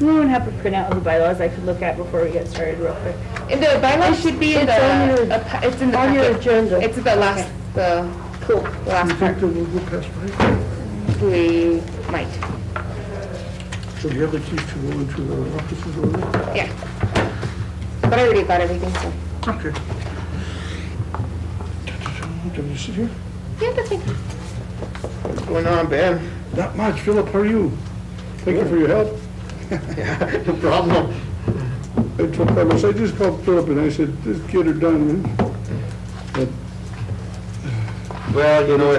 Does anyone have a printout of the bylaws I could look at before we get started real quick? And the bylaws should be in it's in the on your packet. agenda. It's the last, the last You part. think that will go past Mike? We might, So you have the keys to go into the offices over there? yeah. But I already got everything, so. Okay. Can you sit here? Yeah, that's it. What's going on, Ben? Not much. Philip, how are you? Thank you for your help. Yeah, no problem. I told Carlos, I just called Philip and I said, just get her done, man. But Well, you know,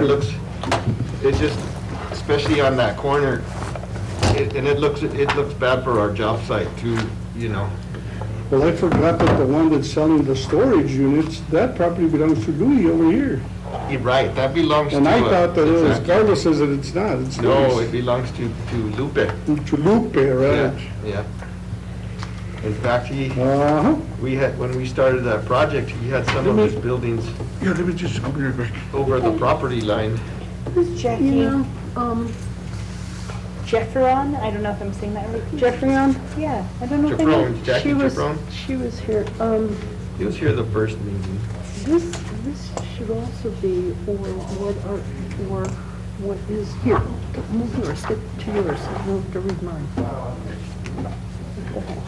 it's just, especially on that corner, and it looks bad for our job site too, you know. well, I forgot that the one that's selling the storage units, that property belongs to Louis over here. You're right, that belongs to. And I thought that it was, exactly. Carlos says that it's not, it's No, Louis. it belongs to Lupe. To Lupe, right? Yeah. In fact, Uh-huh. when we started that project, he had some of his buildings Yeah, let me just, I'll be right back. over the property line. Who's Jackie? You know, Jeffron? I don't know if I'm saying that right. Jeffrion, Yeah, I don't know if I Chaperone, know. Jackie Chaperone. she was here, He was here the first meeting. this should also be, or what is here. Move yours, get to yours, I don't have to read mine. Go ahead.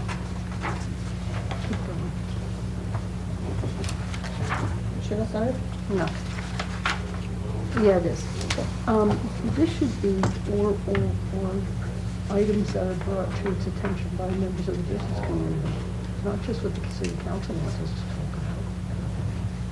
Keep going. Should I sign it? No. Yeah, it is. This should be, or items that are brought to its attention by members of the business community, not just what the city council wants us to talk about.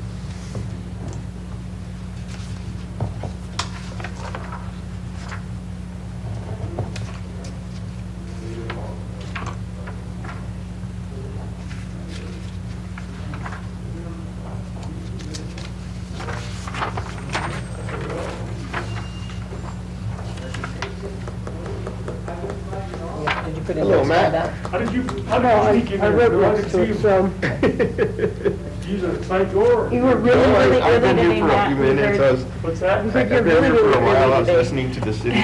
Yeah, did you put in Hello, notes Matt. on that? How did you No, I sneak in I there? wrote I next didn't to it, see so. you. Use a side door. You were really, No, really I've early been today, here for a Matt. few We minutes. heard- What's that? Like I've you're been really, here for really a while. I early was today. listening to the city.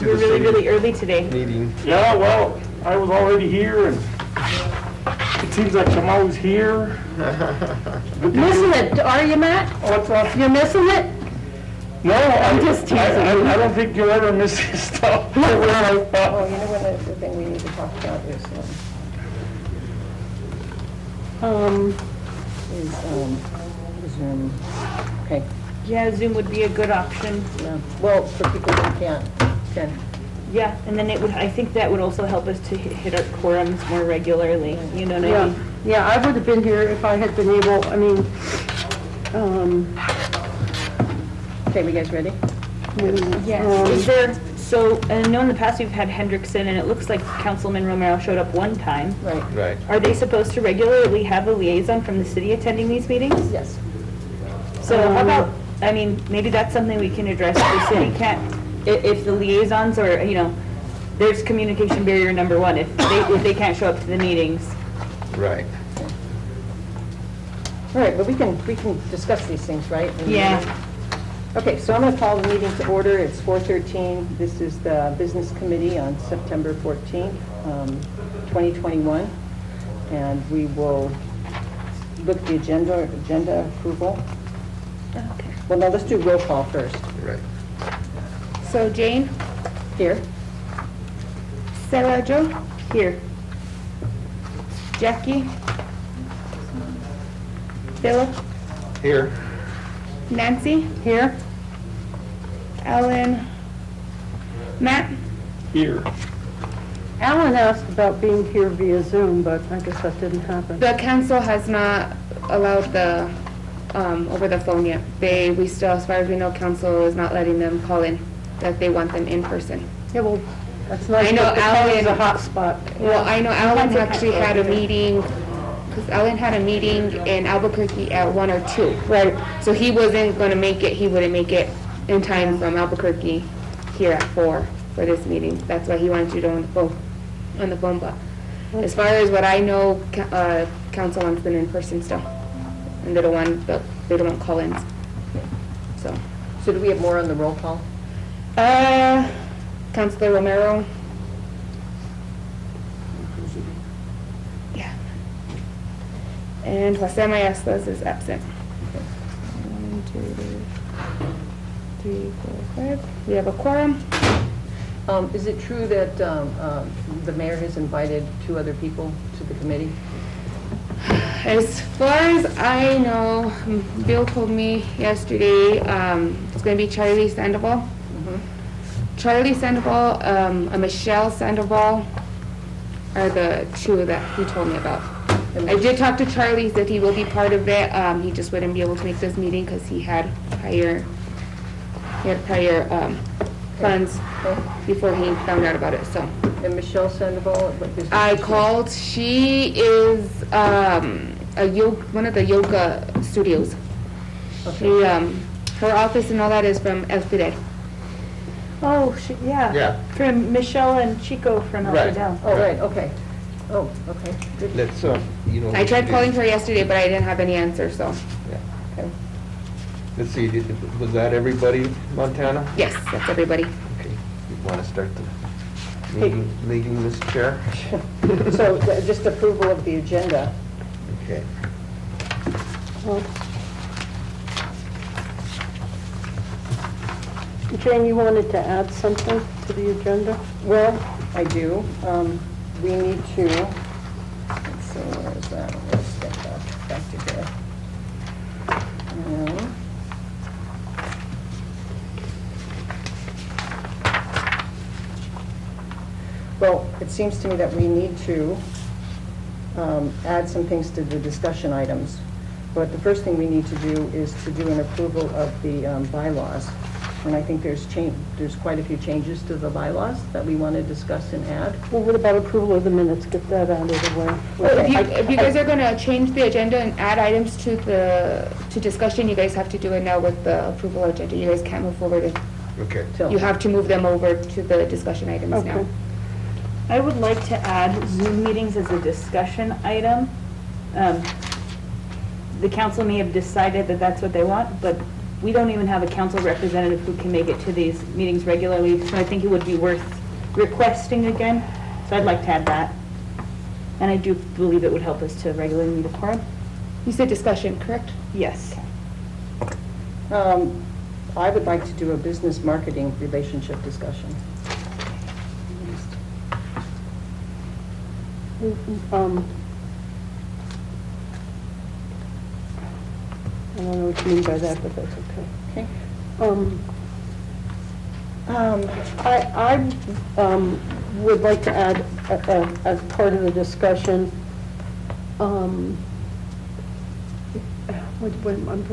You're really, really early today. Meeting. Yeah, well, I was already here and it seems like I'm always here. Missing it, are you, Matt? What's up? You're missing it? No, I'm just teasing you. I don't think you'll ever miss this stuff. Oh, you know what, the thing we need to talk about is Zoom. Okay, Yeah, Zoom would be a good option. yeah. Well, for people who can. Yeah, and then it would, I think that would also help us to hit our quorums more regularly, you know what I Yeah, mean? yeah, I would have been here if I had been able, I mean, Okay, we guys ready? Yes. Is there, so, I know in the past we've had Hendrickson, and it looks like Councilman Romero showed up one time. Right, Right. Are they supposed to regularly have a liaison from the city attending these meetings? yes. So how about, I mean, maybe that's something we can address. The city can't, if the liaisons are, you know, there's communication barrier number one, if they can't show up to the meetings. Right. All right, but we can discuss these things, right? Yeah. Okay, so I'm going to call the meeting to order. It's 4:13. This is the Business Committee on September 14th, 2021. And we will look at the agenda approval. Okay. Well, no, let's do roll call first. Right. So Jane, Here. Sarah Jo, Here. Jackie, Philip, Here. Nancy, here, Ellen, Matt, Here. Alan asked about being here via Zoom, but I guess that didn't happen. The council has not allowed the, over the phone yet. We still, as far as we know, council is not letting them call in, that they want them in person. Yeah, well, that's nice, I know but the phone is a Alan- hot spot. Well, I know Alan they actually can't had a go either. meeting, because Alan had a meeting in Albuquerque at 1 or 2. Right, So he wasn't gonna make it, he wouldn't make it in time from Albuquerque here at 4 for this meeting. That's why he wanted you to on the phone, but as far as what I know, council wants them in person still. And they don't want call-ins. So, So do we have more on the roll call? Councilor Romero, And Jose Maestas is absent. 1, 2, 3, 4, 5. We have a quorum. Is it true that the mayor has invited 2 other people to the committee? As far as I know, Bill told me yesterday, it's going to be Charlie Sandoval. Charlie Sandoval, Michelle Sandoval are the 2 that he told me about. I did talk to Charlie, he said he will be part of it. He just wouldn't be able to make this meeting because he had prior funds before he found out about it, so. And Michelle Sandoval, what business? I is she? called, she is one of the yoga studios. She, Okay. her office and all that is from El Fidel. Oh, yeah. Yeah. From Michelle and Chico from El Right. Fidel. Oh, right, okay. Oh, okay, good. Let's, I tried calling her yesterday, but I didn't have any answer, so, Okay. Let's see, was that everybody, Montana? yes, that's everybody. Okay, you want to start the meeting, Mr. Chair? So just approval of the agenda. Okay. Well, Jane, you wanted to add something to the agenda? Well, I do. We need to, let's see, where is that? Let's get back to here. Well, it seems to me that we need to add some things to the discussion items. But the first thing we need to do is to do an approval of the bylaws. And I think there's quite a few changes to the bylaws that we want to discuss and add. Well, what about approval of the minutes? Get that out of the way. Well, Okay. if you guys are gonna change the agenda and add items to discussion, you guys have to do it now with the approval agenda. You guys can't move forward. Okay. You have to move them over to the discussion items now. Okay. I would like to add Zoom meetings as a discussion item. The council may have decided that that's what they want, but we don't even have a council representative who can make it to these meetings regularly, so I think it would be worth requesting again. So I'd like to add that. And I do believe it would help us to regularly meet a quorum. You said discussion, correct? Yes. I would like to do a business marketing relationship discussion. I don't know what you mean by that, but that's okay. Okay. I would like to add, as part of the discussion, what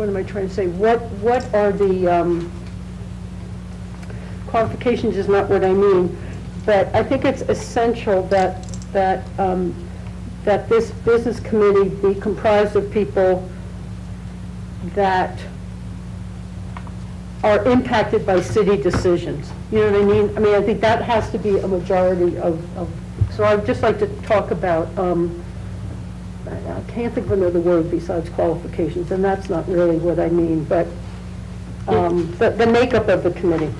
am I trying to say? What are the qualifications is not what I mean, but I think it's essential that this business committee be comprised of people that are impacted by city decisions. You know what I mean? I mean, I think that has to be a majority of so I'd just like to talk about, I can't think of another word besides qualifications, and that's not really what I mean, but the makeup of the committee.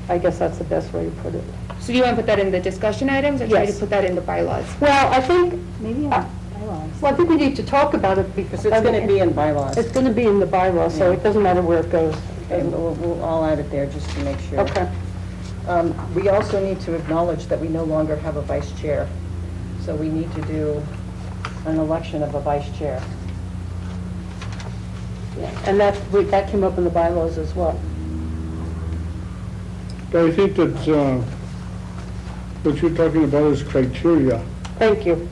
I guess that's the best way to put it. So do you want to put that in the discussion items or try to Yes. put that in the bylaws? Well, I think, Maybe not bylaws. well, I think we need to talk about it Because because it's going to be in bylaws. It's going to be in the bylaws, so it doesn't matter where it goes. Okay, we'll all add it there just to make sure. Okay. We also need to acknowledge that we no longer have a vice chair. So we need to do an election of a vice chair. Yeah, and that came up in the bylaws as well. I think that what you're talking about is criteria. Thank you.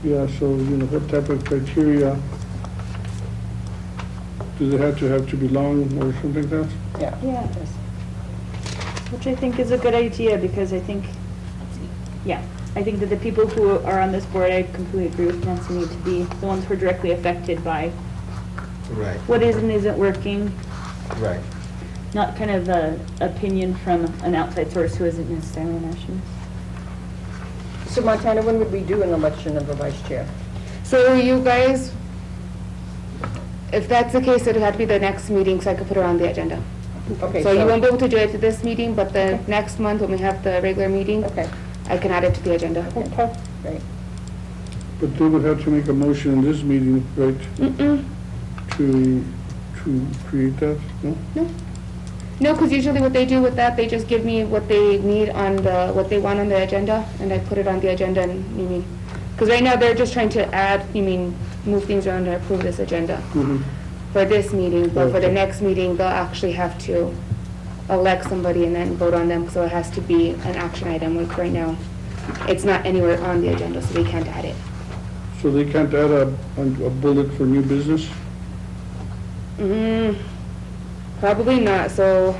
Yeah, so, what type of criteria? Do they have to belong or something like that? Yeah. Yeah. Yes. Which I think is a good idea, because I think that the people who are on this board, I completely agree with Nancy, need to be the ones who are directly affected by Right, what is and isn't working, right. not kind of an opinion from an outside source who isn't necessarily a nationalist. So Montana, when would we do an election of a vice chair? So you guys, if that's the case, it'd have to be the next meeting so I could put it on the agenda. Okay, So you won't be able to do it to this meeting, but the Okay. next month when we have the regular meeting, Okay, I can add it to the agenda. okay, great. But they would have to make a motion in this meeting, right, Mm-mm. to create that, no? No, because usually what they do with that, they just give me what they need on what they want on the agenda, and I put it on the agenda, and you mean, because right now they're just trying to add, move things around to approve this agenda Mhm. for this meeting, but for the Okay. next meeting, they'll actually have to elect somebody and then vote on them, so it has to be an action item, like right now. It's not anywhere on the agenda, so they can't add it. So they can't add a bullet for new business? Probably not, so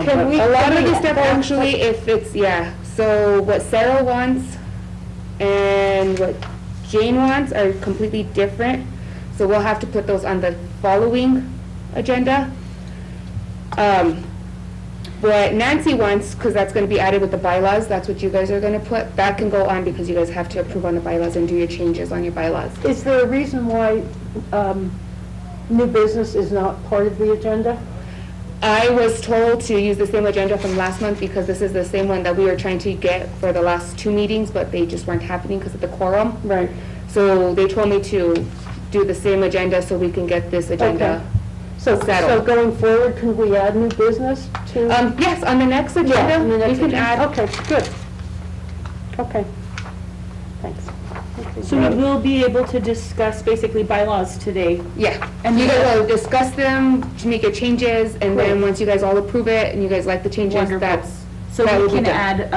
Can we- a lot of the can we- stuff actually, if it's, so what Sarah wants and what Jane wants are completely different, so we'll have to put those on the following agenda. What Nancy wants, because that's gonna be added with the bylaws, that's what you guys are gonna put, that can go on because you guys have to approve on the bylaws and do your changes on your bylaws. Is there a reason why new business is not part of the agenda? I was told to use the same agenda from last month because this is the same one that we were trying to get for the last 2 meetings, but they just weren't happening because of the quorum. Right. So they told me to do the same agenda so we can get this agenda. So Settled. going forward, can we add new business to? Yes, on the next Yeah, on the agenda, next we can agenda. add, Okay, good. Okay, thanks. So we will be able to discuss basically bylaws today. yeah. And You you- guys will discuss them, to make your changes, and then Great. once you guys all approve it and you guys like the changes, Wonderful. that's, So that we will be can done.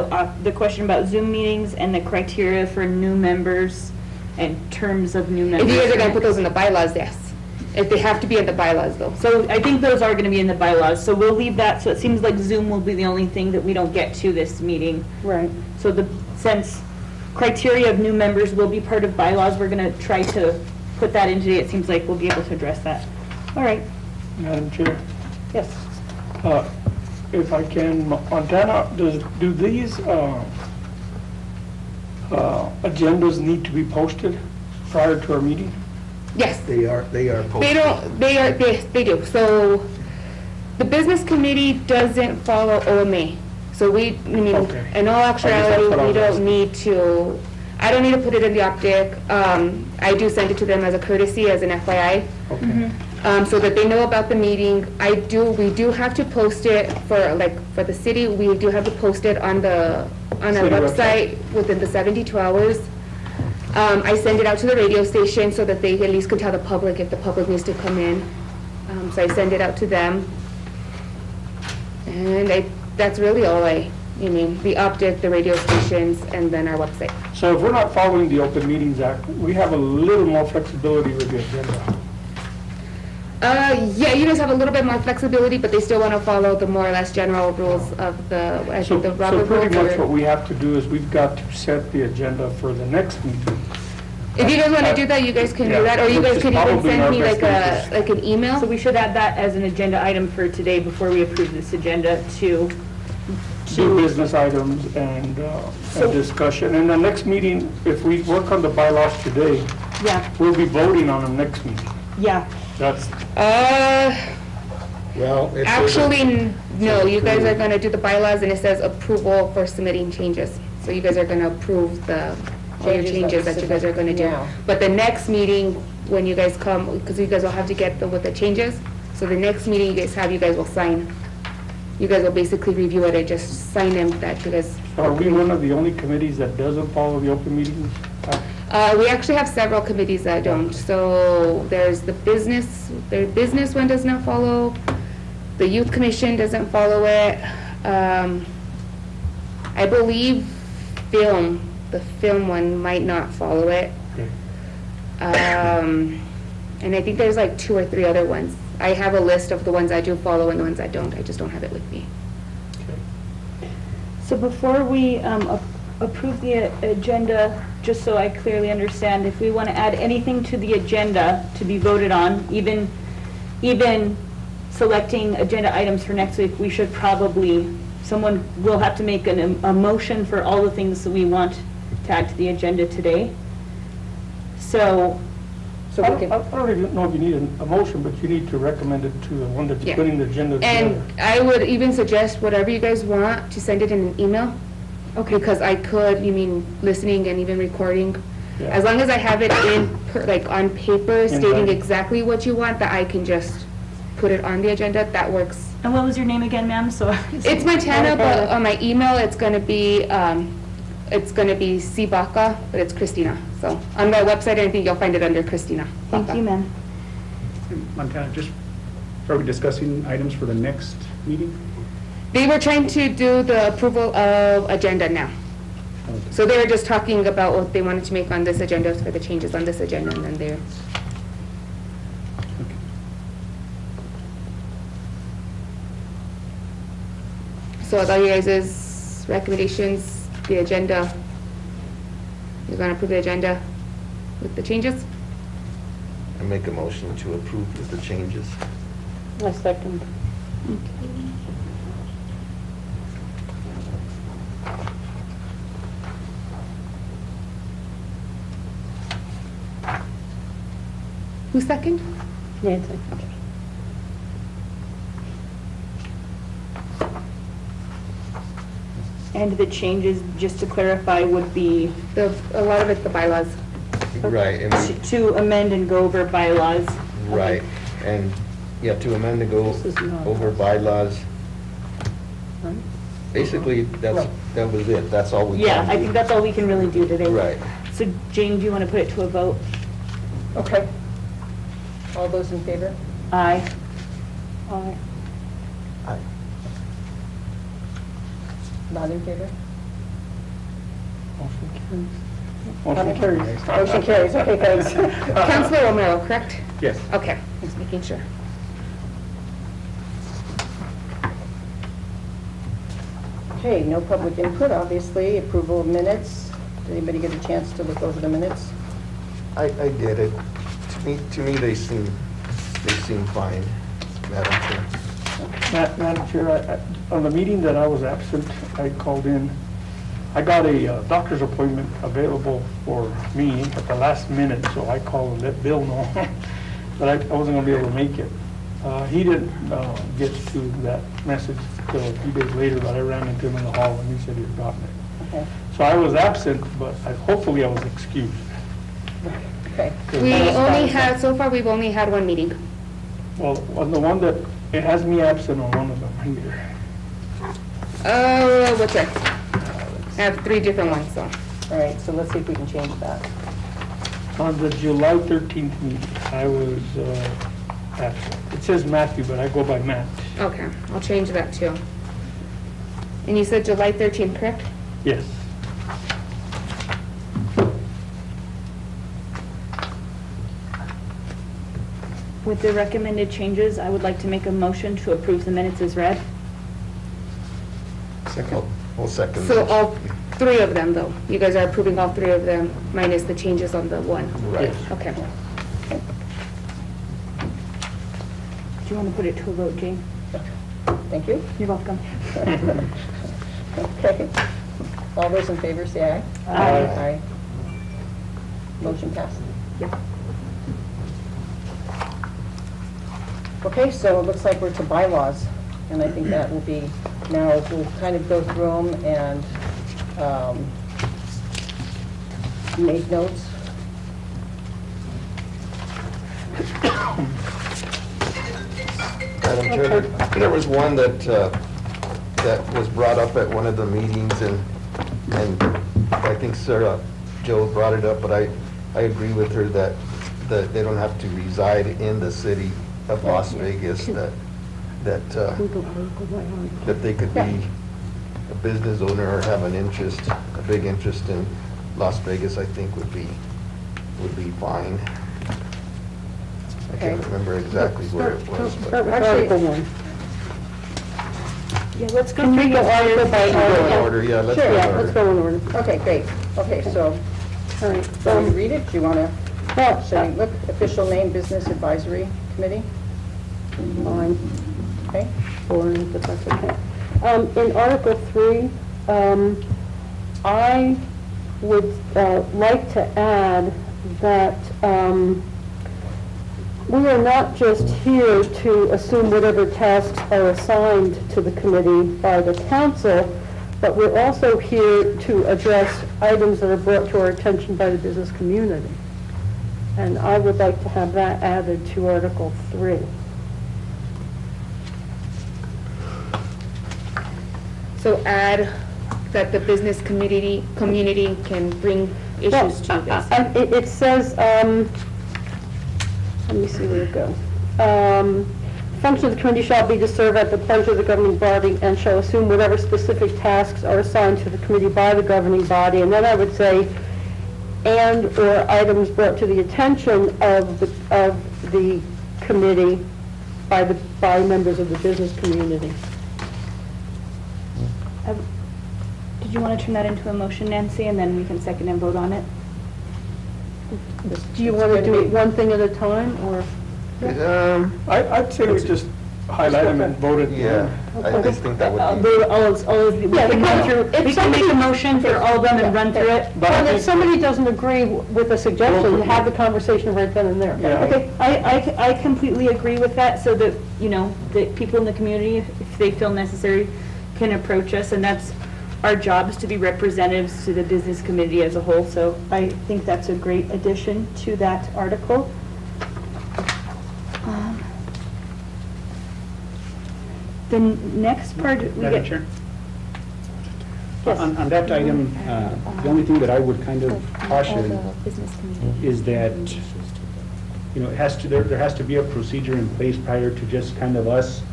add the question about Zoom meetings and the criteria for new members and terms of new members. If you guys are gonna put those in the bylaws, yes. If they have to be in the bylaws though. So I think those are going to be in the bylaws, so we'll leave that, so it seems like Zoom will be the only thing that we don't get to this meeting. Right. So since criteria of new members will be part of bylaws, we're going to try to put that in today. It seems like we'll be able to address that. All right. Madam Chair, Yes. if I can, Montana, do these agendas need to be posted prior to our meeting? Yes. They are posted. They do. So the business committee doesn't follow OMA. So Okay. in all actuality, that's what I we was don't asking. need to, I don't need to put it in the optic. I do send it to them as a courtesy, as an FYI, Okay. so that they know about the meeting. We do have to post it for the city, we do have to post it on our City website within the 72 hours. I send it out to the radio station so that they at least can tell the public if the public needs to come in. So I send it out to them. And that's really all the optic, the radio stations, and then our website. So if we're not following the Open Meetings Act, we have a little more flexibility with the agenda. Yeah, you guys have a little bit more flexibility, but they still want to follow the more or less general rules of I So think the Robert pretty rules. much what we have to do is we've got to set the agenda for the next meeting. If you guys want to do that, you guys can Yeah, do that, or you which guys is could even probably in send our me best interest. like an email. So we should add that as an agenda item for today before we approve this agenda to, Do business items and discussion. And the next meeting, if we work on the bylaws today, yeah, we'll be voting on the next meeting. yeah. That's, Well, it says Actually, no, you guys are gonna do the bylaws, and it says approval for submitting changes. So you guys are gonna approve all your changes that you guys are gonna do. Now. But the next meeting, when you guys come, because you guys will have to get with the changes, so the next meeting you guys will sign. You guys will basically review it and just sign them that you guys. are we one of the only committees that doesn't follow the Open Meetings Act? We actually have several committees that don't. So there's the business one does not follow, the youth commission doesn't follow it. I believe the film one might not follow it. Okay. And I think there's like 2 or 3 other ones. I have a list of the ones I do follow and the ones I don't. I just don't have it with me. So before we approve the agenda, just so I clearly understand, if we want to add anything to the agenda to be voted on, even selecting agenda items for next week, we should probably, someone will have to make a motion for all the things that we want to add to the agenda today. So, I don't even know if you need a motion, but you need to recommend it to the one that's Yeah. putting the agenda together. And I would even suggest whatever you guys want to send it in an email. Okay. Because I could, you mean, listening and even recording? Yeah. As long as I have it like on paper stating writing. exactly what you want, that I can just put it on the agenda, that works. And what was your name again, ma'am? So. It's Montana, but on my email, it's gonna be Cbaca, but it's Christina. So on my website, I think you'll find it under Christina. Thank Baca. you, ma'am. Montana, just, are we discussing items for the next meeting? They were trying to do the approval of agenda now. So they were just talking about what they wanted to make on this agenda for the changes on this agenda, and then they're, so with all you guys' recommendations, the agenda, you're gonna approve the agenda with the changes? I make a motion to approve with the changes. I second. Who's second? Nancy. And the changes, just to clarify, would be A lot of it's the bylaws. Right, and we, to amend and go over bylaws. right, and, yeah, to amend to go This is not- over bylaws. Right. Basically, that was it, that's all we Yeah, can I do. think that's all we can really do today. Right. So Jane, do you want to put it to a vote? Okay. All those in favor? Aye. Aye. Aye. Not in favor? Motion carries. Motion carries, okay, thanks. Councilor Romero, correct? Yes. Okay, just making sure. Okay, no public input, obviously. Approval of minutes. Did anybody get a chance to look over the minutes? I did it. To me, they seem fine, Madam Chair. Madam Chair, on the meeting that I was absent, I called in, I got a doctor's appointment available for me at the last minute, so I called and let Bill know that I wasn't gonna be able to make it. He didn't get to that message till a few days later, but I ran into him in the hall and he said he had gotten it. Okay, So I was absent, but hopefully I was excused. okay. We only had, so far, we've only had one meeting. Well, on the one that, it has me absent on one of them here. What's that? I have 3 different ones, so. All right, so let's see if we can change that. On the July 13th meeting, I was absent. It says Matthew, but I go by Matt. Okay, I'll change that too. And you said July 13th, correct? Yes. With the recommended changes, I would like to make a motion to approve the minutes as read. I'll second. So that. all 3 of them, though? You guys are approving all 3 of them, minus the changes on the one? Right. Yes. Okay. Do you want to put it to a vote, Jane? Thank you. You're welcome. Okay. All those in favor, say aye. Aye. Aye. Motion passed. Yep. Okay, so it looks like we're to bylaws, and I think that will be, now we'll kind of go through them and make notes. Madam Chair, there was one that was brought up at one of the meetings, and I think Sarah, Joe brought it up, but I agree with her that they don't have to reside in the city of Las Vegas, that they could be a business owner or have an interest, a big interest in Las Vegas, I think would be fine. I can't Okay. remember exactly where it was, Start but. with Article 1. Yeah, let's go Can through we go article by Go in article? order, yeah, let's Sure, go in Yeah, let's order. go in order. Okay, great. Okay, so, All right. shall we read it? Do you want to, Well, shall we look, official name, Business Advisory Committee? fine. Okay? Boring, but that's okay. In Article 3, I would like to add that we are not just here to assume whatever tasks are assigned to the committee by the council, but we're also here to address items that are brought to our attention by the business community. And I would like to have that added to Article 3. So add that the business community can bring issues to this. It says, let me see where it goes. Function of the committee shall be to serve at the pleasure of the governing body and shall assume whatever specific tasks are assigned to the committee by the governing body. And then I would say, and/or items brought to the attention of the committee by members of the business community. Did you want to turn that into a motion, Nancy, and then we can second and vote on it? Do you want to do it one thing at a time, or? I'd say we just highlight them and vote it. Yeah, I just think that would be. We Yeah, can because run through, we can make a motion for all of them and run through it. But I Well, if think- somebody doesn't agree with a suggestion, have the conversation right then and there. Yeah. Okay, I completely agree with that, so that, you know, the people in the community, if they feel necessary, can approach us, and that's our job, is to be representatives to the business community as a whole, so I think that's a great addition to that article. The next part, we Madam get... Chair? Yes. On that item, the only thing that I would kind of caution is that, you know, there has to be a procedure in place prior to just kind of us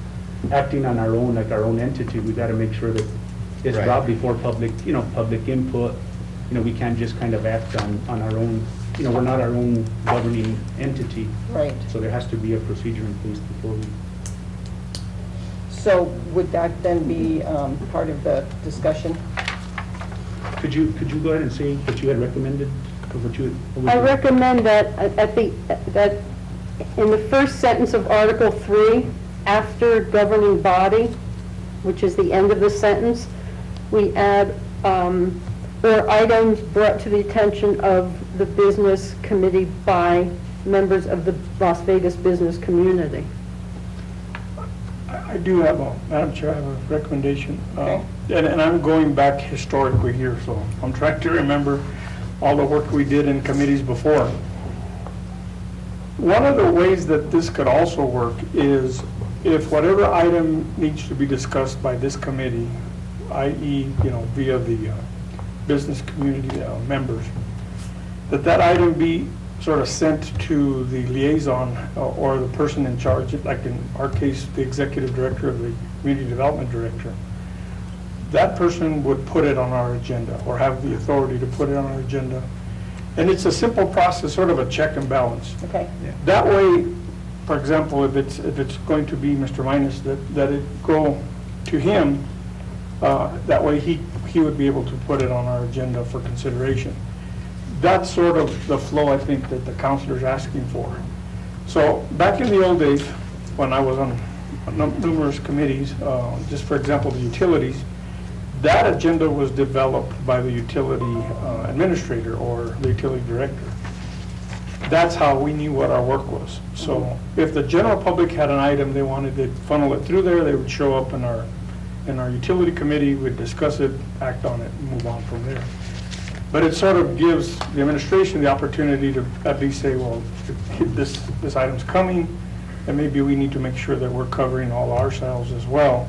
acting on our own, like our own entity. We've got to make sure that it's Right. brought before public input. You know, we can't just kind of act on our own, you know, we're not our own governing entity. Right. So there has to be a procedure in place before we. So would that then be part of the discussion? Could you go ahead and say what you had recommended, or what you? I recommend that that in the first sentence of Article 3, after governing body, which is the end of the sentence, we add, or items brought to the attention of the business committee by members of the Las Vegas business community. I do have Madam Chair, I have a recommendation. Okay. And I'm going back historically here, so I'm trying to remember all the work we did in committees before. One of the ways that this could also work is if whatever item needs to be discussed by this committee, i.e., you know, via the business community members, that item be sort of sent to the liaison or the person in charge, like in our case, the executive director of the community development director. That person would put it on our agenda or have the authority to put it on our agenda. And it's a simple process, sort of a check and balance. Okay. That way, for example, if it's going to be Mr. Minus, that it go to him, that way he would be able to put it on our agenda for consideration. That's sort of the flow, I think, that the counselor's asking for. So back in the old days, when I was on numerous committees, just for example, the utilities, that agenda was developed by the utility administrator or the utility director. That's how we knew what our work was. So if the general public had an item, they wanted to funnel it through there, they would show up in our utility committee, we'd discuss it, act on it, and move on from there. But it sort of gives the administration the opportunity to at least say, well, this item's coming, and maybe we need to make sure that we're covering all ourselves as well,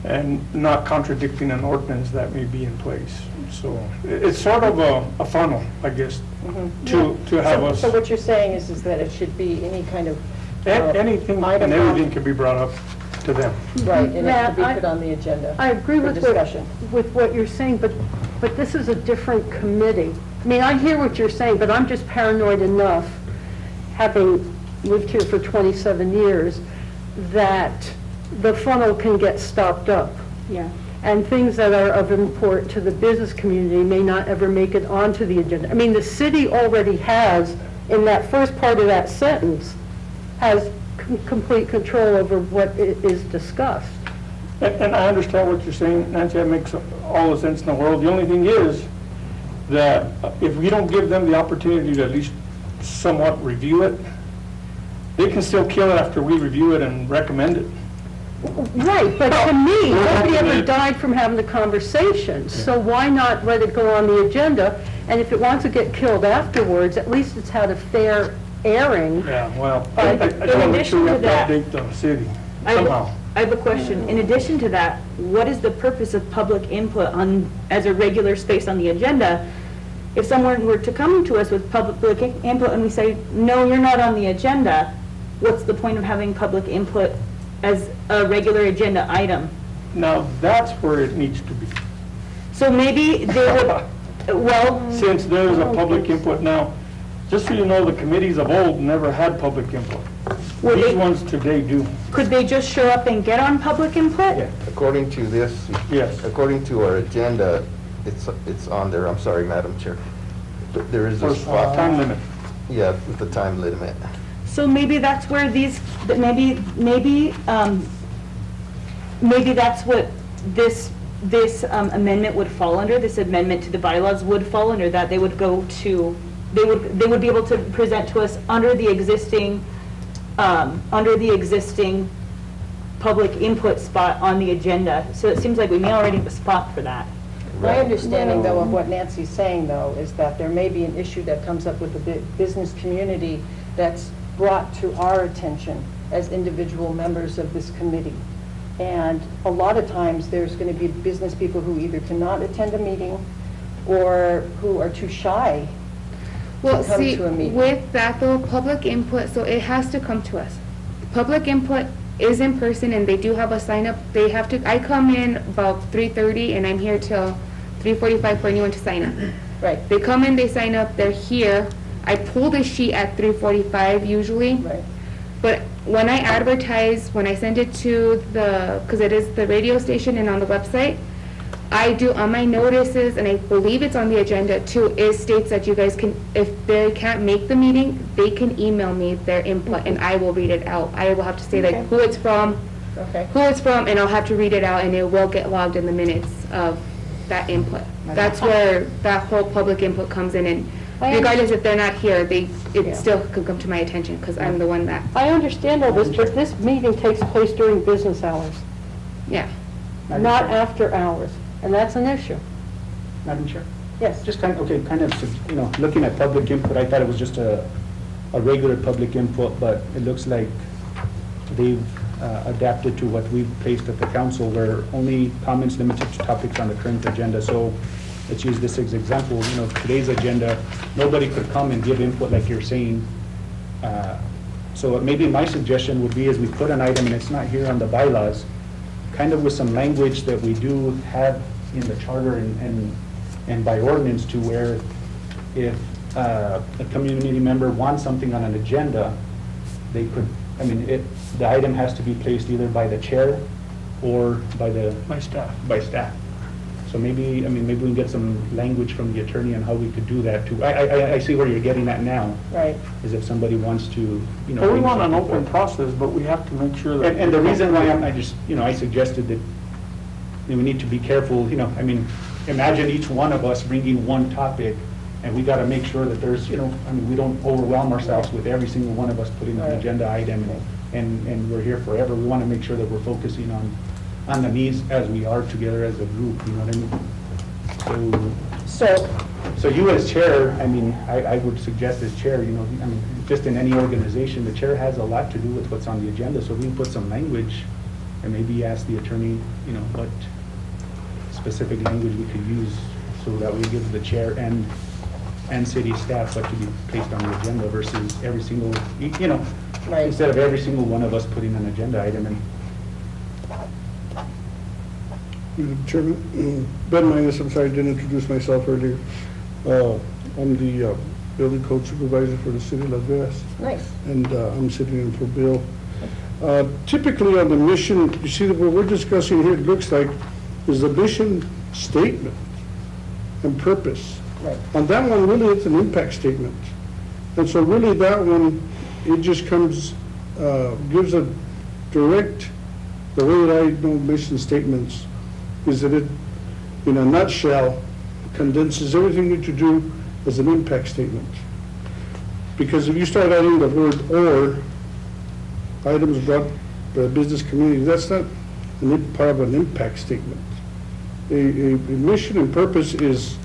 and not contradicting an ordinance that may be in place. So it's sort of a funnel, I guess, to have us. So what you're saying is that it should be any kind of Anything item and everything can be brought up to them. Right, and it Matt, should be I- put on the agenda. I agree for with discussion. what you're saying, but this is a different committee. I mean, I hear what you're saying, but I'm just paranoid enough, having lived here for 27 years, that the funnel can get stopped up. Yeah. And things that are of import to the business community may not ever make it onto the agenda. I mean, the city already has, in that first part of that sentence, has complete control over what is discussed. And I understand what you're saying, Nancy, that makes all the sense in the world. The only thing is that if we don't give them the opportunity to at least somewhat review it, they can still kill it after we review it and recommend it. Right, but to me, Well, nobody ever ultimate- died from having the conversation, so why not let it go on the agenda? And if it wants to get killed afterwards, at least it's had a fair airing. Yeah, well, In I just want to make sure we have to addition update the city I have a- somehow. I have a question. In addition to that, what is the purpose of public input on, as a regular space on the agenda? If someone were to come to us with public input and we say, no, you're not on the agenda, what's the point of having public input as a regular agenda item? Now, that's where it needs to be. So maybe they would, well, Since there is a public input now, just so you know, the committees of old never had public input. Would These they- ones today do, could they just show up and get on public input? Yeah, according to this, yes. according to our agenda, it's on there, I'm sorry, Madam Chair. There is For a spot. time limit. Yeah, with the time limit. So maybe that's where these, that maybe that's what this amendment would fall under, this amendment to the bylaws would fall under, that they would go to, they would be able to present to us under the existing public input spot on the agenda. So it seems like we may already have a spot for that. My understanding, though, of what Nancy's saying, though, is that there may be an issue that comes up with the business community that's brought to our attention as individual members of this committee. And a lot of times, there's going to be business people who either cannot attend a meeting or who are too shy. Well, come see, to a meeting. with that though, public input, so it has to come to us. Public input is in person and they do have a sign up. They have to, I come in about 3:30 and I'm here till 3:45 for anyone to sign up. Right, They come in, they sign up, they're here. I pull the sheet at 3:45 usually. right. But when I advertise, when I send it to the, because it is the radio station and on the website, I do on my notices, and I believe it's on the agenda too, it states that you guys can, if they can't make the meeting, they can email me their input and I will read it out. I will have to say like Okay. who it's from, Okay. and I'll have to read it out and it will get logged in the minutes of that input. That's where that whole public input comes in, and regardless if they're not here, Yeah. it still could come to my attention because I'm the one that, I understand all this, but this meeting takes place during business hours, yeah. not after hours, and that's an issue. Madam Chair? Yes. Just kind of, you know, looking at public input, I thought it was just a regular public input, but it looks like they've adapted to what we've placed at the council, where only comments limited to topics on the current agenda. So let's use this as example, you know, today's agenda, nobody could come and give input like you're saying. So maybe my suggestion would be, as we put an item, and it's not here on the bylaws, kind of with some language that we do have in the charter and by ordinance, to where if a community member wants something on an agenda, they could, I mean, the item has to be placed either by the chair or My staff. by staff. So maybe, I mean, maybe we can get some language from the attorney on how we could do that too. I see where you're getting at now, Right. is if somebody wants to, you know. Well, we bring want an something open forward. process, but we have to make sure that. And the reason why I just, you know, I suggested that, you know, we need to be careful, you know, I mean, imagine each one of us bringing one topic, and we got to make sure that there's, you know, I mean, we don't overwhelm ourselves with every single one of us putting an Right. agenda item, and we're here forever. We want to make sure that we're focusing on the needs as we are together as a group, you know what I mean? So you as chair, I mean, I would suggest as chair, you know, I mean, just in any organization, the chair has a lot to do with what's on the agenda, so we can put some language and maybe ask the attorney, you know, what specific language we could use so that we give the chair and city staff what to be placed on the agenda versus every single, you know, Right. instead of every single one of us putting an agenda item in. Madam Chairman, Ben Minus, I'm sorry, I didn't introduce myself earlier. I'm the building code supervisor for the city of Las Vegas, Nice. and I'm sitting in for Bill. Typically on the mission, you see that what we're discussing here, it looks like, is the mission statement and purpose. Right. On that one, really, it's an impact statement. And so really that one, it just comes, gives a direct, the way that I know mission statements is that it, in a nutshell, condenses everything that you do as an impact statement. Because if you start adding the word "or," items brought by the business community. That's not part of an impact statement. A mission and purpose is,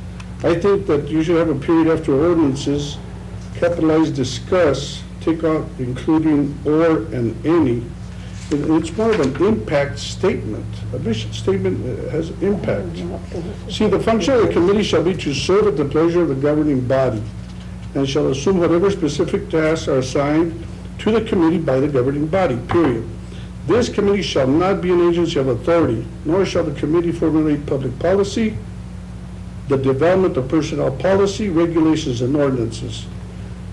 I think that you should have a period after ordinances, capitalize discuss, take out including or and any. It's more of an impact statement. A mission statement has impact. See, the function of the committee shall be to serve at the pleasure of the governing body and shall assume whatever specific tasks are assigned to the committee by the governing body, period. This committee shall not be an agency of authority, nor shall the committee formulate public policy, the development of personnel policy, regulations, and ordinances,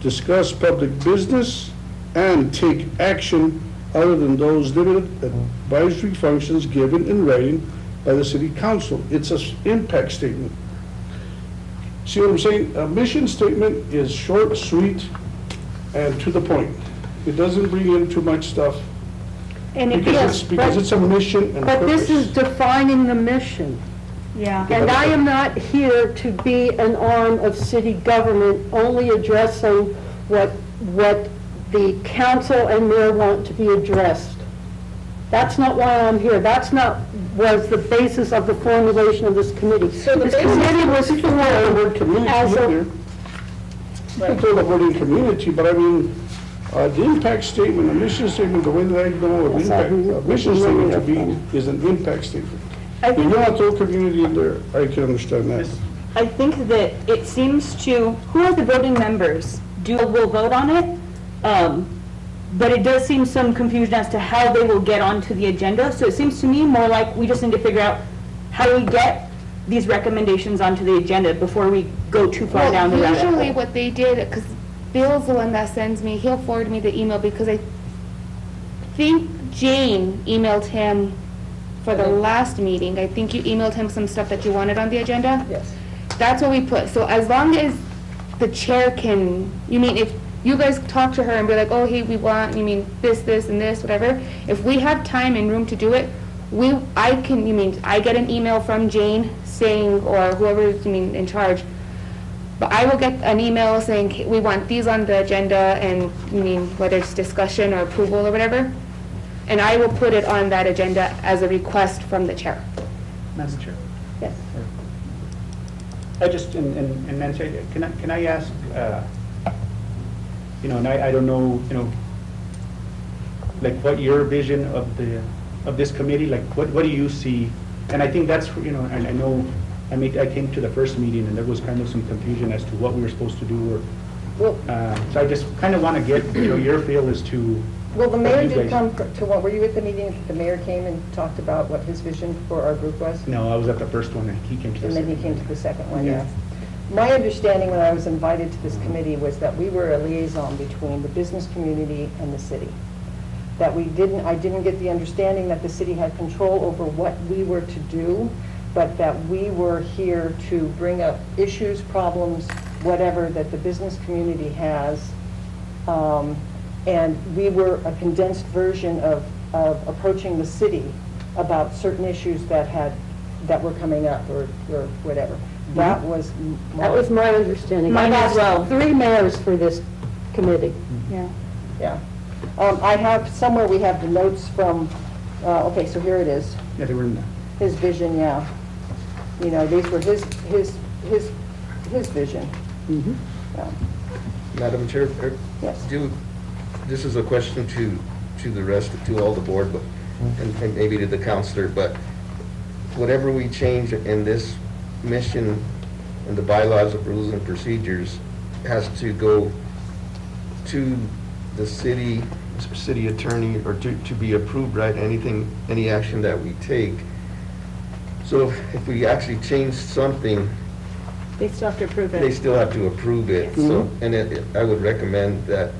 discuss public business, and take action other than those limited advisory functions given in writing by the city council. It's an impact statement. See what I'm saying? A mission statement is short, sweet, and to the point. It doesn't bring in too much stuff. And it Because is, it's a mission and but purpose. this is defining the mission. Yeah. And I am not here to be an arm of city government, only addressing what the council and mayor want to be addressed. That's not why I'm here. That's not, was the basis of the formulation of this committee. So the This basis- committee was You can throw the word formed community as in a, there. You can throw the word in community, but I mean, the impact statement, a mission statement, the way that I know of Yes, I impact, agree. a mission statement to be is an impact statement. If you want to throw community in there, I can understand that. I think that it seems to, who are the voting members? Will vote on it, but it does seem some confusion as to how they will get onto the agenda. So it seems to me more like we just need to figure out how we get these recommendations onto the agenda before we go too far down the rabbit Usually hole. what they did, because Bill's the one that sends me, he'll forward me the email because I think Jane emailed him for the last meeting. I think you emailed him some stuff that you wanted on the agenda. Yes. That's what we put. So as long as the chair can, you mean if you guys talk to her and be like, oh, hey, we want, you mean this, and this, whatever. If we have time and room to do it, I get an email from Jane saying, or whoever's, in charge, but I will get an email saying, "Hey, we want these on the agenda, and, whether it's discussion or approval or whatever, and I will put it on that agenda as a request from the chair." Madam Chair. Yes. I just, and Nancy, can I ask, and I don't know, like what your vision of this committee, like what do you see? And I think that's, and I know, I came to the first meeting and there was kind of some confusion as to what we were supposed to do or, so I just kind of want to get, your feel as to. Well, the what mayor you did guys- come to one, were you at the meeting? The mayor came and talked about what his vision for our group was? No, I was at the first one and he came to the And then second. he came to the second one, Yeah. yes. My understanding when I was invited to this committee was that we were a liaison between the business community and the city. That I didn't get the understanding that the city had control over what we were to do, but that we were here to bring up issues, problems, whatever that the business community has. And we were a condensed version of approaching the city about certain issues that were coming up or whatever. That was my understanding. Mine I've as well. asked 3 mayors for this committee. Yeah. Yeah. I have, somewhere we have the notes from, okay, so here it is, Yeah, they were in there. his vision, yeah. These were his vision. Yeah. Madam Chair, Yes. this is a question to the rest, to all the board, but, and maybe to the counselor, but whatever we change in this mission and the bylaws of rules and procedures has to go to the city attorney or to be approved, right? Any action that we take. So if we actually change something, They still have to approve it. they still have to approve it. So, and I would recommend that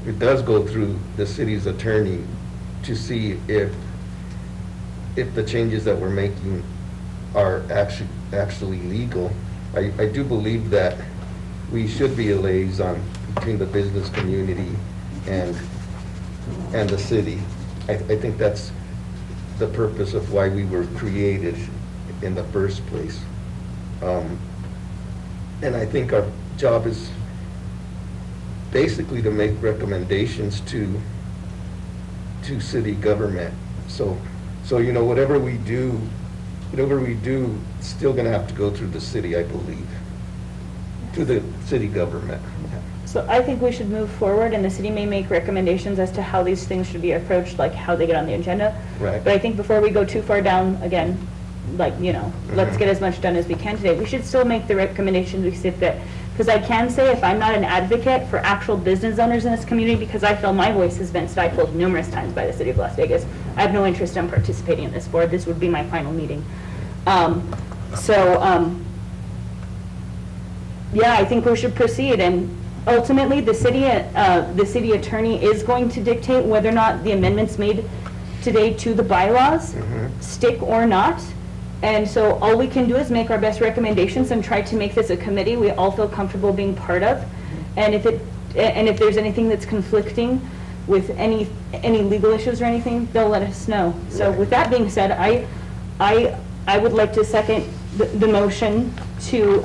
it does go through the city's attorney to see if the changes that we're making are actually legal. I do believe that we should be a liaison between the business community and the city. I think that's the purpose of why we were created in the first place. And I think our job is basically to make recommendations to to city government. So, whatever we do, it's still gonna have to go through the city, I believe, to the city government. So I think we should move forward, and the city may make recommendations as to how these things should be approached, like how they get on the agenda. Right. But I think before we go too far down, again, like, let's get as much done as we can today. We should still make the recommendations we see fit. Because I can say, if I'm not an advocate for actual business owners in this community, because I feel my voice has been stifled numerous times by the city of Las Vegas, I have no interest in participating in this board. This would be my final meeting. Yeah, I think we should proceed, and ultimately, the city attorney is going to dictate whether or not the amendments made today to the bylaws stick or not. And so all we can do is make our best recommendations and try to make this a committee we all feel comfortable being part of. And if there's anything that's conflicting with any legal issues or anything, they'll let us know. So with that being said, I would like to second the motion to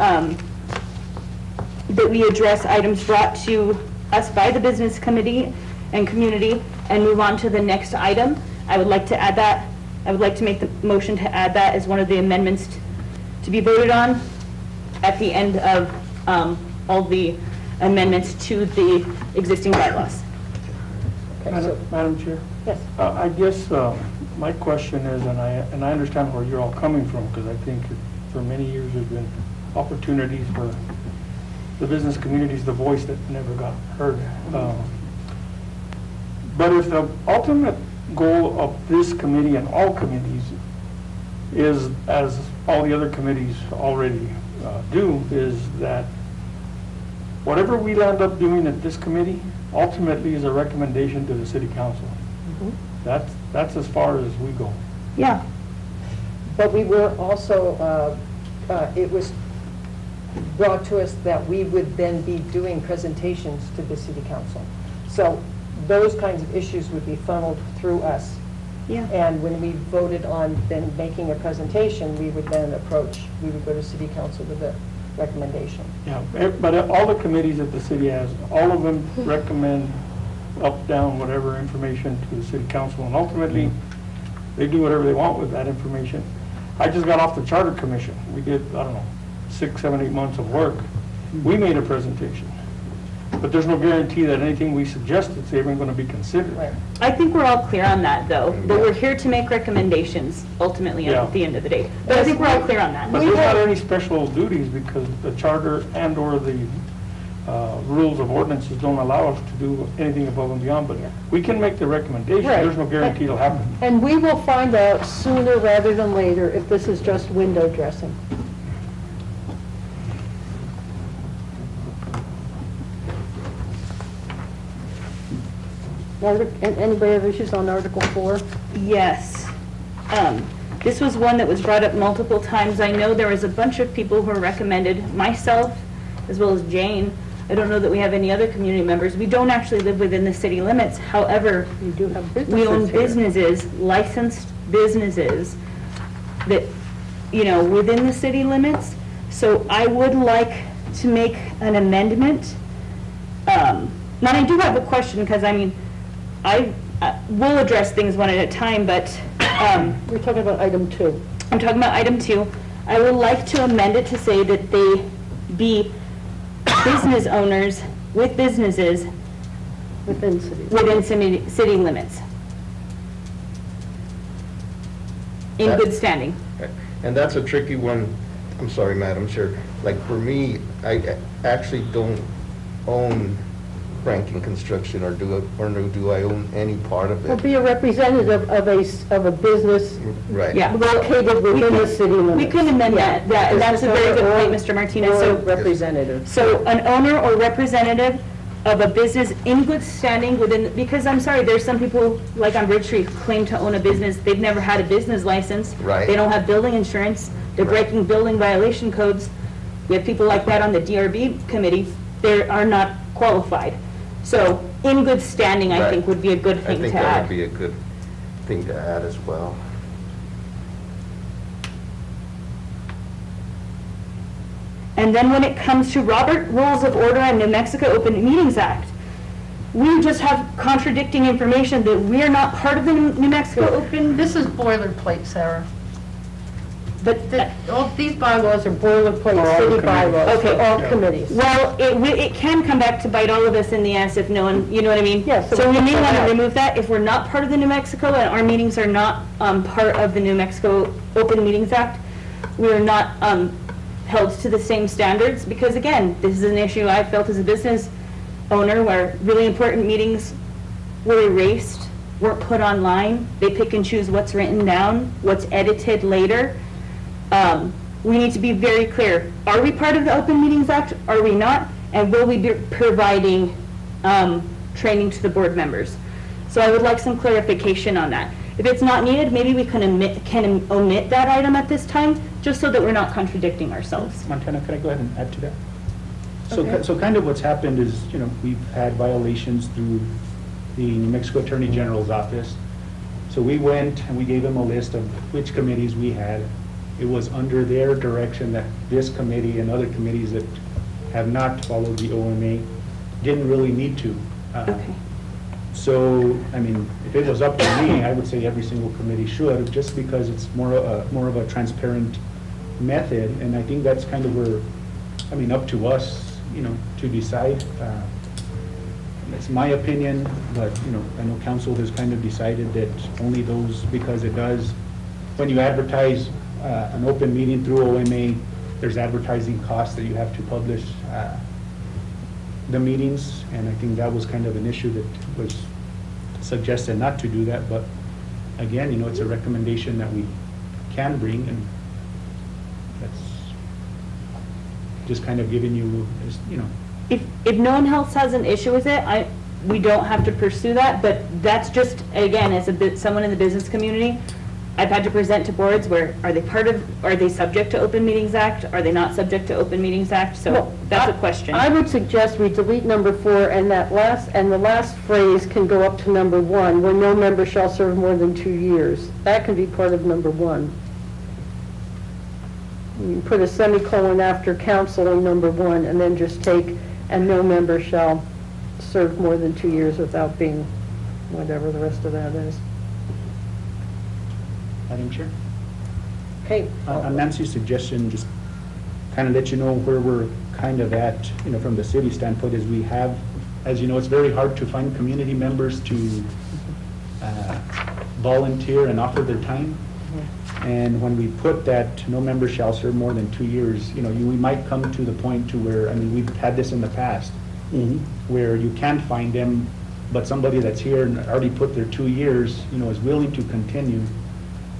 that we address items brought to us by the business committee and community and move on to the next item. I would like to add that. I would like to make the motion to add that as one of the amendments to be voted on at the end of all the amendments to the existing bylaws. Okay, so, Madam Chair? yes. I guess my question is, and I understand where you're all coming from, because I think for many years there's been opportunities for the business community's the voice that never got heard. But if the ultimate goal of this committee and all committees is, as all the other committees already do, is that whatever we land up doing at this committee ultimately is a recommendation to the city council. That's as far as we go. Yeah. But we were also, it was brought to us that we would then be doing presentations to the city council. So those kinds of issues would be funneled through us. Yeah. And when we voted on then making a presentation, we would then go to city council with a recommendation. Yeah, but all the committees that the city has, all of them recommend up, down, whatever information to the city council, and ultimately, they do whatever they want with that information. I just got off the charter commission. We did, I don't know, 6, 7, 8 months of work. We made a presentation, but there's no guarantee that anything we suggested is even going to be considered. Right. I think we're all clear on that, though, that we're here to make recommendations ultimately Yeah. at the end of the day. But I think we're all clear on that. But there's not any special duties because the charter and/or the rules of ordinances don't allow us to do anything above and beyond, but we can make the recommendation. Right. There's no guarantee it'll happen. And we will find out sooner rather than later if this is just window dressing. Anybody have issues on Article 4? Yes. This was one that was brought up multiple times. I know there was a bunch of people who recommended, myself, as well as Jane. I don't know that we have any other community members. We don't actually live within the city limits. However, You do have businesses we own here. businesses, licensed businesses that, within the city limits. So I would like to make an amendment. Now, I do have a question, because, I will address things one at a time, but We're talking about item 2. I'm talking about item 2. I would like to amend it to say that they be business owners with businesses Within cities. within city limits. In good standing. And that's a tricky one. I'm sorry, Madam Chair. Like, for me, I actually don't own Rankin Construction, or do I own any part of Will it? be a representative of a business Right. Yeah. located within the city limits. We can amend that. That's a very good point, Mr. Martinez. Or So representative. So an owner or representative of a business in good standing within, because I'm sorry, there's some people, like on Bridge Street, who claim to own a business, they've never had a business license. Right. They don't have building insurance, they're Right. breaking building violation codes. We have people like that on the DRB committee, they are not qualified. So in good standing, I Right. think would be a good I thing think to that would add. be a good thing to add as well. And then when it comes to Robert Rules of Order and New Mexico Open Meetings Act, we just have contradicting information that we're not part of the New Mexico Open, This is boilerplate, Sarah. but, All these bylaws are boilerplate For all city the committees. bylaws, for Okay. all Yeah. committees. well, it can come back to bite all of us in the ass if no one, you know what I mean? Yeah, so So we we'll may put want that to out. remove that if we're not part of the New Mexico and our meetings are not part of the New Mexico Open Meetings Act. We are not held to the same standards, because again, this is an issue I felt as a business owner where really important meetings were erased, weren't put online. They pick and choose what's written down, what's edited later. We need to be very clear. Are we part of the Open Meetings Act? Are we not? And will we be providing training to the board members? So I would like some clarification on that. If it's not needed, maybe we can omit that item at this time, just so that we're not contradicting ourselves. Montana, could I go ahead and add to that? So, Okay. so kind of what's happened is, you know, we've had violations through the New Mexico Attorney General's office. So we went and we gave them a list of which committees we had. It was under their direction that this committee and other committees that have not followed the OMA didn't really need to. Okay. So, I mean, if it was up to me, I would say every single committee should, just because it's more of a transparent method, and I think that's kind of where, I mean, up to us, you know, to decide. It's my opinion, but, you know, I know council has kind of decided that only those, because it does, when you advertise an open meeting through OMA, there's advertising costs that you have to publish the meetings, and I think that was kind of an issue that was suggested not to do that, but again, you know, it's a recommendation that we can bring, and that's just kind of giving you, you know. If no one else has an issue with it, we don't have to pursue that, but that's just, again, as someone in the business community, I've had to present to boards where, are they subject to Open Meetings Act? Are they not subject to Open Meetings Act? So Well, that's a question. I would suggest we delete number 4, and the last phrase can go up to number 1, where no member shall serve more than 2 years. That can be part of number 1. You can put a semicolon after counseling number 1, and then just take, and no member shall serve more than 2 years without being, whatever the rest of that is. Madam Chair? Okay. On Nancy's suggestion, just kind of let you know where we're kind of at, you know, from the city standpoint, is we have, as you know, it's very hard to find community members to volunteer and offer their time. And when we put that, no member shall serve more than 2 years, you know, we might come to the point to where, I mean, we've had this in the past, where you can't find them, but somebody that's here and already put their 2 years, you know, is willing to continue.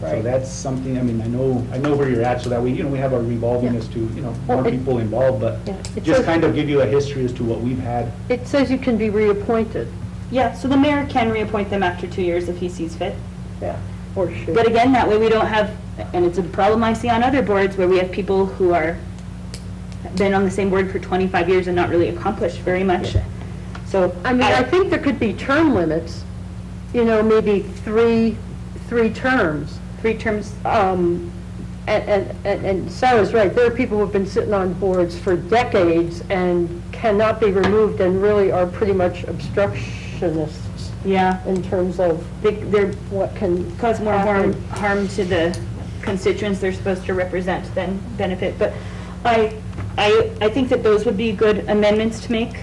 So Right. that's something, I mean, I know where you're at, so that we, you know, we have our revolving Yeah. as to, you know, Well, more it- people involved, but Yeah, it just says- kind of give you a history as to what we've had. It says you can be reappointed. Yeah, so the mayor can reappoint them after 2 years if he sees fit. Yeah. Or should. But again, that way we don't have, and it's a problem I see on other boards where we have people who been on the same board for 25 years and not really accomplished very much. So. I mean, I think there could be term limits, you know, maybe three terms. 3 terms, And Sarah's right, there are people who've been sitting on boards for decades and cannot be removed and really are pretty much obstructionists yeah, in terms of they're what can cause more happen. harm to the constituents they're supposed to represent than benefit. But I think that those would be good amendments to make,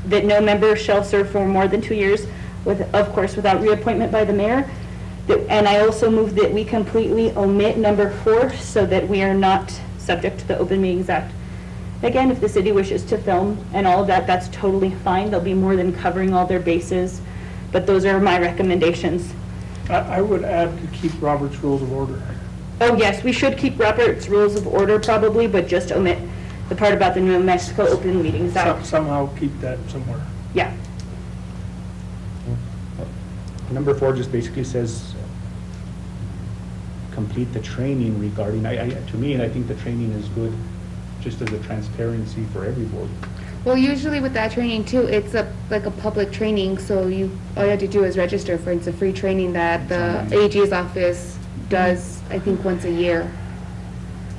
that no member shall serve for more than 2 years, of course, without reappointment by the mayor. And I also move that we completely omit number 4 so that we are not subject to the Open Meetings Act. Again, if the city wishes to film and all of that, that's totally fine. They'll be more than covering all their bases. But those are my recommendations. I would add to keep Robert's Rules of Order. Oh, yes, we should keep Robert's Rules of Order probably, but just omit the part about the New Mexico Open Meetings Act. Somehow keep that somewhere. Yeah. Number 4 just basically says, complete the training regarding, to me, and I think the training is good, just as a transparency for every board. Well, usually with that training too, it's like a public training, so all you have to do is register for it. It's a free training that the AG's office does, I think, once a year.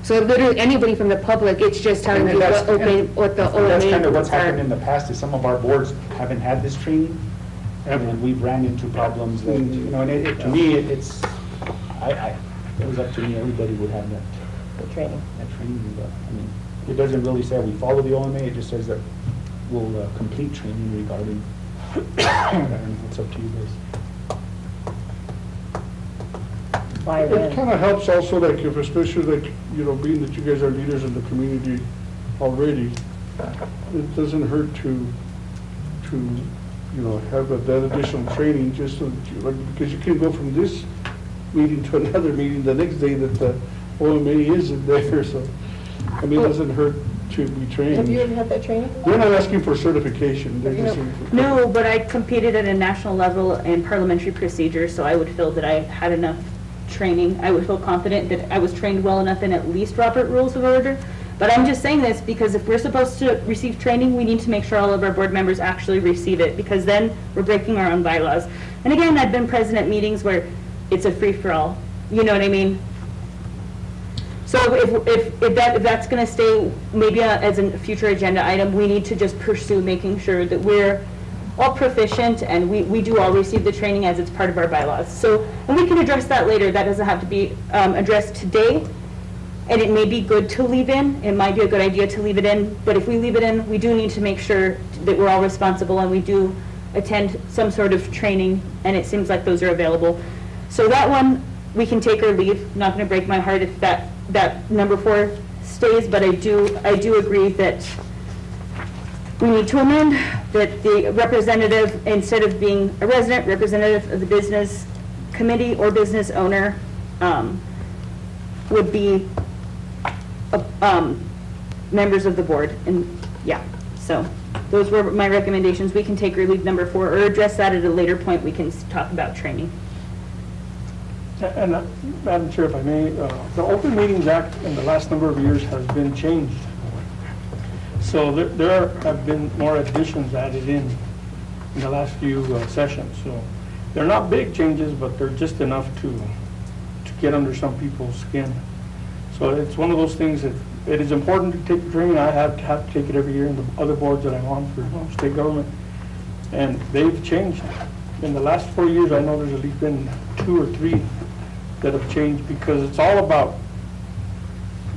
So literally, anybody from the public, it's just telling And you that's- what the And that's kind of OMA what's happened in are. the past, is some of our boards haven't had this training, and we've ran into problems that, and to me, it's, it was up to me, everybody would have that The training. training, but, it doesn't really say we follow the OMA, it just says that we'll complete training regarding, I don't know, it's up to you guys. By It when? kind of helps also, like, if especially like, being that you guys are leaders in the community already, it doesn't hurt to have that additional training, just so that because you can go from this meeting to another meeting the next day that the OMA isn't there, so, it doesn't hurt to be trained. Have you ever had that training? They're not asking for certification, they're just You asking for. No, but I competed at a national level in parliamentary procedure, so I would feel that I had enough training. I would feel confident that I was trained well enough in at least Robert Rules of Order. But I'm just saying this because if we're supposed to receive training, we need to make sure all of our board members actually receive it, because then we're breaking our own bylaws. And again, I've been present at meetings where it's a free-for-all. You know what I mean? So if that's going to stay maybe as a future agenda item, we need to just pursue making sure that we're all proficient and we do all receive the training as it's part of our bylaws. So, and we can address that later. That doesn't have to be addressed today. And it may be good to leave in. It might be a good idea to leave it in. But if we leave it in, we do need to make sure that we're all responsible and we do attend some sort of training. And it seems like those are available. So that one, we can take or leave. Not going to break my heart if that number 4 stays, but I do agree that we need to amend that the representative, instead of being a resident, representative of the business committee or business owner, would be members of the board. And yeah, so those were my recommendations. We can take or leave number 4 or address that at a later point. We can talk about training. And Madam Chair, if I may, the Open Meetings Act in the last number of years has been changed. So there have been more additions added in the last few sessions. So they're not big changes, but they're just enough to get under some people's skin. So it's one of those things that it is important to take the training. I have to take it every year in the other boards that I'm on for state government. And they've changed. In the last 4 years, I know there's at least been 2 or 3 that have changed, because it's all about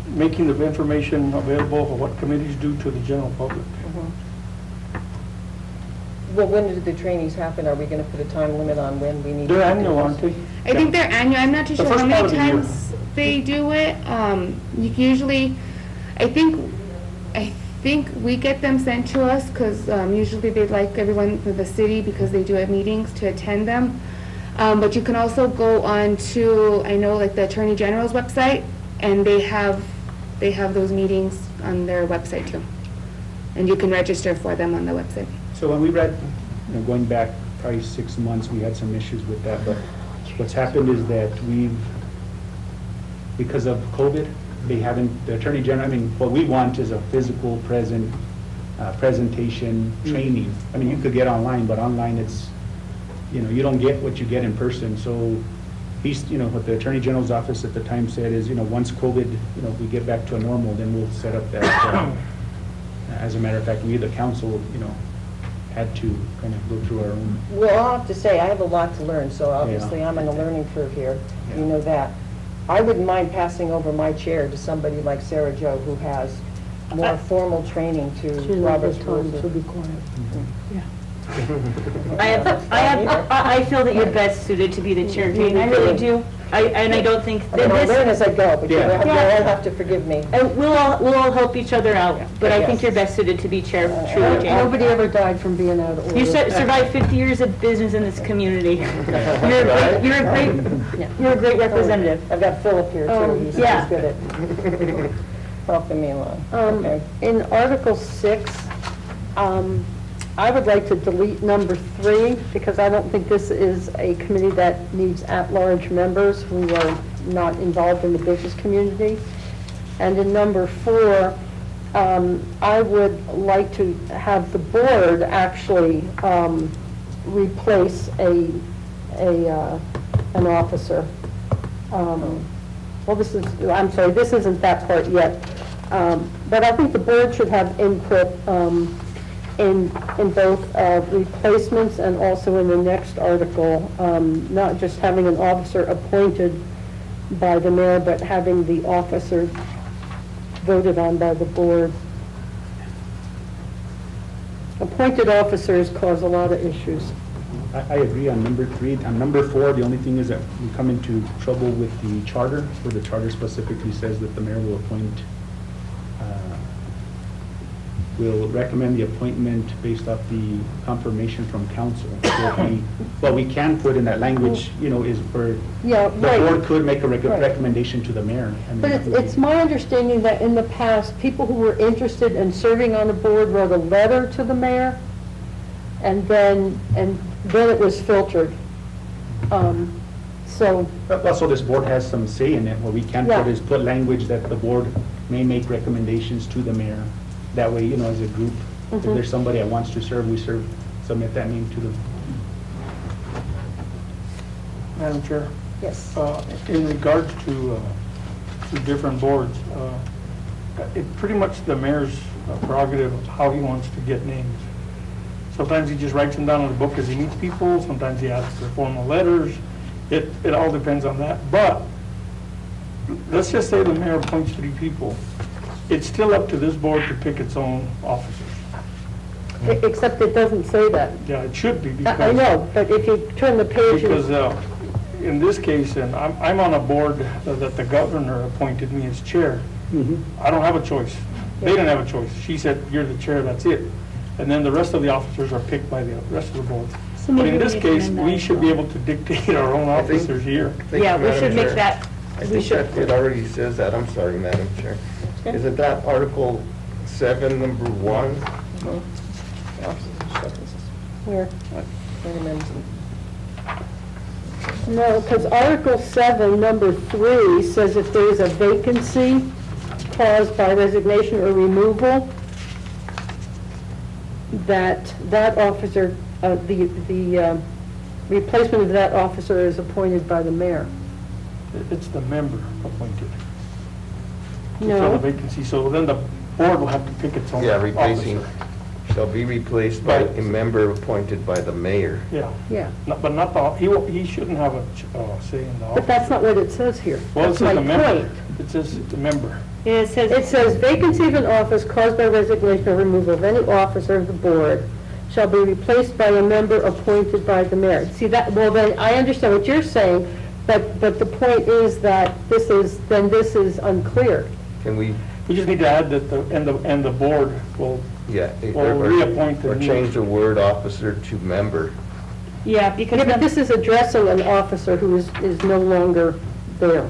making the information available for what committees do to the general public. Well, when do the trainings happen? Are we going to put a time limit on when we need to do They're annual, this? aren't they? I think they're annual. I'm not too The sure how first part many of the year. times they do it. Usually, I think we get them sent to us because usually they'd like everyone from the city, because they do have meetings, to attend them. But you can also go on to, I know, like the Attorney General's website, and they have those meetings on their website too. And you can register for them on the website. So when we read, going back probably 6 months, we had some issues with that, but what's happened is that because of COVID, the Attorney General, what we want is a physical presentation training. You could get online, but online it's, you don't get what you get in person. So what the Attorney General's office at the time said is, once COVID, we get back to a normal, then we'll set up that. As a matter of fact, we, the council, had to kind of go through our own. Well, I'll have to say, I have a lot to learn, so obviously I'm on a learning curve here. Yeah. You know that. I wouldn't mind passing over my chair to somebody like Sarah Jo, who has more formal training to Robert's rules. To be quiet. I feel that you're best suited to be the chair, Jane. I really do. I don't think I mean, I'll learn this, as I go, but you'll Yeah. all have to forgive me. we'll all help each other out, but I think Yes. you're best suited to be chair, truly, Jane. Nobody ever died from being out of order. You survived 50 years of business in this community. You're a great representative. I've got Philip here too, he's yeah. good at helping me along. Okay. In Article 6, I would like to delete number 3, because I don't think this is a committee that needs at-large members who are not involved in the business community. And in number 4, I would like to have the board actually replace an officer. well, I'm sorry, this isn't that part yet. But I think the board should have input in both replacements and also in the next article, not just having an officer appointed by the mayor, but having the officer voted on by the board. Appointed officers cause a lot of issues. I agree on number 3. On number 4, the only thing is that we come into trouble with the charter, where the charter specifically says that the mayor will appoint, will recommend the appointment based off the confirmation from council. What we can put in that language, is where Yeah, the right. board could make a Right. recommendation to the mayor. I mean, But it's my understanding that in the past, people who were interested in serving on the board wrote a letter to the mayor, and then it was filtered. So, Also, this board has some say in it. What we can Yeah. put language that the board may make recommendations to the mayor. That way, as a group, if Mhm. there's somebody that wants to serve, we submit that name to them. Madam Chair, yes. in regards to different boards, it's pretty much the mayor's prerogative of how he wants to get names. Sometimes he just writes them down in the book as he meets people, sometimes he asks for formal letters. It all depends on that. But let's just say the mayor appoints 3 people. It's still up to this board to pick its own officers. Except it doesn't say that. Yeah, it should be I because. know, but if you turn the page. Because in this case, and I'm on a board that the governor appointed me as chair. I don't have a choice. They didn't have a choice. She said, you're the chair, that's it. And then the rest of the officers are picked by the rest of the board. So But maybe in we this need to case, amend that we as should be well. able to dictate our own I think- officers here. Thank Yeah, you, we Madam should make Chair. that, I we think should. that it already says that. I'm sorry, Madam Chair. Okay. Isn't that Article 7, number 1? Where? Wait a minute. No, because Article 7, number 3, says if there is a vacancy caused by resignation or removal, that officer, the replacement of that officer is appointed by the mayor. It's the member appointed. To fill No. the vacancy, so then the board will have to pick its own Yeah, officer. replacing, shall be replaced by Right. a member appointed by the mayor. Yeah, Yeah, But not he shouldn't have a say in the but office. that's not what it says here. Well, it That's says my the member. point. It says the member. It says. It says vacancy of an office caused by resignation or removal of any officer of the board shall be replaced by a member appointed by the mayor. See that, well then, I understand what you're saying, but the point is that this is unclear. Can we, We just need to add that the board will, yeah, Or reappoint the or new- change the word officer to member? Yeah, because. Yeah, but this is addressing an officer who is no longer there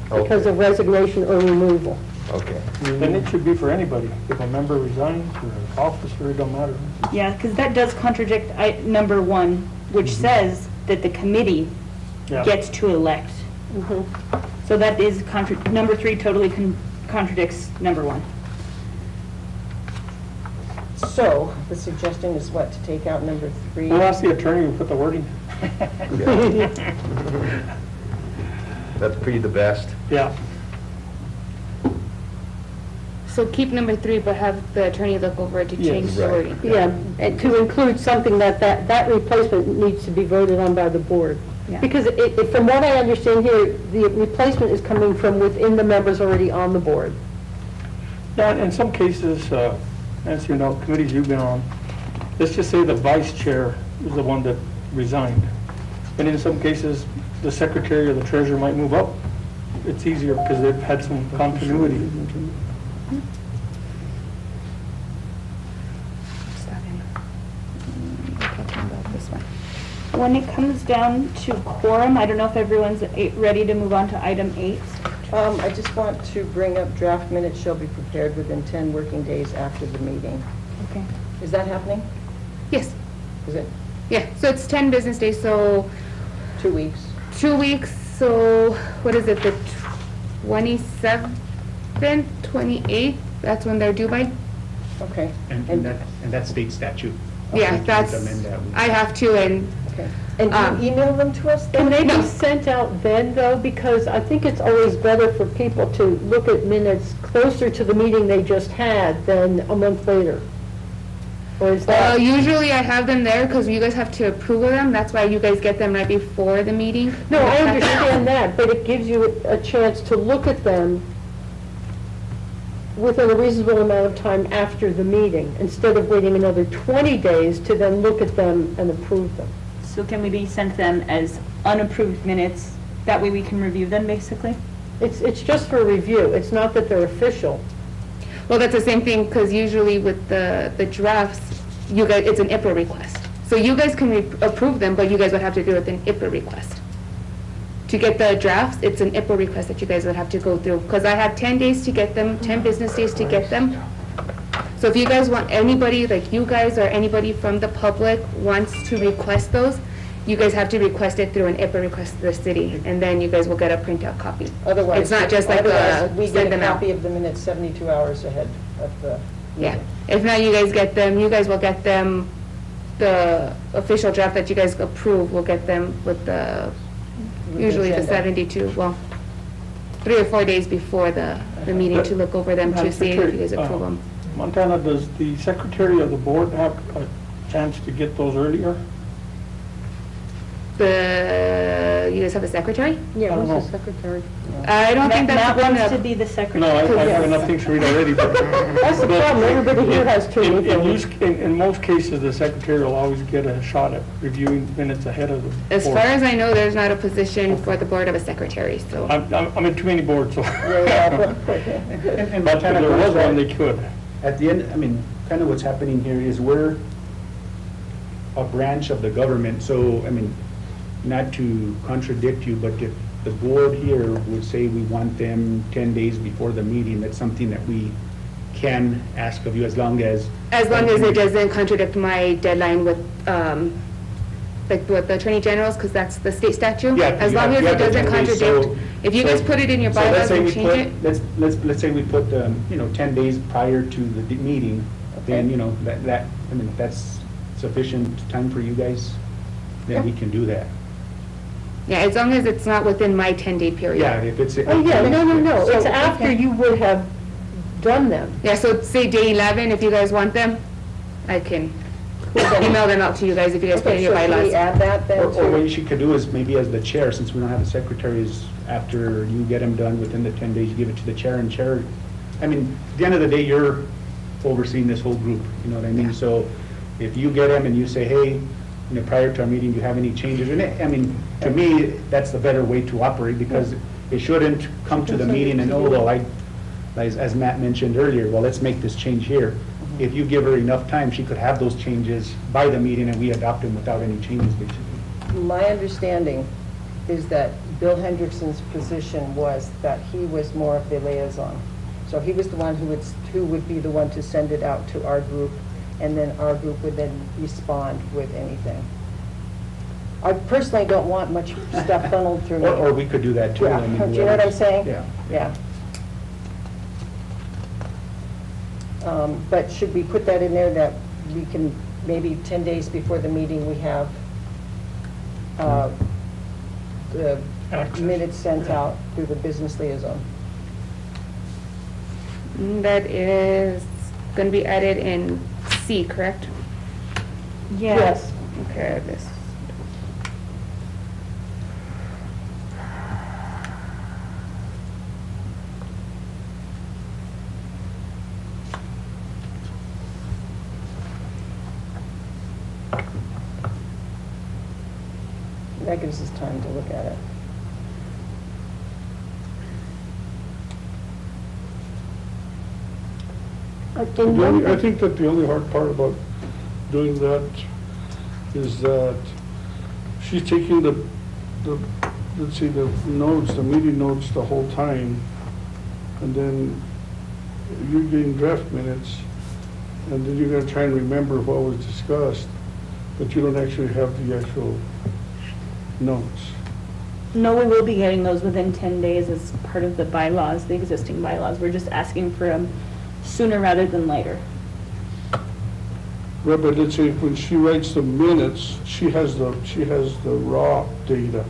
because of resignation or removal. Okay. then it should be for anybody. If a member resigns or an officer, it don't matter. Yeah, because that does contradict number 1, which says that the committee Yeah. gets to elect. Mhm. So that is, number 3 totally contradicts number 1. So, the suggestion is what, to take out number 3? We'll ask the attorney to put the wording. Yeah. That's pretty the best. Yeah. So keep number 3, but have the attorney look over it to Yes. change the Right. wording. Yeah, and to include something that replacement needs to be voted on by the board. Yeah. Because from what I understand here, the replacement is coming from within the members already on the board. Yeah, and in some cases, as you know, committees you've been on, let's just say the vice chair is the one that resigned. And in some cases, the secretary or the treasurer might move up. It's easier because they've had some continuity. When it comes down to quorum, I don't know if everyone's ready to move on to item 8. I just want to bring up draft minutes shall be prepared within 10 working days after the meeting. Okay. Is that happening? Yes, Is it yeah, so it's 10 business days, so 2 weeks? 2 weeks, so what is it, the 27th, 28th? That's when they're due by? Okay. And that's state statute. Yeah, We can't that's, amend that. I have to, and Okay. And do you email them to us then? Can they No. be sent out then, though? Because I think it's always better for people to look at minutes closer to the meeting they just had than a month later. Or is that? Usually I have them there because you guys have to approve of them. That's why you guys get them right before the meeting. No, I understand that, but it gives you a chance to look at them within a reasonable amount of time after the meeting, instead of waiting another 20 days to then look at them and approve them. So can we be sent them as unapproved minutes? That way we can review them, basically? It's just for review. It's not that they're official. Well, that's the same thing because usually with the drafts, you guys, it's an IPRA request. So you guys can approve them, but you guys would have to do it with an IPRA request. To get the drafts, it's an IPRA request that you guys would have to go through, because I have 10 days to get them, 10 business days to get them. So if you guys want anybody, like you guys or anybody from the public wants to request those, you guys have to request it through an IPRA request to the city, and then you guys will get a printout copy. Otherwise, It's not just like otherwise, we send get a them out. copy of the minutes 72 hours ahead of the Yeah, meeting. if not, you guys get them, you guys will get them, the official draft that you guys approve, will get them with the, With the usually the agenda. 72, well, 3 or 4 days before the meeting to look over them to Madam see if you guys Secretary, approve them. Montana, does the secretary of the board have a chance to get those earlier? You guys have a secretary? Yeah, I don't who's the know. secretary? I don't think that's Matt the wants one to that, be the No, secretary. I have enough things to read already, but. That's the problem. Everybody here has too many things. In most cases, the secretary will always get a shot at reviewing minutes ahead of the board. as far as I know, there's not a position for the board of a secretary, so. I'm in too many boards, so. Yeah, And But if Montana there was does that. one, they could. At the end, I mean, kind of what's happening here is we're a branch of the government, so, I mean, not to contradict you, but if the board here would say we want them 10 days before the meeting, that's something that we can ask of you as long as. As long as it doesn't contradict my deadline with, like with the attorney general's, because that's the state statute. Yeah, 'cause As you long have- as you it have the doesn't 10 days, contradict, so- if you guys put it in your So let's bylaws say and we change put- it. Let's say we put, 10 days prior to the meeting, then, Okay. I mean, if that's sufficient time for you guys, then we can do that. Yeah, as long as it's not within my 10-day period. Yeah, if it's. Oh, yeah, no. It's So, after okay. you would have done them. Yeah, so say day 11, if you guys want them, I can email them out to you guys if you guys put it in Okay, your so should we bylaws. add that then Or what to? you could do is maybe as the chair, since we don't have a secretary, is after you get them done within the 10 days, you give it to the chair, and chair, I mean, at the end of the day, you're overseeing this whole group, you know what I mean? So if you get them and you say, hey, prior to our meeting, do you have any changes? And I mean, to me, that's the better way to operate, because it shouldn't come to the meeting and, oh, well, as Matt mentioned earlier, well, let's make this change here. If you give her enough time, she could have those changes by the meeting, and we adopt them without any changes, basically. My understanding is that Bill Hendrickson's position was that he was more of the liaison. So he was the one who would be the one to send it out to our group, and then our group would then respond with anything. I personally don't want much stuff funneled through me. Or we could do that too. Yeah, I mean, do you know what I'm saying? Yeah. Yeah. But should we put that in there that we can, maybe 10 days before the meeting, we have the Access. minutes sent out through the business liaison? That is going to be added in C, correct? Yes. Okay, this. That gives us time to look at it. In I number- think that the only hard part about doing that is that she's taking let's see, the notes, the meeting notes the whole time, and then you're getting draft minutes, and then you're gonna try and remember what was discussed, but you don't actually have the actual notes. No, we will be getting those within 10 days as part of the bylaws, the existing bylaws. We're just asking for them sooner rather than later. Right, but let's say when she writes the minutes, she has the raw data.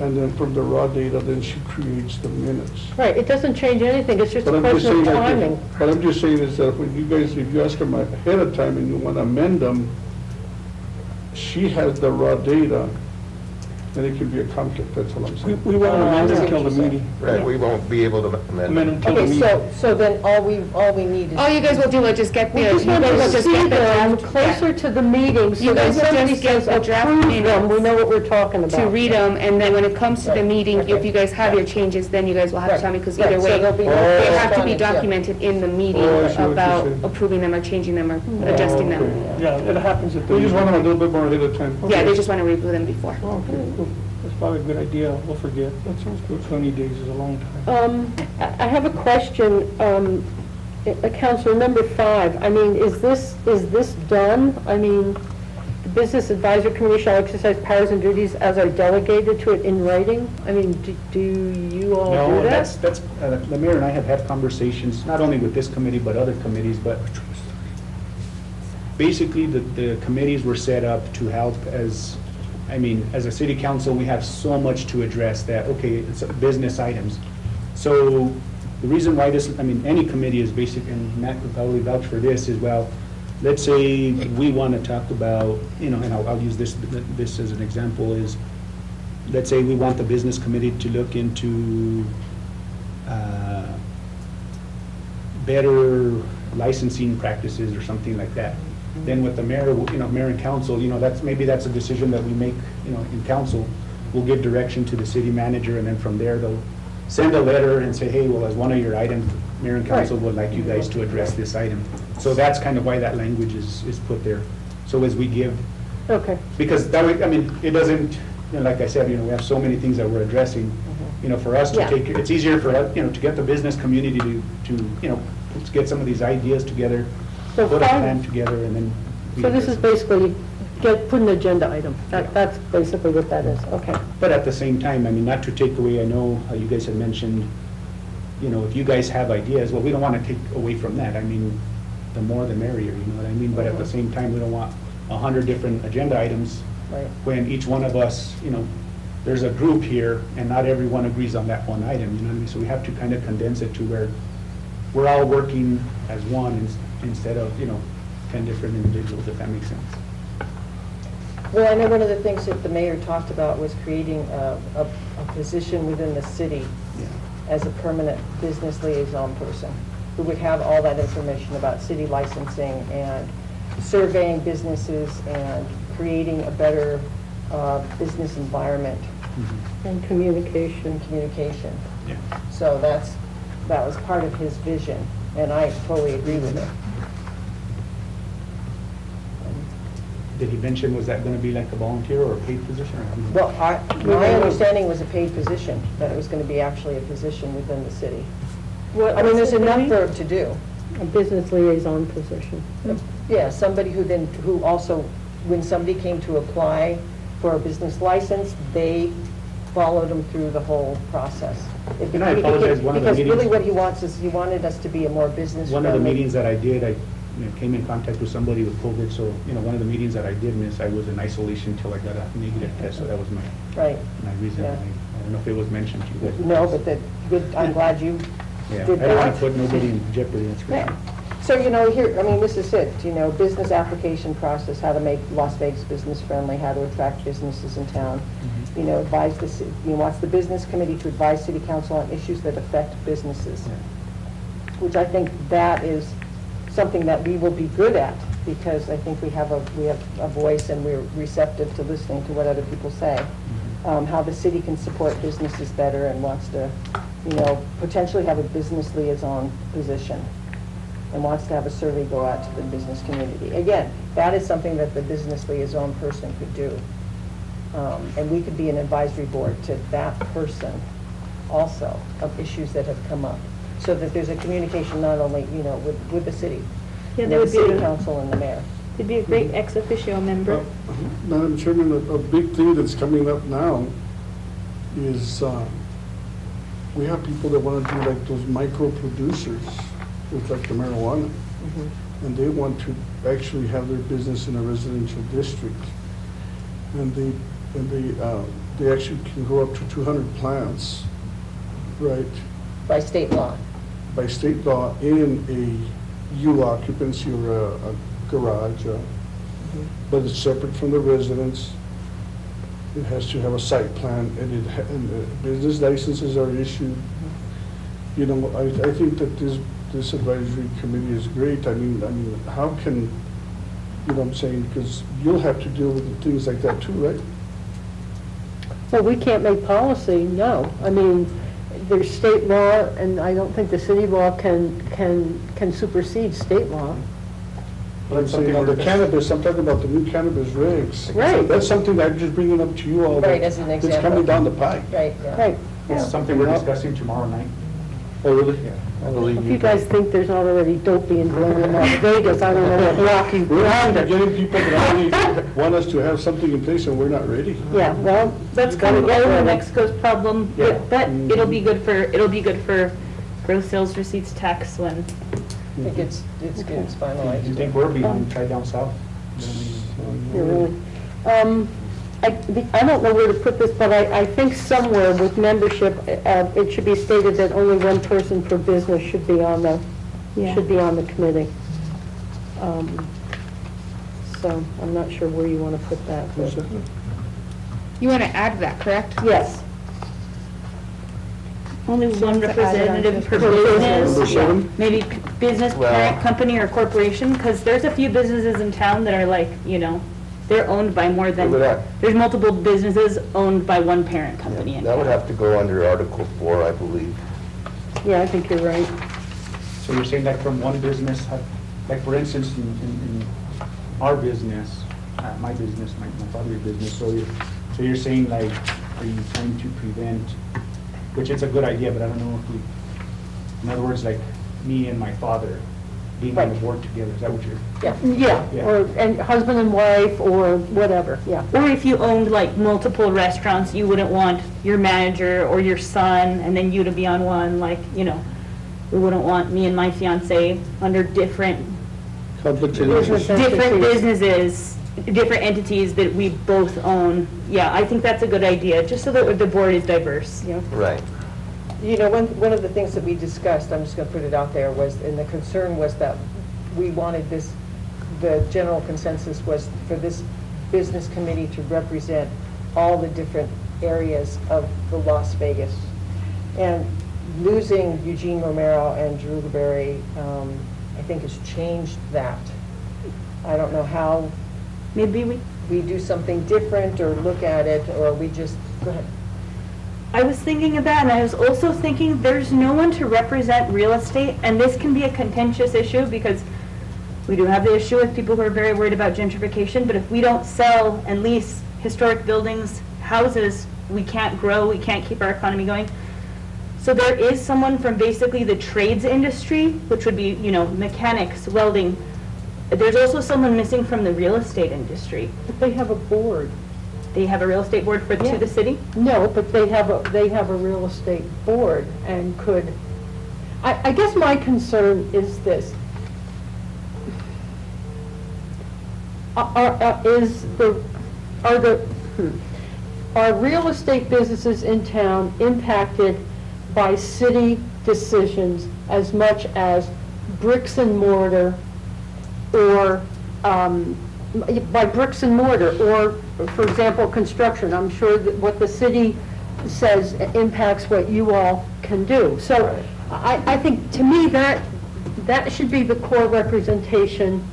And then from the raw data, then she creates the minutes. Right, it doesn't change anything, it's just But a I'm just question of saying that, timing. but I'm just saying is that when you guys, if you ask them ahead of time and you want to amend them, she has the raw data, and it can be a conflict, that's all I'm saying. We won't amend I see it until what the you're meeting. Right, we won't be able to amend Amend it. until the Okay, meeting. so then all we need is. All you guys will do is just get We the, you just want guys will to just see get the them draft. closer to the meeting, so You that guys will somebody just get says the draft approve them, minutes we know what we're talking about. To read them, and then when it comes to the meeting, if Okay. you guys have your changes, then you guys will have to tell me, because Right, either so way, there'll be no they have to be correspondence, yeah. documented in the meeting Oh, I see what you're about saying. approving them or changing them or adjusting them. Yeah, it happens at the We just meeting. want them a little bit more ahead of time. Yeah, they just want to review them before. Okay, cool. That's probably a good idea. We'll forget. That sounds good. 20 days is a long time. I have a question, Counselor, number 5, I mean, is this done? I mean, the Business Advisory Committee shall exercise powers and duties as are delegated to it in writing? I mean, do you all No, do that? that's, the mayor and I have had conversations, not only with this committee, but other committees, but basically, the committees were set up to help as, I mean, as a city council, we have so much to address that, okay, it's business items. So the reason why this, I mean, any committee is basic, and Matt would probably vouch for this as well. Let's say we want to talk about, you know, and I'll use this as an example, is, let's say we want the business committee to look into better licensing practices or something like that. Then with the mayor, you know, mayor and council, you know, maybe that's a decision that we make, you know, in council. We'll give direction to the city manager, and then from there, they'll send a letter and say, hey, well, as one of your items, mayor and council would like you guys to address this item. So that's kind of why that language is put there. So as we give, Okay. because that way, I mean, it doesn't, you know, like I said, you know, we have so many things that we're addressing. You know, for us to Yeah. take, it's easier for us, you know, to get the business community to, you know, to get some of these ideas together, So put a five- plan together, and then. we So this address is it. basically, put an agenda item, that's basically what that is, okay. But at the same time, I mean, not to take away, I know how you guys had mentioned, you know, if you guys have ideas, well, we don't want to take away from that. I mean, the more the merrier, you know what I mean? But at the same time, we don't want 100 different agenda items Right. when each one of us, you know, there's a group here, and not everyone agrees on that one item, you know what I mean? So we have to kind of condense it to where we're all working as one instead of, you know, 10 different individuals, if that makes sense. Well, I know one of the things that the mayor talked about was creating a position within the city Yeah. as a permanent business liaison person, who would have all that information about city licensing and surveying businesses and creating a better business environment And communication. and communication. Yeah. So that was part of his vision, and I totally agree with it. Did he mention, was that going to be like a volunteer or a paid position? Or? Well, my understanding was a paid position, that it was going to be actually a position within the city. I mean, there's enough for it to do. A business liaison position. Yeah, somebody who also, when somebody came to apply for a business license, they followed them through the whole process. And I apologize, one of the Because really meetings- what he wants is, he wanted us to be a more business One of the friendly. meetings that I did, I came in contact with somebody with COVID, so, you know, one of the meetings that I did miss, I was in isolation until I got a negative test, so that was Right. my reason. Yeah. I don't know if it was mentioned to you guys. No, but good, I'm glad you Yeah, I did don't want that. to put nobody in jeopardy, that's for Yeah. sure. So, you know, here, I mean, this is it, you know, business application process, how to make Las Vegas business friendly, how to attract businesses in town. You know, he wants the business committee to advise city council on issues that affect businesses. Yeah. Which I think that is something that we will be good at, because I think we have a voice and we're receptive to listening to what other people say. How the city can support businesses better, and wants to, you know, potentially have a business liaison position, and wants to have a survey go out to the business community. Again, that is something that the business liaison person could do. And we could be an advisory board to that person also, of issues that have come up, so that there's a communication not only, you know, with the city, Yeah, and that the would be city a- council and the mayor. It'd be a great ex officio member. Madam Chairman, a big thing that's coming up now is we have people that want to do like those micro producers with like the marijuana. and they want to actually have their business in a residential district. And they actually can go up to 200 plants, right, By state law. by state law in a U occupancy or a garage, but it's separate from the residence. It has to have a site plan, and the business licenses are issued. You know, I think that this advisory committee is great. I mean, how can, you know what I'm saying, because you'll have to deal with things like that too, right? Well, we can't make policy, no. I mean, there's state law, and I don't think the city law can supersede state law. But I'm saying on the cannabis, I'm talking about the new cannabis regs. Right. That's something that I'm just bringing up to you all. Right, as an It's example. coming down the pike. Right, yeah. Right. It's something we're discussing tomorrow night. Oh, really? I believe If you guys think there's already dope being grown in Las Vegas, I don't know what block you We're found it. getting people that already want us to have something in place and we're not ready. Yeah, well, That's you kind gotta of get New ready. Mexico's problem, Yeah. but it'll be good for gross sales receipts tax when, I think it's finalized. Do you think we're behind, try down south? You're really, I don't know where to put this, but I think somewhere with membership, it should be stated that only one person for business should be on the, Yeah. committee. So I'm not sure where you want to put that. but- You want to add that, correct? Yes. only one to add it on representative per to- Number business. 7? Maybe business, Well- parent company, or corporation, because there's a few businesses in town that are like, they're owned by more than, Look at that. there's multiple businesses owned by one parent company in That would town. have to go under Article 4, I believe. Yeah, I think you're right. So you're saying like from one business, like for instance, in our business, my business, my father's business, so you're saying like, are you trying to prevent, which it's a good idea, but I don't know if we, in other words, like me and my father being on the Right. board together, is that what you're? Yeah, Yeah. and husband and wife, or whatever, yeah. Or if you owned like multiple restaurants, you wouldn't want your manager or your son and then you to be on one, like, we wouldn't want me and my fiance under different Conflict of Business interest. different entities. businesses, different entities that we both own. Yeah, I think that's a good idea, just so that the board is diverse. Right. You know, one of the things that we discussed, I'm just going to put it out there, was, and the concern was that we wanted this, the general consensus was for this business committee to represent all the different areas of the Las Vegas. And losing Eugene Romero and Drew LeBerry, I think has changed that. I don't know how Maybe we do something different or look at it, or we just, go ahead. I was thinking of that, and I was also thinking there's no one to represent real estate, and this can be a contentious issue because we do have the issue with people who are very worried about gentrification, but if we don't sell and lease historic buildings, houses, we can't grow, we can't keep our economy going. So there is someone from basically the trades industry, which would be, mechanics, welding. There's also someone missing from the real estate industry. But they have a board. They have a real estate board to Yeah. the city? No, but they have a real estate board and could, I guess my concern is this. Are real estate businesses in town impacted by city decisions as much as bricks and mortar, or by bricks and mortar, or, for example, construction? I'm sure that what the city says impacts what you all can do. So I think, to me, that should be the core representation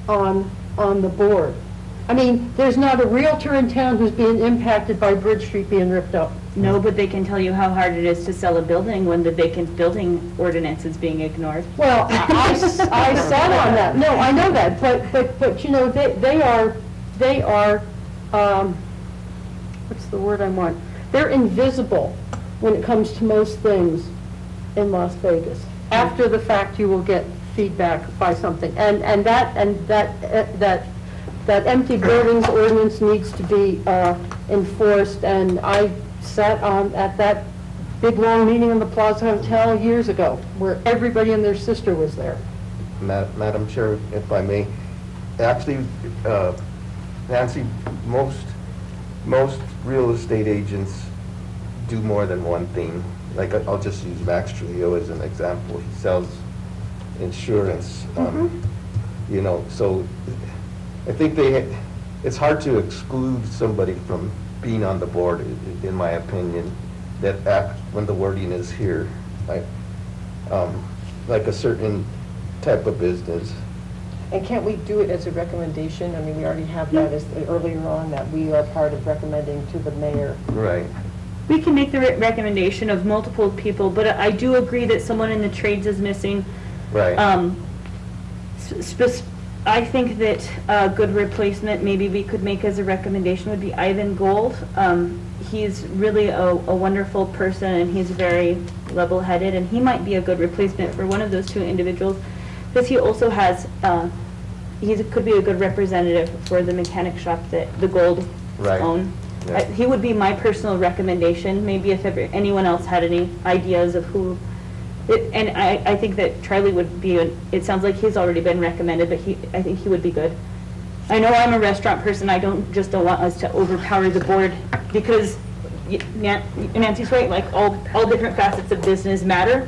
on the board. I mean, there's not a realtor in town who's being impacted by Bridge Street being ripped up. No, but they can tell you how hard it is to sell a building when the vacant building ordinance is being ignored. Well, I sat on that, no, I know that, but, you know, they are, what's the word I want? They're invisible when it comes to most things in Las Vegas. After the fact, you will get feedback by something, and that empty buildings ordinance needs to be enforced, and I sat at that big, long meeting in the Plaza Hotel years ago, where everybody and their sister was there. Madam Chair, if I may. Actually, Nancy, most real estate agents do more than one thing. Like, I'll just use Max Trujillo as an example. He sells insurance, you know, so I think it's hard to exclude somebody from being on the board, in my opinion, that when the wording is here, like a certain type of business. And can't we do it as a recommendation? I mean, we already have that as earlier on, that we are part of recommending to the mayor. Right. We can make the recommendation of multiple people, but I do agree that someone in the trades is missing. Right. I think that a good replacement, maybe we could make as a recommendation, would be Ivan Gold. He's really a wonderful person, and he's very level-headed, and he might be a good replacement for one of those two individuals, because he also has, he could be a good representative for the mechanic shop that the Gold Right. own. Yeah. He would be my personal recommendation, maybe if anyone else had any ideas of who. And I think that Charlie would be, it sounds like he's already been recommended, but I think he would be good. I know I'm a restaurant person, I don't want us to overpower the board, because Nancy's right, like, all different facets of business matter.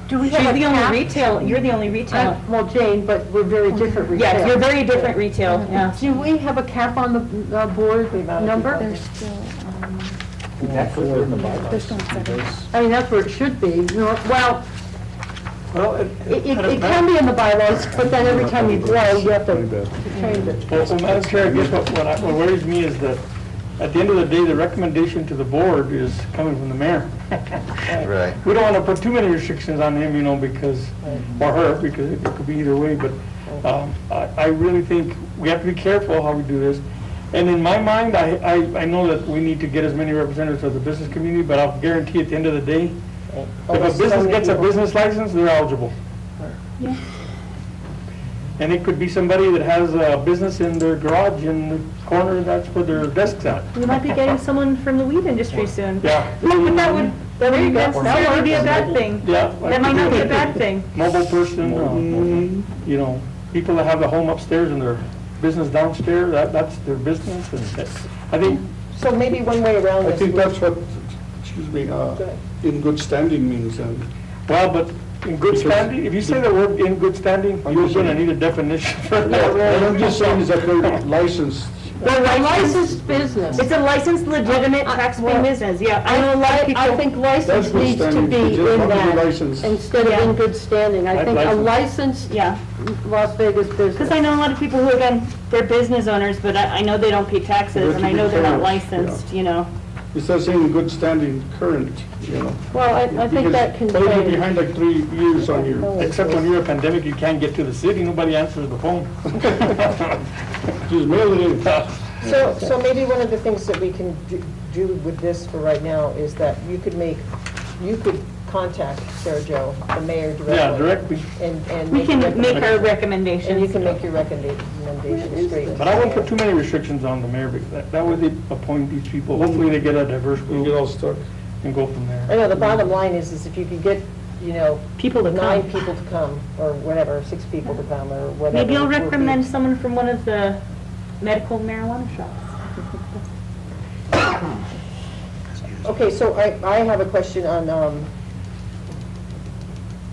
Do we She's have a the only cap? retail, you're the only retail. Well, Jane, but we're very different retail. Yes, you're very different retail, yeah. Do we have a cap on the board number? There's still, That could be in the bylaws. there's no second. I mean, that's where it should be. Well, Well, it can be in the bylaws, but then every time you grow, you have to change it. Well, Madam Chair, I guess what worries me is that at the end of the day, the recommendation to the board is coming from the mayor. Right. We don't want to put too many restrictions on him, you know, because, or her, because it could be either way, but I really think we have to be careful how we do this. And in my mind, I know that we need to get as many representatives of the business community, but I'll guarantee at the end of the day, if a business gets a business license, they're eligible. Yeah. And it could be somebody that has a business in their garage in the corner, that's where their desk's at. We might be getting someone from the weed industry soon. Yeah. But that would necessarily be a bad thing. Yeah. That might not be a bad thing. Mobile person, you know, people that have a home upstairs and their business downstairs, that's their business. And I think, So maybe one way around I this. think would- that's what, excuse me, in good standing means, and well, but in good standing, if you say the word in good standing, you're gonna need a definition for that. what I'm just saying is that they're licensed. They're a licensed business. It's a licensed, legitimate, tax-paying business, yeah. I know a lot of people. I think That's license good needs to standing, be just in not be that, licensed. instead of in good standing. I Like think a license. licensed Yeah, Las Vegas because business. I know a lot of people who, again, they're business owners, but I know they don't pay taxes, and I know they're not licensed, you know. It says in good standing current, you know. Well, I think that can Because you're change. behind like 3 years on your, Except when you're a pandemic, you can't get to the city, nobody answers the phone. just mail it in. So maybe one of the things that we can do with this for right now is that you could contact Sarah Jo, the mayor directly. Yeah, directly. And We can a make our recommendation. recommendations. And you can make your recommendation straight. But I won't put too many restrictions on the mayor, because that way they appoint these people, hopefully they get a diverse You get all group stuck. and go from I there. know, the bottom line is if you could get, People to 9 come. people to come, or whatever, 6 people to come, or whatever. Maybe I'll would be- recommend someone from one of the medical marijuana shops. Okay, so I have a question on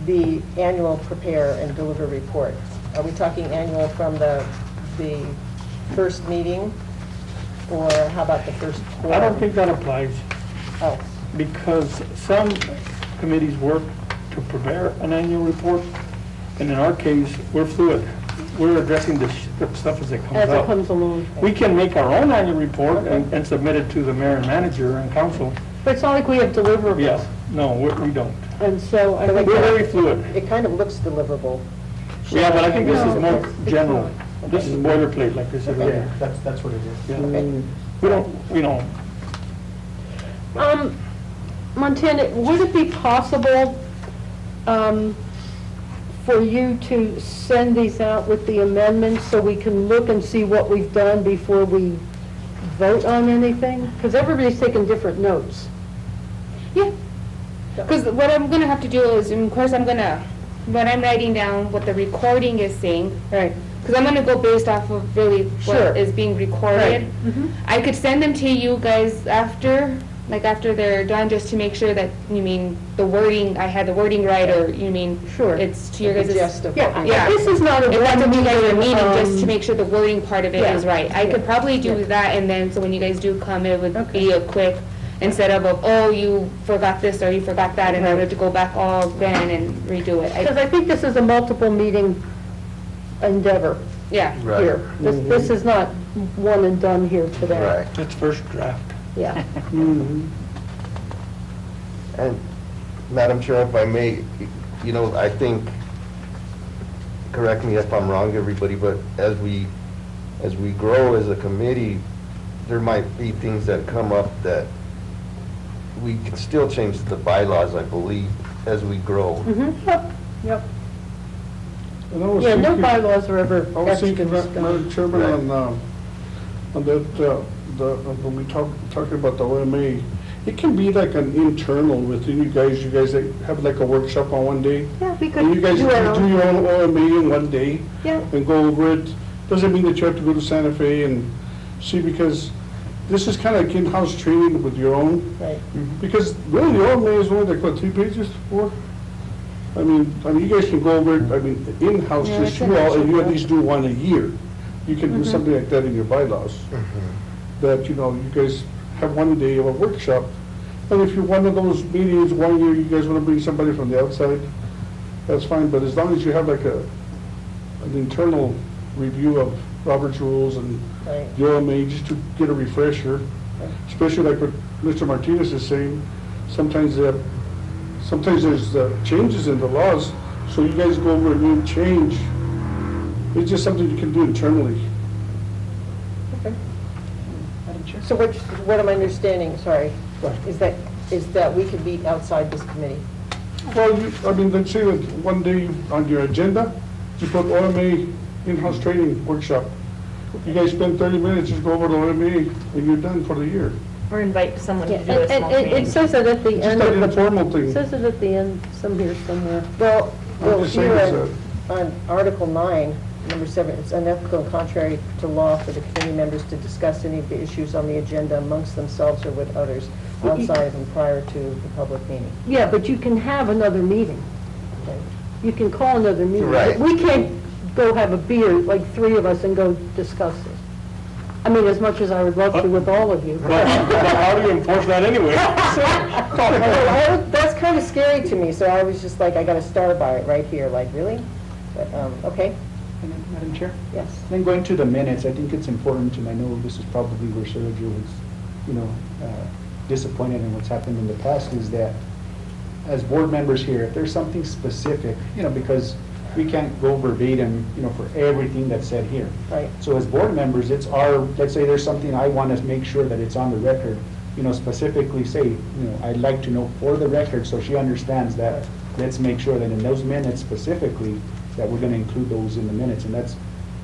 the annual prepare and deliver report. Are we talking annual from the first meeting, or how about the first quarter? I don't think that applies, Oh, because some committees work to prepare an annual report, and in our case, we're fluid. We're addressing the stuff as it comes As it up. comes along. We can make our own annual report and submit it to the mayor and manager and council. But it's not like we have deliverables. Yes, no, we don't. And so I But think We're that- very fluid. it kind of looks deliverable. Yeah, but I think this is No, more it's general. This is boilerplate, like I said earlier. That's what it is. Yeah. Okay. We don't, Montana, would it be possible for you to send these out with the amendments so we can look and see what we've done before we vote on anything? Because everybody's taking different notes. Yeah. Because what I'm gonna have to do is, and of course, I'm gonna what I'm writing down, what the recording is saying, Right. because I'm gonna go based off of really Sure. what is being recorded. Right. Mhm. I could send them to you guys after, like after they're done, just to make sure that, you mean, the wording, I had the wording right, or you mean, Sure. it's to your The guys'. gist of Yeah, what Yeah. this is not a. If that's what you guys are one meaning, just to um, make sure the wording part of it yeah, is right. I could yeah, probably do yeah. that, and then, so when you guys do come, it would Okay. be a quick, instead of, oh, you forgot this, or you forgot that, and I would have to go back all then and redo it. Because I think this is a multiple meeting endeavor Yeah. Right. here. This is not one and done here today. Right. That's first draft. Yeah. And Madam Chair, if I may, you know, I think, correct me if I'm wrong, everybody, but as we grow as a committee, there might be things that come up that we can still change the bylaws, I believe, as we grow. Yep. And I was Yeah, no thinking- bylaws are ever I was etched thinking, in Madam stone. Chairman, Right. on that, when we talking about the OMA, it can be like an internal within you guys that have like a workshop on one day. Yeah, we could And you guys do our do own. your own OMA in one day Yeah. and go over it. Doesn't mean that you have to go to Santa Fe and see, because this is kind of like in-house training with your own. Right. Because really, the OMA is only like, what, 3 pages, 4? I mean, you guys can go over it, I mean, in-house, Yeah, just it's you all, and you at actually- least do one a year. You can do something like that in your bylaws, that, you know, you guys have one day of a workshop. And if you're one of those meetings, one year, you guys want to bring somebody from the outside, that's fine, but as long as you have like an internal review of Robert's rules and Right. the OMA, just to get a refresher, especially like what Mr. Martinez is saying, sometimes there's changes in the laws, so you guys go over a new change. It's just something you can do internally. So what I'm understanding, sorry, is that we could meet outside this committee? Well, I mean, let's say that one day on your agenda, you put OMA in-house training workshop. You guys spend 30 minutes, just go over the OMA, and you're done for the year. Or invite someone Yeah, to do a small and it training. says it at the Just end an of the informal book. thing. It says it at the end, some here somewhere. Well, I'm just saying here it's on Article 9, number 7, it's unethical and contrary to law for the committee members to discuss any of the issues on the agenda amongst themselves or with others outside and prior to the public meeting. Yeah, but you can have another meeting. Okay. You can call another meeting. Right. We can't go have a beer, like 3 of us, and go discuss this. I mean, as much as I would love to with all of you. But how do you enforce that anyway? Well, that's kind of scary to me, so I was just like, I got a star by it right here, like, really? But, okay, And then, Madam Chair? yes. Then going to the minutes, I think it's important, and I know this is probably where Sergio was, you know, disappointed in what's happened in the past, is that as board members here, if there's something specific, you know, because we can't go verbatim, you know, for everything that's said here. Right. So as board members, it's our, let's say there's something I want to make sure that it's on the record, you know, specifically say, you know, I'd like to know for the record, so she understands that, let's make sure that in those minutes specifically, that we're going to include those in the minutes. And that's,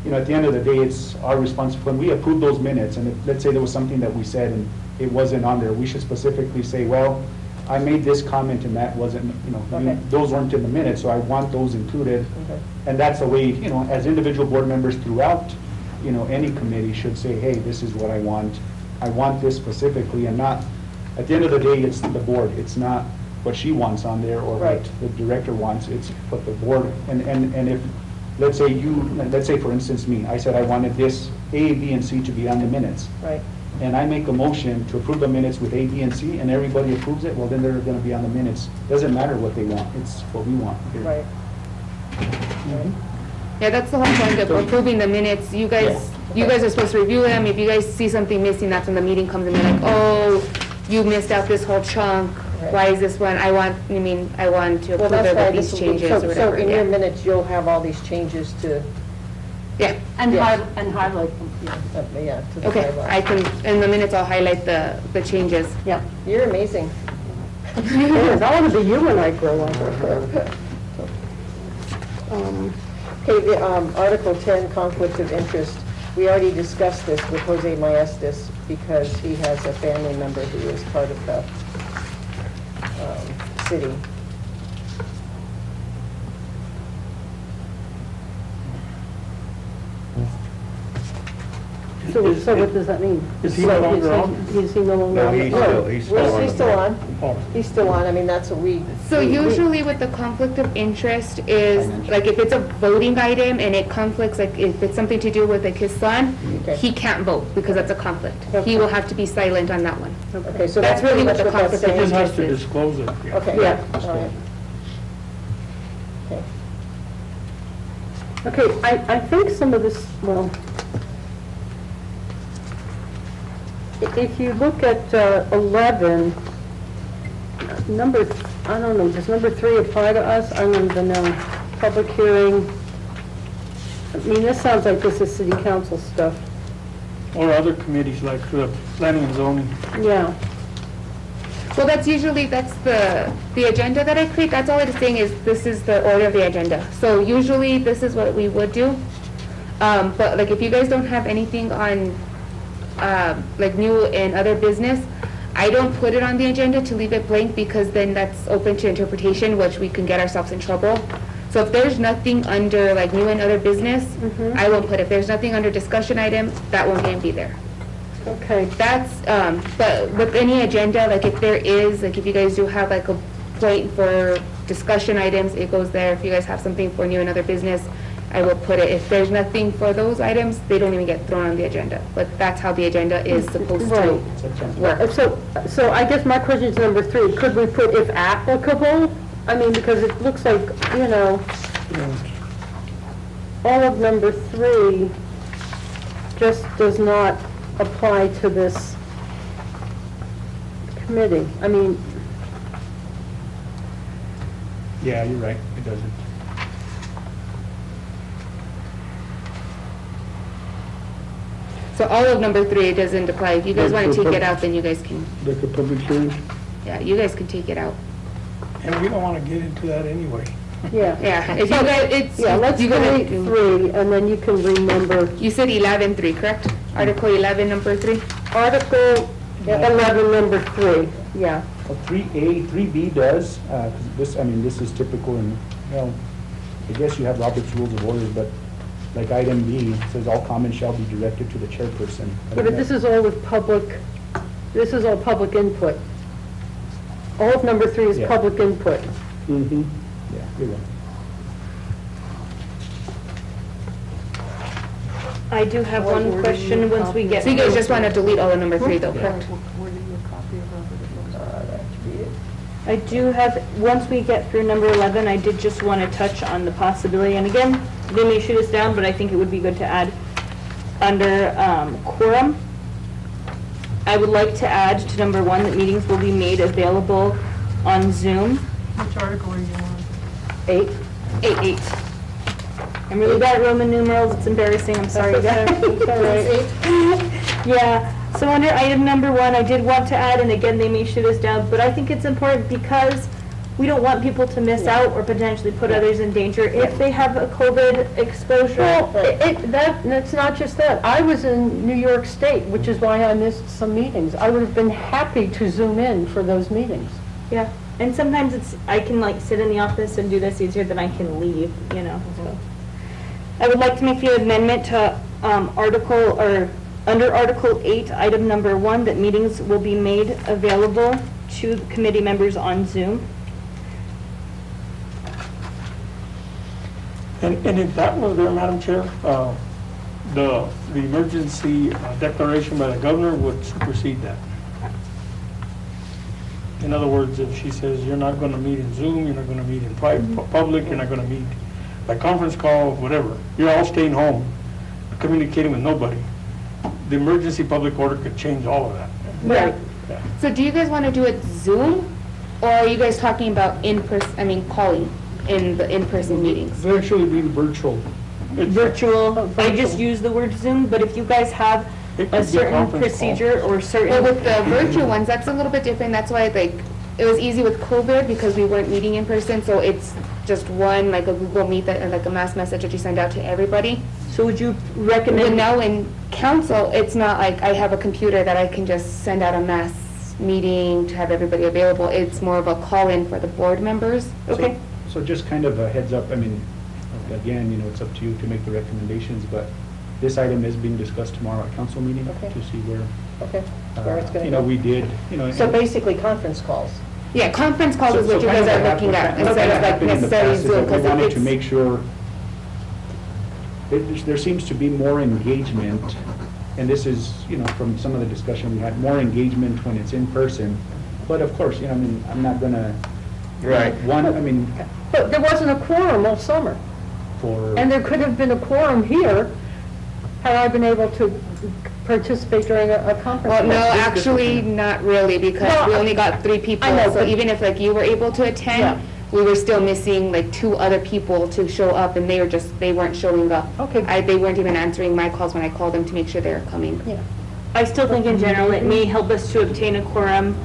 you know, at the end of the day, it's our responsibility. When we approve those minutes, and if, let's say there was something that we said and it wasn't on there, we should specifically say, well, I made this comment and that wasn't, you know, Okay. those weren't in the minutes, so I want those included. Okay. And that's the way, you know, as individual board members throughout, you know, any committee should say, hey, this is what I want. I want this specifically, and not, at the end of the day, it's the board. It's not what she wants on there or Right. what the director wants. It's what the board, and if, let's say for instance me, I said I wanted this A, B, and C to be on the minutes. Right. And I make a motion to approve the minutes with A, B, and C, and everybody approves it, well, then they're gonna be on the minutes. Doesn't matter what they want, it's what we want here. Right. Yeah, that's the whole point of approving the minutes. You guys are supposed to review them. If you guys see something missing, that's when the meeting comes and they're like, oh, you missed out this whole chunk. Right. Why is this one? I want to Well, approve that's it why with these this, changes or so whatever. in your Yeah. minutes, you'll have all these changes to, Yeah, And Yes. highlight them, yeah. yeah, to the okay. bylaws. I can, in the minutes, I'll highlight the changes. Yeah. You're amazing. Yes, I want to be you when I grow up. Okay, the, Article 10, conflict of interest. We already discussed this with Jose Maestas because he has a family member who is part of the city. So what does that mean? Is he no longer on? Is he no longer No, on? he's Oh, still, he's still Well, on. he's the still board. on. Oh, He's still on. I mean, that's what we. So we- usually with the conflict of interest is, like, if it's a voting item and it conflicts, like, if it's something to do with, like, his son, Okay. he can't vote because that's a conflict. He will have to be silent on that one. Okay, so That's that's really pretty what much the what that's conflict of he just saying. has to Interest is. disclose it. Okay. Yeah. All right. Okay. Okay, I think some of this, well, if you look at 11, number, I don't know, does number 3 apply to us? I don't even know. Public hearing. I mean, this sounds like this is city council stuff. Or other committees like the planning and zoning. Yeah. Well, that's usually, that's the agenda that I create, that's all it's saying is this is the order of the agenda. So usually this is what we would do. But like if you guys don't have anything on, like new and other business, I don't put it on the agenda to leave it blank because then that's open to interpretation, which we can get ourselves in trouble. So if there's nothing under like new and other business, I won't put it. If there's nothing under discussion item, that won't even be there. Okay. That's, but with any agenda, like if there is, like if you guys do have like a point for discussion items, it goes there. If you guys have something for new and other business, I will put it. If there's nothing for those items, they don't even get thrown on the agenda. But that's how the agenda is supposed to Right. work. So I guess my question is number 3. Could we put if applicable? I mean, because it looks like, you know, all of number 3 just does not apply to this committee. I mean, Yeah, you're right, it doesn't. So all of number 3, it doesn't apply. If you guys want to take it out, then you guys can, Like a public hearing? yeah, you guys can take it out. And we don't want to get into that anyway. yeah. Yeah, if you guys, it's. Yeah, let's you guys delete do- 3, and then you can remember You said 11.3, correct? Article 11, number 3? Article 11, number 3, yeah. Well, 3A, 3B does, 'cause this, I mean, this is typical and, well, I guess you have Robert's Rules of Orders, but like item B, says all comments shall be directed to the chairperson. But this is all with public, this is all public input. All of number 3 is Yeah. public input. Mm-hmm. Yeah, you're right. I do have one question once we get. So you guys just want to delete all of number 3 though, correct? I do have, once we get through number 11, I did just want to touch on the possibility, and again, they may shoot us down, but I think it would be good to add under quorum. I would like to add to number 1 that meetings will be made available on Zoom. Which article are you on? 8. 8. I'm really bad at Roman numerals, it's embarrassing, I'm sorry guys. It's all right. Yeah, so under item number 1, I did want to add, and again, they may shoot us down, but I think it's important because we don't want people to miss out or potentially put others in danger if they have a COVID exposure. Well, that's not just that. I was in New York State, which is why I missed some meetings. I would have been happy to Zoom in for those meetings. Yeah, and sometimes it's, I can like sit in the office and do this easier than I can leave, you know, so. I would like to make the amendment to under Article 8, item number 1, that meetings will be made available to committee members on Zoom. And if that was there, Madam Chair, the emergency declaration by the governor would supersede that. In other words, if she says you're not going to meet in Zoom, you're not going to meet in public, you're not going to meet by conference call, whatever, you're all staying home, communicating with nobody, the emergency public order could change all of that. Right. So do you guys want to do it Zoom, or are you guys talking about calling in the in-person meetings? It's actually being virtual. Virtual, I just use the word Zoom, but if you guys have It a could be a certain conference call. procedure or Well, certain, with the virtual ones, that's a little bit different. That's why, like, it was easy with COVID because we weren't meeting in person, so it's just one, like a Google Meet, that, like a mass message that you send out to everybody. so would you But recommend? now in council, it's not like I have a computer that I can just send out a mass meeting to have everybody available. It's more of a call-in for the board members. Okay. So just kind of a heads up, I mean, again, you know, it's up to you to make the recommendations, but this item is being discussed tomorrow at council meeting Okay. to see where, Okay, where it's going you to know, go. we did, you know. So and- basically, conference calls. Yeah, conference calls is So what you kind guys of are what looking at, happened- what instead of like happened in the necessarily past is Zoom, that because we wanted if to make it's, sure, there seems to be more engagement, and this is, you know, from some of the discussion we had, more engagement when it's in person. But of course, you know, I mean, I'm not gonna, Right. one, I mean, But there wasn't a quorum all summer, for. and there could have been a quorum here had I been able to participate during a conference. well, no, call. actually, not really, because Well, we only got 3 people. I know, So but- even if like you were able to Yeah. attend, we were still missing like 2 other people to show up, and they weren't showing up. Okay. They weren't even answering my calls when I called them to make sure they were coming. Yeah. I still think in general, it may help us to obtain a quorum.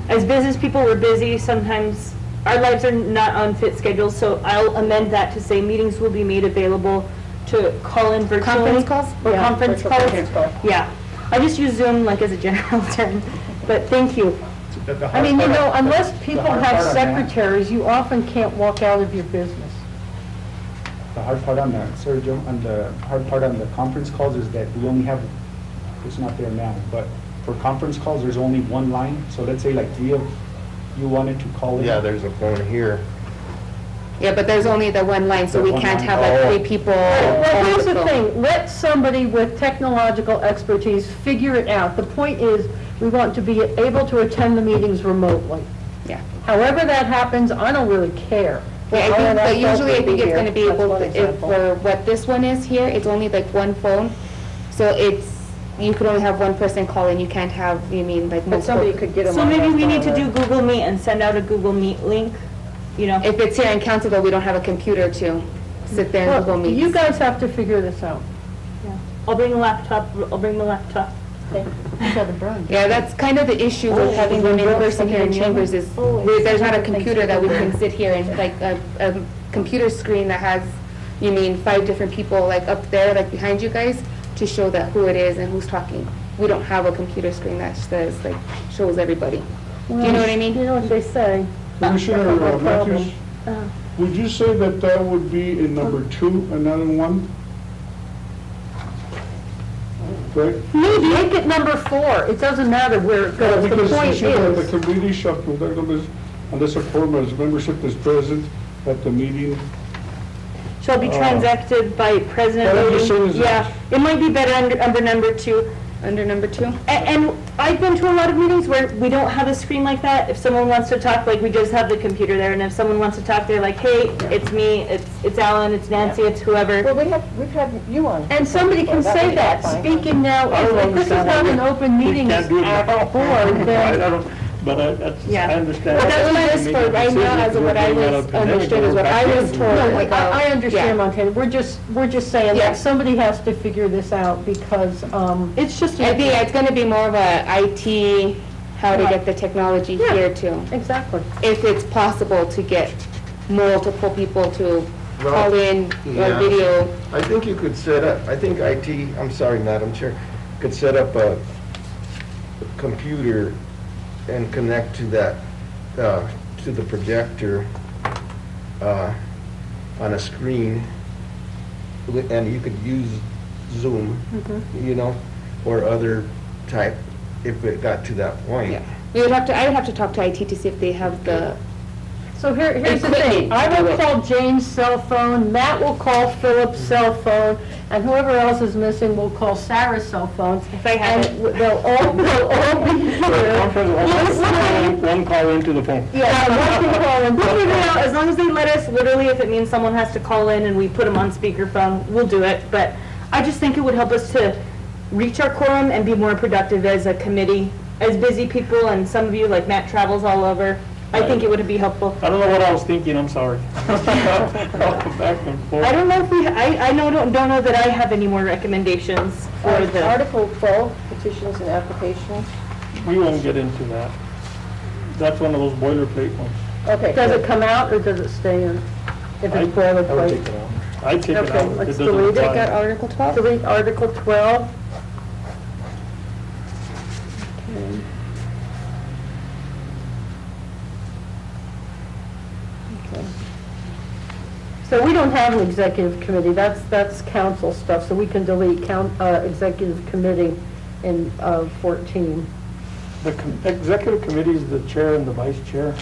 As business people, we're busy, sometimes our lives are not on fit schedules, so I'll amend that to say meetings will be made available to call in virtually. Conference calls? Or Yeah, conference virtual calls. conference call. Yeah, I just use Zoom like as a general term, but thank you. The I hard mean, you part- know, unless the people hard have part on that- secretaries, you often can't walk out of your business. The hard part on that, sorry, Joe, on the hard part on the conference calls is that we only have, it's not there now, but for conference calls, there's only one line. So let's say like 3 of you wanted to call in. Yeah, there's a phone here. Yeah, but there's only the one line, so The we one can't line. have like Oh. 3 people Well, on here's the the phone. thing, let somebody with technological expertise figure it out. The point is, we want to be able to attend the meetings remotely. Yeah. However that happens, I don't really care. Yeah, I Well, think, and but our usually I folks will think be it's here. gonna be That's able one to, if example. for what this one is here, it's only like 1 phone. So it's, you could only have 1 person call in, you can't have, you mean, like But somebody multiple. could get them So on maybe their we need to phone do or- Google Meet and send out a Google Meet link, you know? If it's here in council, though, we don't have a computer to sit there and Google Well, Meet. you guys have to figure this out. I'll bring a laptop, I'll bring the laptop. You gotta burn. Yeah, that's kind of the issue with having them in person here in Chambers is there's not a computer that we can sit here and like a computer screen that has, you mean, 5 different people like up there, like behind you guys, to show that who it is and who's talking. We don't have a computer screen that says, like, shows everybody. Do you know what I mean? You know what they say. Commissioner Matthews, Uh, would you say that that would be in number 2 and not in 1? Right? Maybe make it number 4, it doesn't matter where it goes, the Because you point see that the is. committee shall conduct unless a quorum of membership is present at the meeting. Shall be transacted by president Well, I'm just saying voting. is Yeah, that- it might be better under number 2. Under number 2? And I've been to a lot of meetings where we don't have a screen like that. If someone wants to talk, like, we just have the computer there, and if someone wants to talk, they're like, hey, it's me, it's Alan, it's Nancy, it's whoever. Well, we've had you on. And somebody can before. say would be that, fine. speaking now, I don't if this is understand not why an open we meeting can't do it act now. board, I then, don't, but Yeah. I understand. But that's Make just a for right now, decision as of what I if we're going was out of pandemic understood, is or what I back was in. told. no, like, I yeah. understand, Montana, we're just saying Yeah. that somebody has to figure this out, because, It's just, I think it's gonna be more of a IT, how to get the technology Yeah. here too. exactly. If it's possible to get multiple people to Well, call in or yeah. video. I think you could set up, I think IT, I'm sorry, Madam Chair, could set up a computer and connect to that, to the projector on a screen, and you could use Zoom, you know, or other type, if it got to that point. Yeah. We would have to, I would have to talk to IT to see if they have the, So here's the thing, Equipment I to do will it. call Jane's cell phone, Matt will call Philip's cell phone, and whoever else is missing will call Sarah's cell phone. if I have it. And they'll all be here. Conference, one call into the phone. Yeah, one can call and We'll figure it out, as long as they let us, literally, if it means someone has to call in and we put them on speakerphone, we'll do it. But I just think it would help us to reach our quorum and be more productive as a committee. As busy people, and some of you, like Matt, travels all over, I think it would be helpful. I don't know what I was thinking, I'm sorry. Back and forth. I don't know if we, don't know that I have any more recommendations for the, Article 12, petitions and applications. We won't get into that. That's one of those boilerplate ones. Okay. does it come out or does it stay in? If I it's would take boilerplate. it out. I'd take it Okay, out. It let's doesn't delete it. apply. got Article 12? Delete Article 12. Okay. So we don't have an executive committee, that's council stuff, so we can delete executive committee in 14. The executive committee is the chair and the vice chair.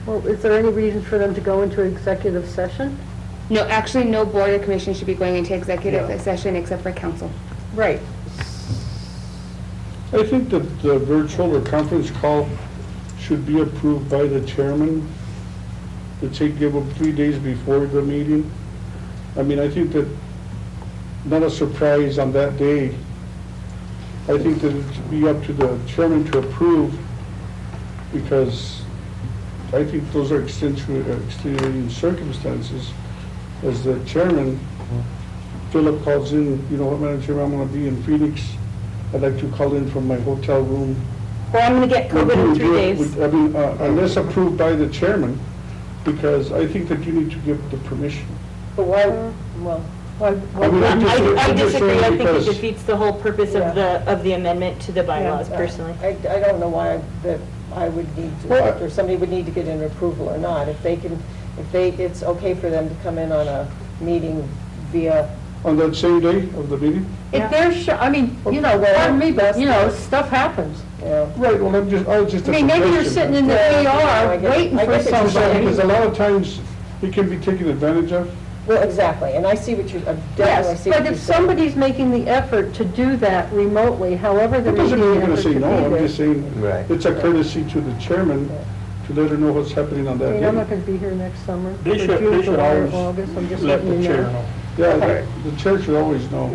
Well, is there any reason for them to go into executive session? No, actually, no board or commission should be going into executive Yeah. session except for council. Right. I think that the virtual or conference call should be approved by the chairman. Let's say give them 3 days before the meeting. I mean, I think that, not a surprise on that day. I think that it should be up to the chairman to approve, because I think those are extenuating circumstances. As the chairman, Philip calls in, you know what, Madam Chair, I'm gonna be in Phoenix. I'd like to call in from my hotel room. Or I'm gonna get COVID in 3 days. I mean, unless approved by the chairman, because I think that you need to give the permission. But why, well, I mean, I'm just- I I'm just disagree, saying I think it because- defeats the whole purpose of the amendment to the bylaws, personally. I don't know why that I would need Well, to, or somebody would need to get an approval or not. If they can, it's okay for them to come in on a meeting via, On that same day of the meeting? If they're, I mean, you know, pardon me, but, you know, stuff happens. you know. Right, well, I was just I a mean, maybe you're suggestion. sitting in the Yeah, I ER get it. waiting I for get what you're I'm saying, somebody. because a lot of times, it can be taken advantage of. Well, exactly, and I see what you're, I definitely Yes, see what but you're if saying. somebody's making the effort to do that remotely, however they're It making doesn't mean the you're gonna effort say to be no, I'm there. just saying, Right. it's a courtesy to the chairman to let her know what's happening on I that mean, I'm not day. going to be here next summer. They for should, June, they should July, or always August, I'm just let letting the you chair know. know. Yeah, the chair should always know.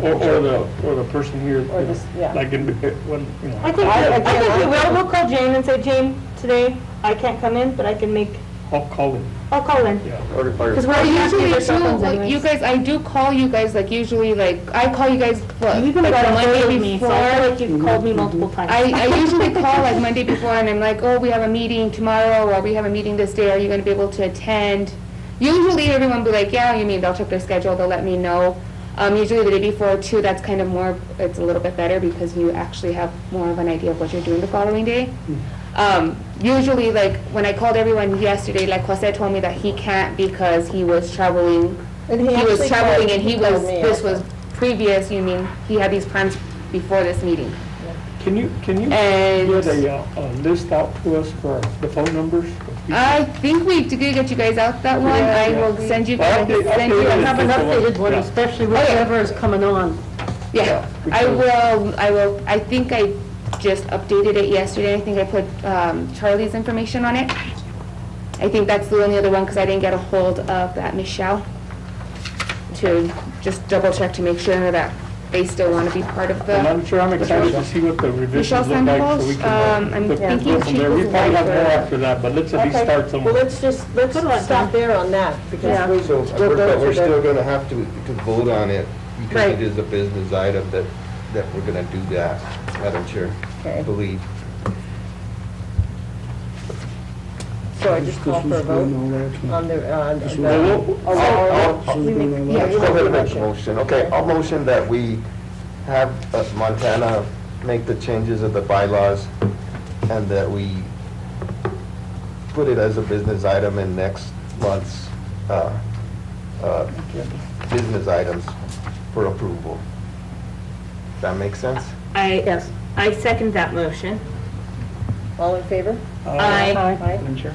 Or the person here, Or this- yeah. like in, when, you know. I think we will, we'll call Jane and say, Jane, today, I can't come in, but I can make, I'll call him, I'll call in. yeah. Because Well, we're usually usually too, cell phones like, anyways. you guys, I do call you guys, like, usually, like, I call you guys, what, You even like, got the a hold Monday of me, so I feel before? like you've called me multiple times. I usually call like Monday before and I'm like, oh, we have a meeting tomorrow, or we have a meeting this day, are you gonna be able to attend? Usually everyone will be like, yeah, you mean, they'll check their schedule, they'll let me know. Usually the day before too, that's kind of more, it's a little bit better because you actually have more of an idea of what you're doing the following day. Usually, like, when I called everyone yesterday, like Jose told me that he can't because he was traveling. And He was actually traveling called- and he called was, me this also. was previous, you mean, he had these plans before this meeting. Can you And- get a list out to us for the phone numbers? I think we did get you guys out that one. I will send you, Well, I can send you, update I have an Yeah. updated one, especially with Oh, yeah. whoever is coming on. yeah, I think I just updated it yesterday. I think I put Charlie's information on it. I think that's the only other one because I didn't get a hold of that Michelle to just double check to make sure that they still want to be part of And the. I'm sure I'm excited to see what the Michelle revisions look like, so we Sandoval's, can I'm go thinking from she there. was We probably have right more for- after that, but let's at least Okay, start well, somewhere. let's stop there on that, because Yeah. we, So, we'll go but to we're still the, gonna have to vote on it because Right. it is a business item that we're gonna do that, Madam Chair, Okay. I believe. so I just call for a vote on the, Well, I'll- we make, yeah, Go we ahead make and a make a motion. motion. Okay, I'll motion that we have Montana make the changes of the bylaws and that we put it as a business item in next month's business items for approval. That make sense? Yes. I second that motion. All in favor? Aye. Aye. Madam Chair,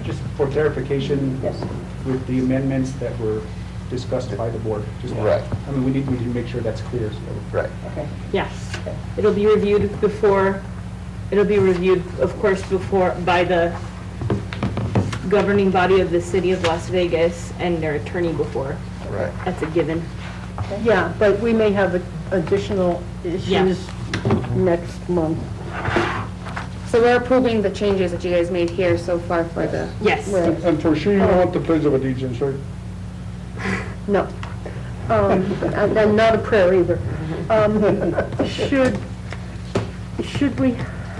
just for clarification. Yes. With the amendments that were discussed by the board. Just- Right. I mean, we need to make sure that's clear, so. Right. Okay. Yes. It'll be reviewed before, of course, by the governing body of the city of Las Vegas and their attorney before. Right. That's a given. Yeah, but we may have additional issues next month. So we're approving the changes that you guys made here so far for the. Yes. Right. And for sure, you don't want the pledge of allegiance, right? No. And not a prayer either. Should we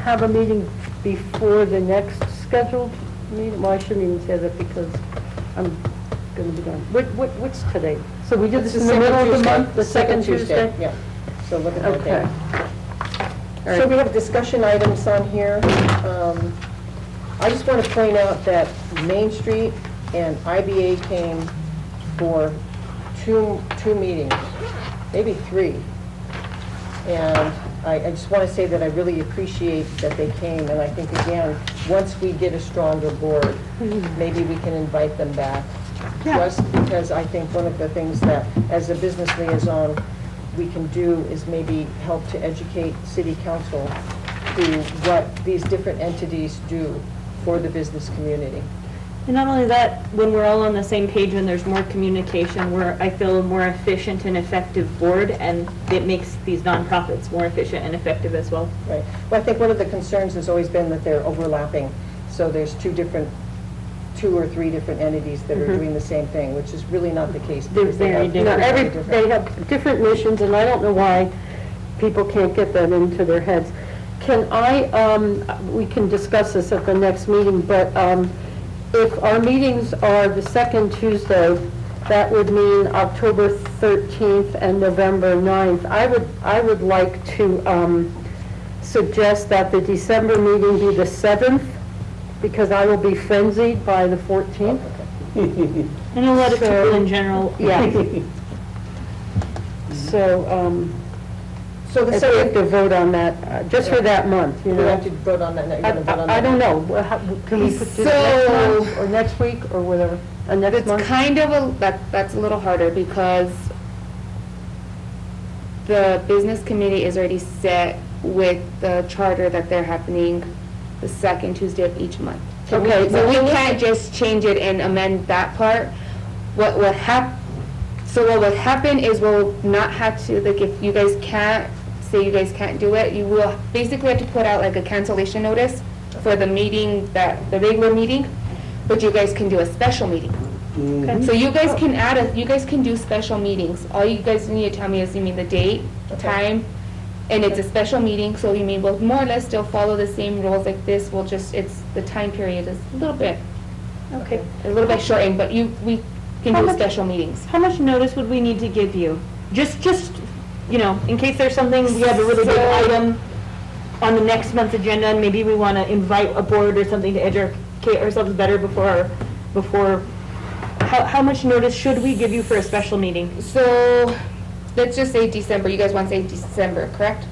have a meeting before the next scheduled meeting? Well, I shouldn't even say that because I'm going to be gone. What's today? So we did this in the middle of the month, the second Tuesday? Yeah, so look at that Okay. day. So we have discussion items on here. I just want to point out that Main Street and IBA came for two meetings, maybe three. And I just want to say that I really appreciate that they came, and I think, again, once we get a stronger board, maybe we can invite them back. Just because I think one of the things that, as a business liaison, we can do is maybe help to educate city council to what these different entities do for the business community. And not only that, when we're all on the same page and there's more communication, I feel a more efficient and effective board, and it makes these nonprofits more efficient and effective as well. Right. Well, I think one of the concerns has always been that they're overlapping. So there's two or three different entities that are doing the same thing, which is really not the case. They're because they very have different. They have different missions, and I don't know why people can't get that into their heads. We can discuss this at the next meeting, but if our meetings are the second Tuesday, that would mean October 13th and November 9th. I would like to suggest that the December meeting be the 7th, because I will be frenzied by the 14th. And a lot of people in general. Yeah. So, So the if we have second, to vote on that, just for that month, you we know? have to vote on that, you're going to vote on that? I don't know. Well, can we do it next month, or next week, or whatever, next It's month? kind of that's a little harder because the business committee is already set with the charter that they're happening the second Tuesday of each month. Okay, So we can't just change it and amend that part. What would happen is we'll not have to, like, if you guys can't, say you guys can't do it, you will basically have to put out like a cancellation notice for the meeting, the regular meeting, but you guys can do a special meeting. So you guys can do special meetings. All you guys need to tell me is you mean the date, time, and it's a special meeting, so you mean we'll more or less still follow the same rules like this. We'll just, the time period is a little bit shortened, but we can do special meetings. How much notice would we need to give you? Just, in case there's something, we have a really big item on the next month's agenda, and maybe we want to invite a board or something to educate ourselves better before, how much notice should we give you for a special meeting? So, let's just say December. You guys want to say December, correct?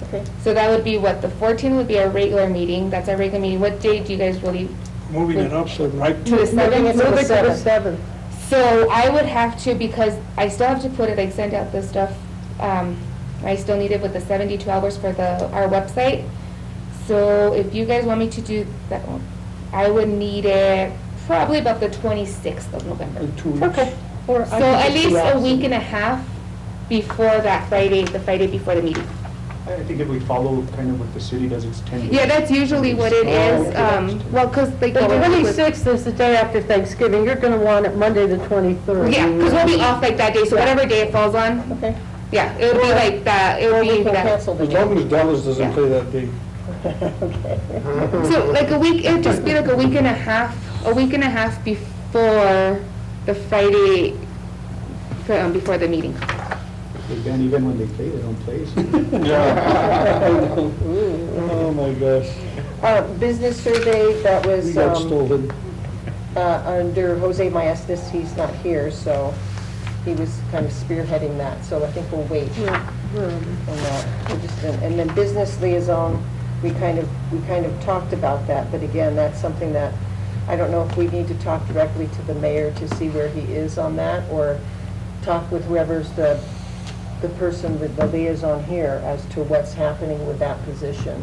Okay. So that would be what, the 14th would be our regular meeting. That's our regular meeting. What date do you guys really? Moving it up, so right To the 7th? Moving it to the Move it to the 7th. So I would have to, because I still have to put it, like send out the stuff, I still need it with the 72 hours for our website. So if you guys want me to do that one, I would need it probably about the 26th of November. 2 weeks. Okay. Or I So can at just be least a absent. week and a half before that Friday, the Friday before the meeting. I think if we follow kind of what the city does, it's 10 days. Yeah, that's usually what it is. okay. Well, because like. The 26th is the day after Thanksgiving. You're going to want it Monday, the 23rd. Yeah, because we'll be off like that day, so whatever day it falls on, Okay. yeah, it'll be like that, it'll Or be we can that. cancel the As long meeting. as Dallas doesn't Yeah. play that day. So like a week, it'd just be like a week and a half before the Friday, before the meeting. Then even when they play, they don't play. So. Oh, my gosh. Business survey, that We was got stolen. under Jose Maestas. He's not here, so he was kind of spearheading that. So I think we'll wait on that. And then business liaison, we kind of talked about that, but again, that's something that, I don't know if we need to talk directly to the mayor to see where he is on that, or talk with whoever's the person with the liaison here as to what's happening with that position.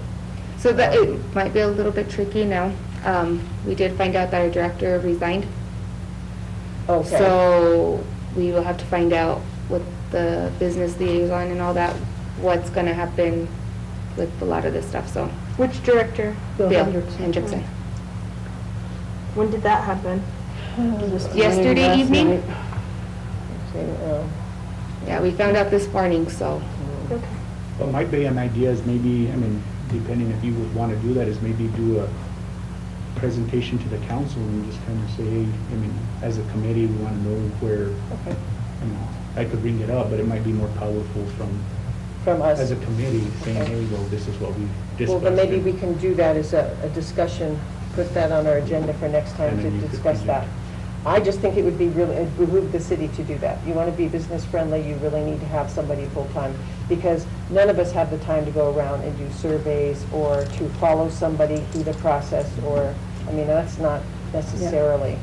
So that, it might be a little bit tricky now. We did find out that our director resigned. Okay. So we will have to find out with the business liaison and all that, what's gonna happen with a lot of this stuff, so. Which director? Bill Hendrickson. When did that happen? Yesterday Last evening? night. Yeah, we found out this morning, so. Okay. What might be an idea is maybe, depending if you would want to do that, is maybe do a presentation to the council and just kind of say, hey, as a committee, we want to know where, Okay. I could bring it up, but it might be more powerful From us. as a committee, saying, Okay. hey, well, this is what we Well, discussed. then maybe we can do that as a discussion, put that on our agenda for next time And to then you could discuss that. I just think it would be really, it behoove the city to do that. You want to be business friendly, you really need to have somebody full-time, because none of us have the time to go around and do surveys or to follow somebody through the process, or, I mean, that's not necessarily.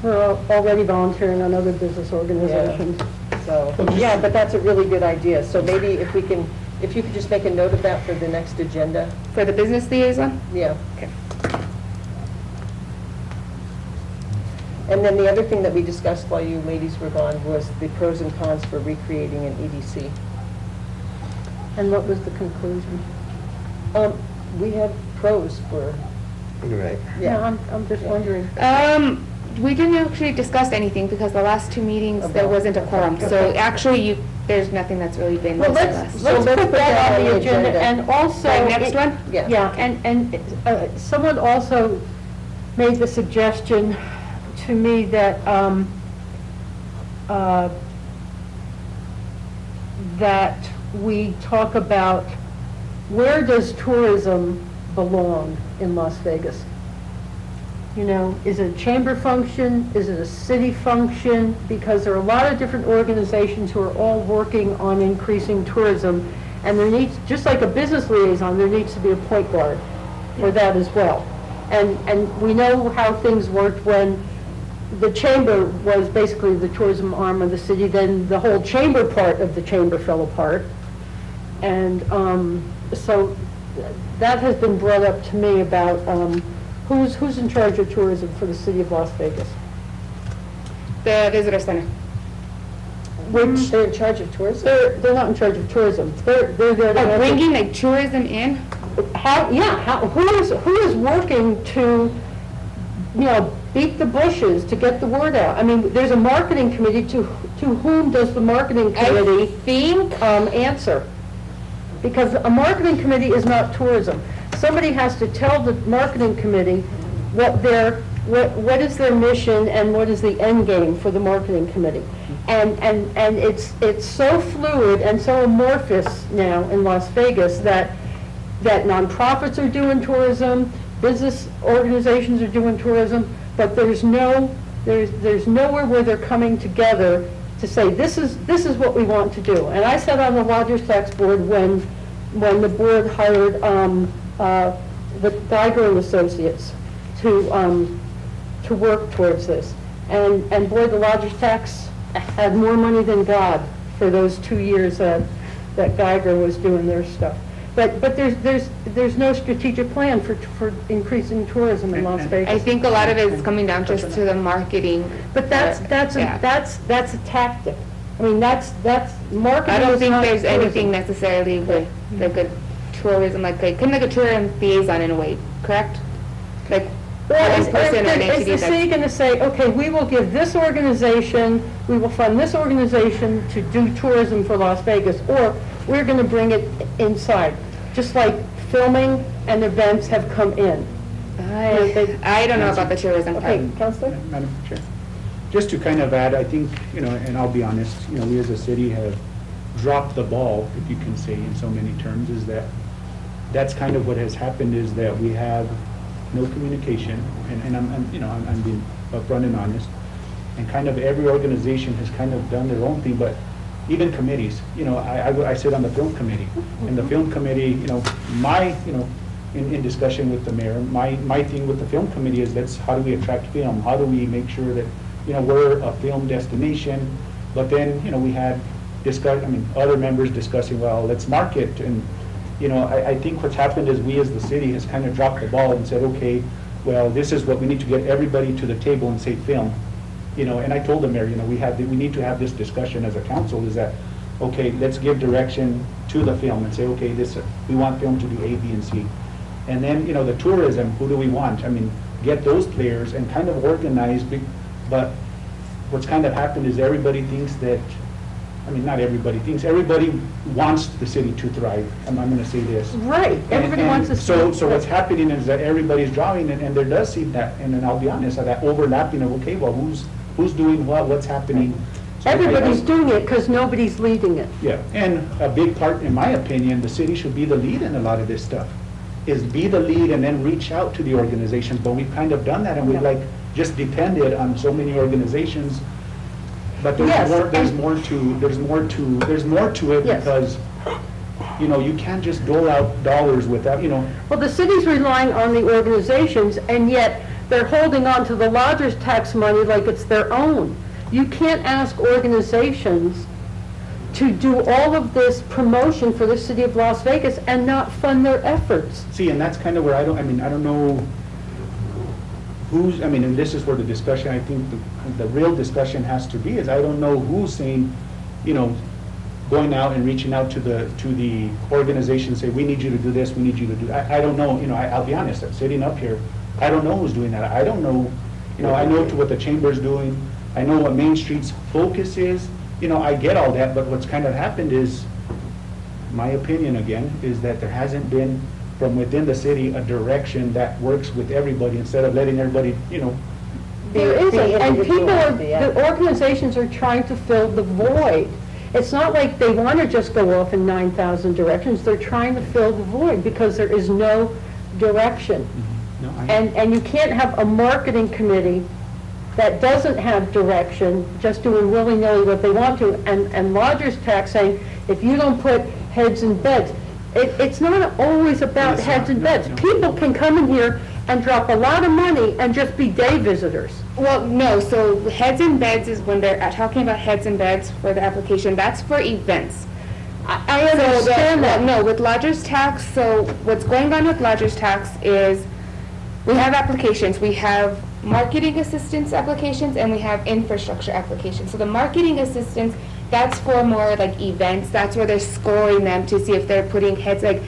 We're already volunteering on other business organizations. So, yeah, but that's a really good idea. So maybe if we can, if you could just make a note of that for the next agenda. For the business liaison? Yeah. Okay. And then the other thing that we discussed while you ladies were gone was the pros and cons for recreating an EDC. And what was the conclusion? We had pros for, You're right. Yeah, I'm just wondering. We didn't actually discuss anything because the last two meetings, there wasn't a quorum. So actually, there's nothing that's really been Well, discussed. let's put that on the agenda, and also. Like next one? Yeah. Yeah, and someone also made the suggestion to me that, that we talk about where does tourism belong in Las Vegas? You know, is it a chamber function? Is it a city function? Because there are a lot of different organizations who are all working on increasing tourism. And there needs, just like a business liaison, there needs to be a point guard for that as well. And we know how things worked when the chamber was basically the tourism arm of the city, then the whole chamber part of the chamber fell apart. And so that has been brought up to me about who's in charge of tourism for the city of Las Vegas? The visitor center. Which, they're in charge of tourism? they're not in charge of tourism. They're there to answer- Bringing like tourism in? Who is working to, you know, beat the bushes to get the word out? I mean, there's a marketing committee, to whom does the marketing committee answer? Because a marketing committee is not tourism. Somebody has to tell the marketing committee what is their mission and what is the end game for the marketing committee. And it's so fluid and so amorphous now in Las Vegas that nonprofits are doing tourism, business organizations are doing tourism, but there's nowhere where they're coming together to say, this is what we want to do. And I sat on the lodgers tax board when the board hired the Geiger and Associates to work towards this. And boy, the lodgers tax had more money than God for those 2 years that Geiger was doing their stuff. But there's no strategic plan for increasing tourism in Las Vegas. I think a lot of it is coming down just to the marketing. But that's Yeah. a tactic. I mean, that's marketing. I don't is think not there's tourism. anything necessarily with like a tourism, kind of like a tourism liaison in a way, correct? Like Well, one person or an is entity the city that's, going to say, okay, we will give this organization, we will fund this organization to do tourism for Las Vegas, or we're going to bring it inside, just like filming and events have come in. I don't know about the tourism part. Okay, Counselor? Madam Chair, just to kind of add, I think, you know, and I'll be honest, you know, we as a city have dropped the ball, if you can say in so many terms, is that's kind of what has happened, is that we have no communication, and I'm being upfront and honest, and kind of every organization has kind of done their own thing, but even committees, you know, I sit on the film committee, and the film committee, you know, in discussion with the mayor, my thing with the film committee is how do we attract film? How do we make sure that, you know, we're a film destination? But then, you know, we had other members discussing, well, let's market. And, you know, I think what's happened is we as the city has kind of dropped the ball and said, okay, well, this is what we need to get everybody to the table and say film. You know, and I told the mayor, you know, we need to have this discussion as a council, is that, okay, let's give direction to the film and say, okay, we want film to do A, B, and C. And then, you know, the tourism, who do we want? I mean, get those players and kind of organize, but what's kind of happened is everybody thinks that, not everybody thinks, everybody wants the city to thrive. I'm going to say this. Right, everybody And wants to. So what's happening is that everybody's drawing, and there does seem that, and then I'll be honest, that overlapping of, okay, well, who's doing what, what's happening? So Everybody's doing it because nobody's leading it. Yeah, and a big part, in my opinion, the city should be the lead in a lot of this stuff, is be the lead and then reach out to the organizations, but we've kind of done that, and we've Yeah. like just depended on so many organizations. But Yes, there's and- more to it Yes. because, you know, you can't just dole out dollars without, you know, Well, the city's relying on the organizations, and yet they're holding on to the lodger's tax money like it's their own. You can't ask organizations to do all of this promotion for the city of Las Vegas and not fund their efforts. see, and that's kind of where I don't know who's, I mean, and this is where the discussion, I think the real discussion has to be, is I don't know who's saying, you know, going out and reaching out to the organization, say, we need you to do this, we need you to do, I don't know, you know, I'll be honest, I'm sitting up here, I don't know who's doing that, I don't know, you know, I know to what the chamber's doing, I know what Main Street's focus is, you know, I get all that, but what's kind of happened is, my opinion again, is that there hasn't been, from within the city, a direction that works with everybody, instead of letting everybody, you know, There isn't, and people are, Yeah. the organizations are trying to fill the void. It's not like they want to just go off in 9,000 directions, they're trying to fill the void because there is no direction. no, And you can't have a marketing committee that doesn't have direction, just doing willy-nilly what they want to, and lodger's tax saying, if you don't put heads in beds, it's not always about It's heads not, in no, beds. no. People can come in here and drop a lot of money and just be day visitors. Well, no, so heads and beds is when they're talking about heads and beds for the application, that's for events. I understand that. No, with lodger's tax, so what's going on with lodger's tax is we have applications, we have marketing assistance applications and we have infrastructure applications. So the marketing assistance, that's for more like events, that's where they're scoring them to see if they're putting heads, like,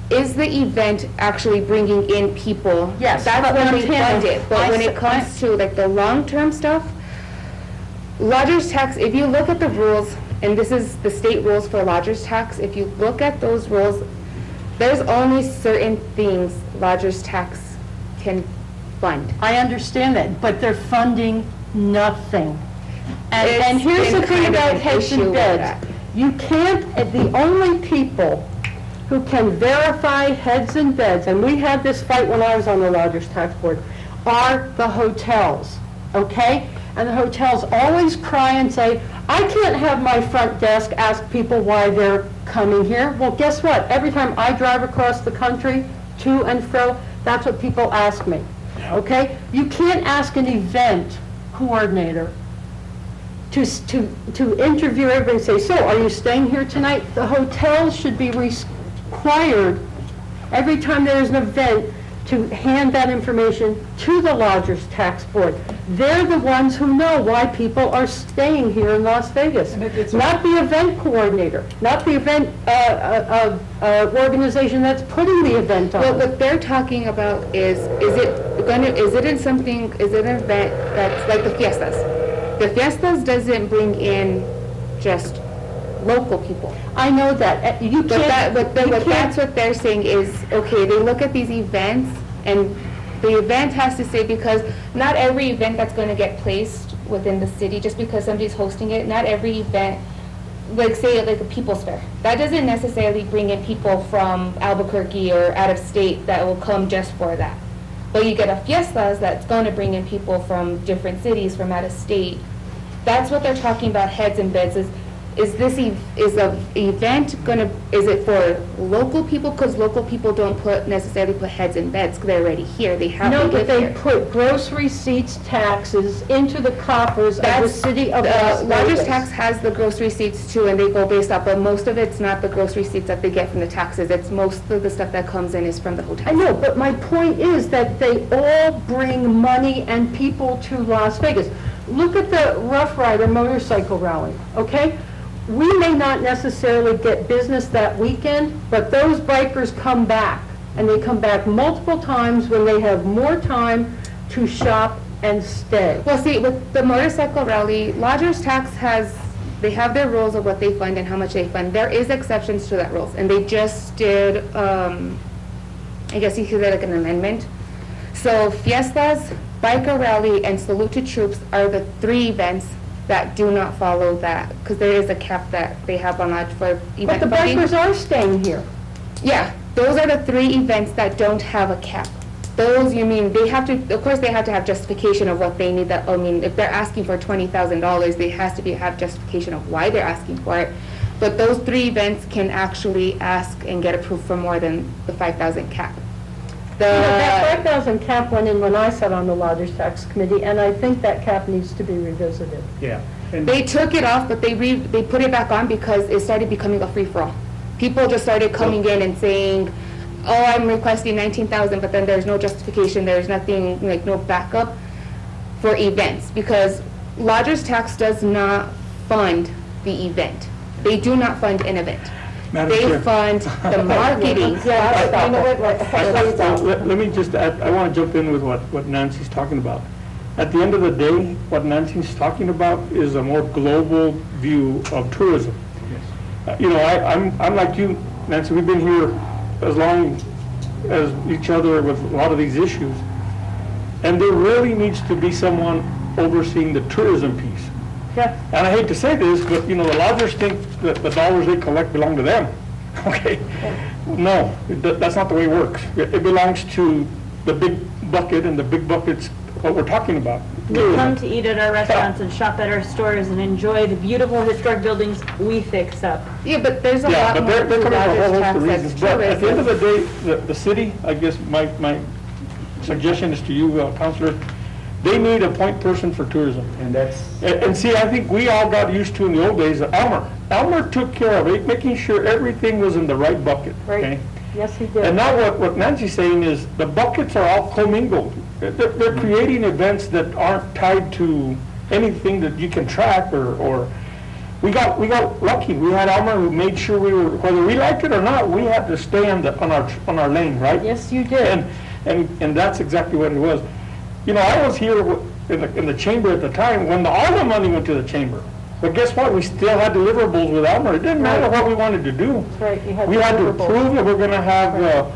is the event actually bringing in people? Yes, That's but when I'm we fund telling- it, but when it comes to like the long-term stuff, lodger's tax, if you look at the rules, and this is the state rules for lodger's tax, if you look at those rules, there's only certain things lodger's tax can fund. I understand that, but they're funding nothing. And It's here's been the thing kind of about an heads issue and with beds. that. You can't, the only people who can verify heads and beds, and we had this fight when I was on the lodger's tax board, are the hotels, okay? And the hotels always cry and say, I can't have my front desk ask people why they're coming here. Well, guess what? Every time I drive across the country, to and fro, that's what people ask me, okay? You can't ask an event coordinator to interview everybody and say, so, are you staying here tonight? The hotels should be required, every time there's an event, to hand that information to the lodger's tax board. They're the ones who know why people are staying here in Las Vegas, not the event coordinator, not the event organization that's putting the event Well, on. what they're talking about is it in something, is it an event that's like the fiestas? The fiestas doesn't bring in just local people. I know that. You But can't, that's what they're saying is, okay, they look at these events, and the event has to say, because not every event that's going to get placed within the city, just because somebody's hosting it, not every event, like say like a People's Fair, that doesn't necessarily bring in people from Albuquerque or out of state that will come just for that. But you get a fiestas that's going to bring in people from different cities, from out of state. That's what they're talking about, heads and beds, is this is the event gonna, is it for local people? Because local people don't necessarily put heads in beds, because they're already here, they have to no, live but they here. put gross receipts taxes into the coffers of the That's, city of Las lodger's Vegas. tax has the gross receipts too, and they go based off, but most of it's not the gross receipts that they get from the taxes, it's most of the stuff that comes in is from the hotels. I know, but my point is that they all bring money and people to Las Vegas. Look at the Rough Rider motorcycle rally, okay? We may not necessarily get business that weekend, but those bikers come back, and they come back multiple times when they have more time to shop and stay. Well, see, with the motorcycle rally, lodger's tax they have their rules of what they fund and how much they fund. There is exceptions to that rules, and they just did, I guess you could say like an amendment. So fiestas, biker rally, and salute to troops are the three events that do not follow that, because there is a cap that they have on that for But event the funding. bikers are staying here. Yeah, those are the three events that don't have a cap. Those, you mean, they have to, of course, they have to have justification of what they need, that, I mean, if they're asking for $20,000, they has to have justification of why they're asking for it. But those 3 events can actually ask and get approved for more than the 5,000 cap. That 5,000 cap went in when I sat on the Lodgers Tax Committee, and I think that cap needs to be revisited. Yeah. And They took it off, but they put it back on because it started becoming a free-for-all. People just started coming in and saying, oh, I'm requesting 19,000, but then there's no justification, there's nothing, like, no backup for events, because Lodgers Tax does not fund the event. They do not fund an event. Madam They Chair. fund the marketing. Let me just add, I want to jump in with what Nancy's talking about. At the end of the day, what Nancy's talking about is a more global view of tourism. You know, I'm like you, Nancy, we've been here as long as each other with a lot of these issues. And there really needs to be someone overseeing the tourism piece. Yeah. And I hate to say this, but, you know, the lodgers think that the dollars they collect belong to them. Okay? No, that's not the way it works. It belongs to the big bucket, and the big bucket's what we're talking about. They come to eat at our restaurants and shop at our stores and enjoy the beautiful historic buildings we fix up. Yeah, but there's a Yeah, lot but more they're to coming for a whole Lodgers host Tax of that's reasons. But at the end of the tourism. day, the city, I guess my suggestion is to you, Counselor, they need a point person for tourism. and that's, And see, I think we all got used to in the old days, Elmer. Elmer took care of it, making sure everything was in the right bucket, Right. okay? Yes, he did. And now what Nancy's saying is the buckets are all commingled. They're creating events that aren't tied to anything that you can track or, we got lucky. We had Elmer who made sure we were, whether we liked it or not, we had to stay on our lane, right? Yes, you did. And that's exactly what it was. You know, I was here in the chamber at the time when all the money went to the chamber. But guess what? We still had deliverables with Elmer. It didn't matter what we wanted to do. That's right, you had We had to deliverables. prove that we're going to have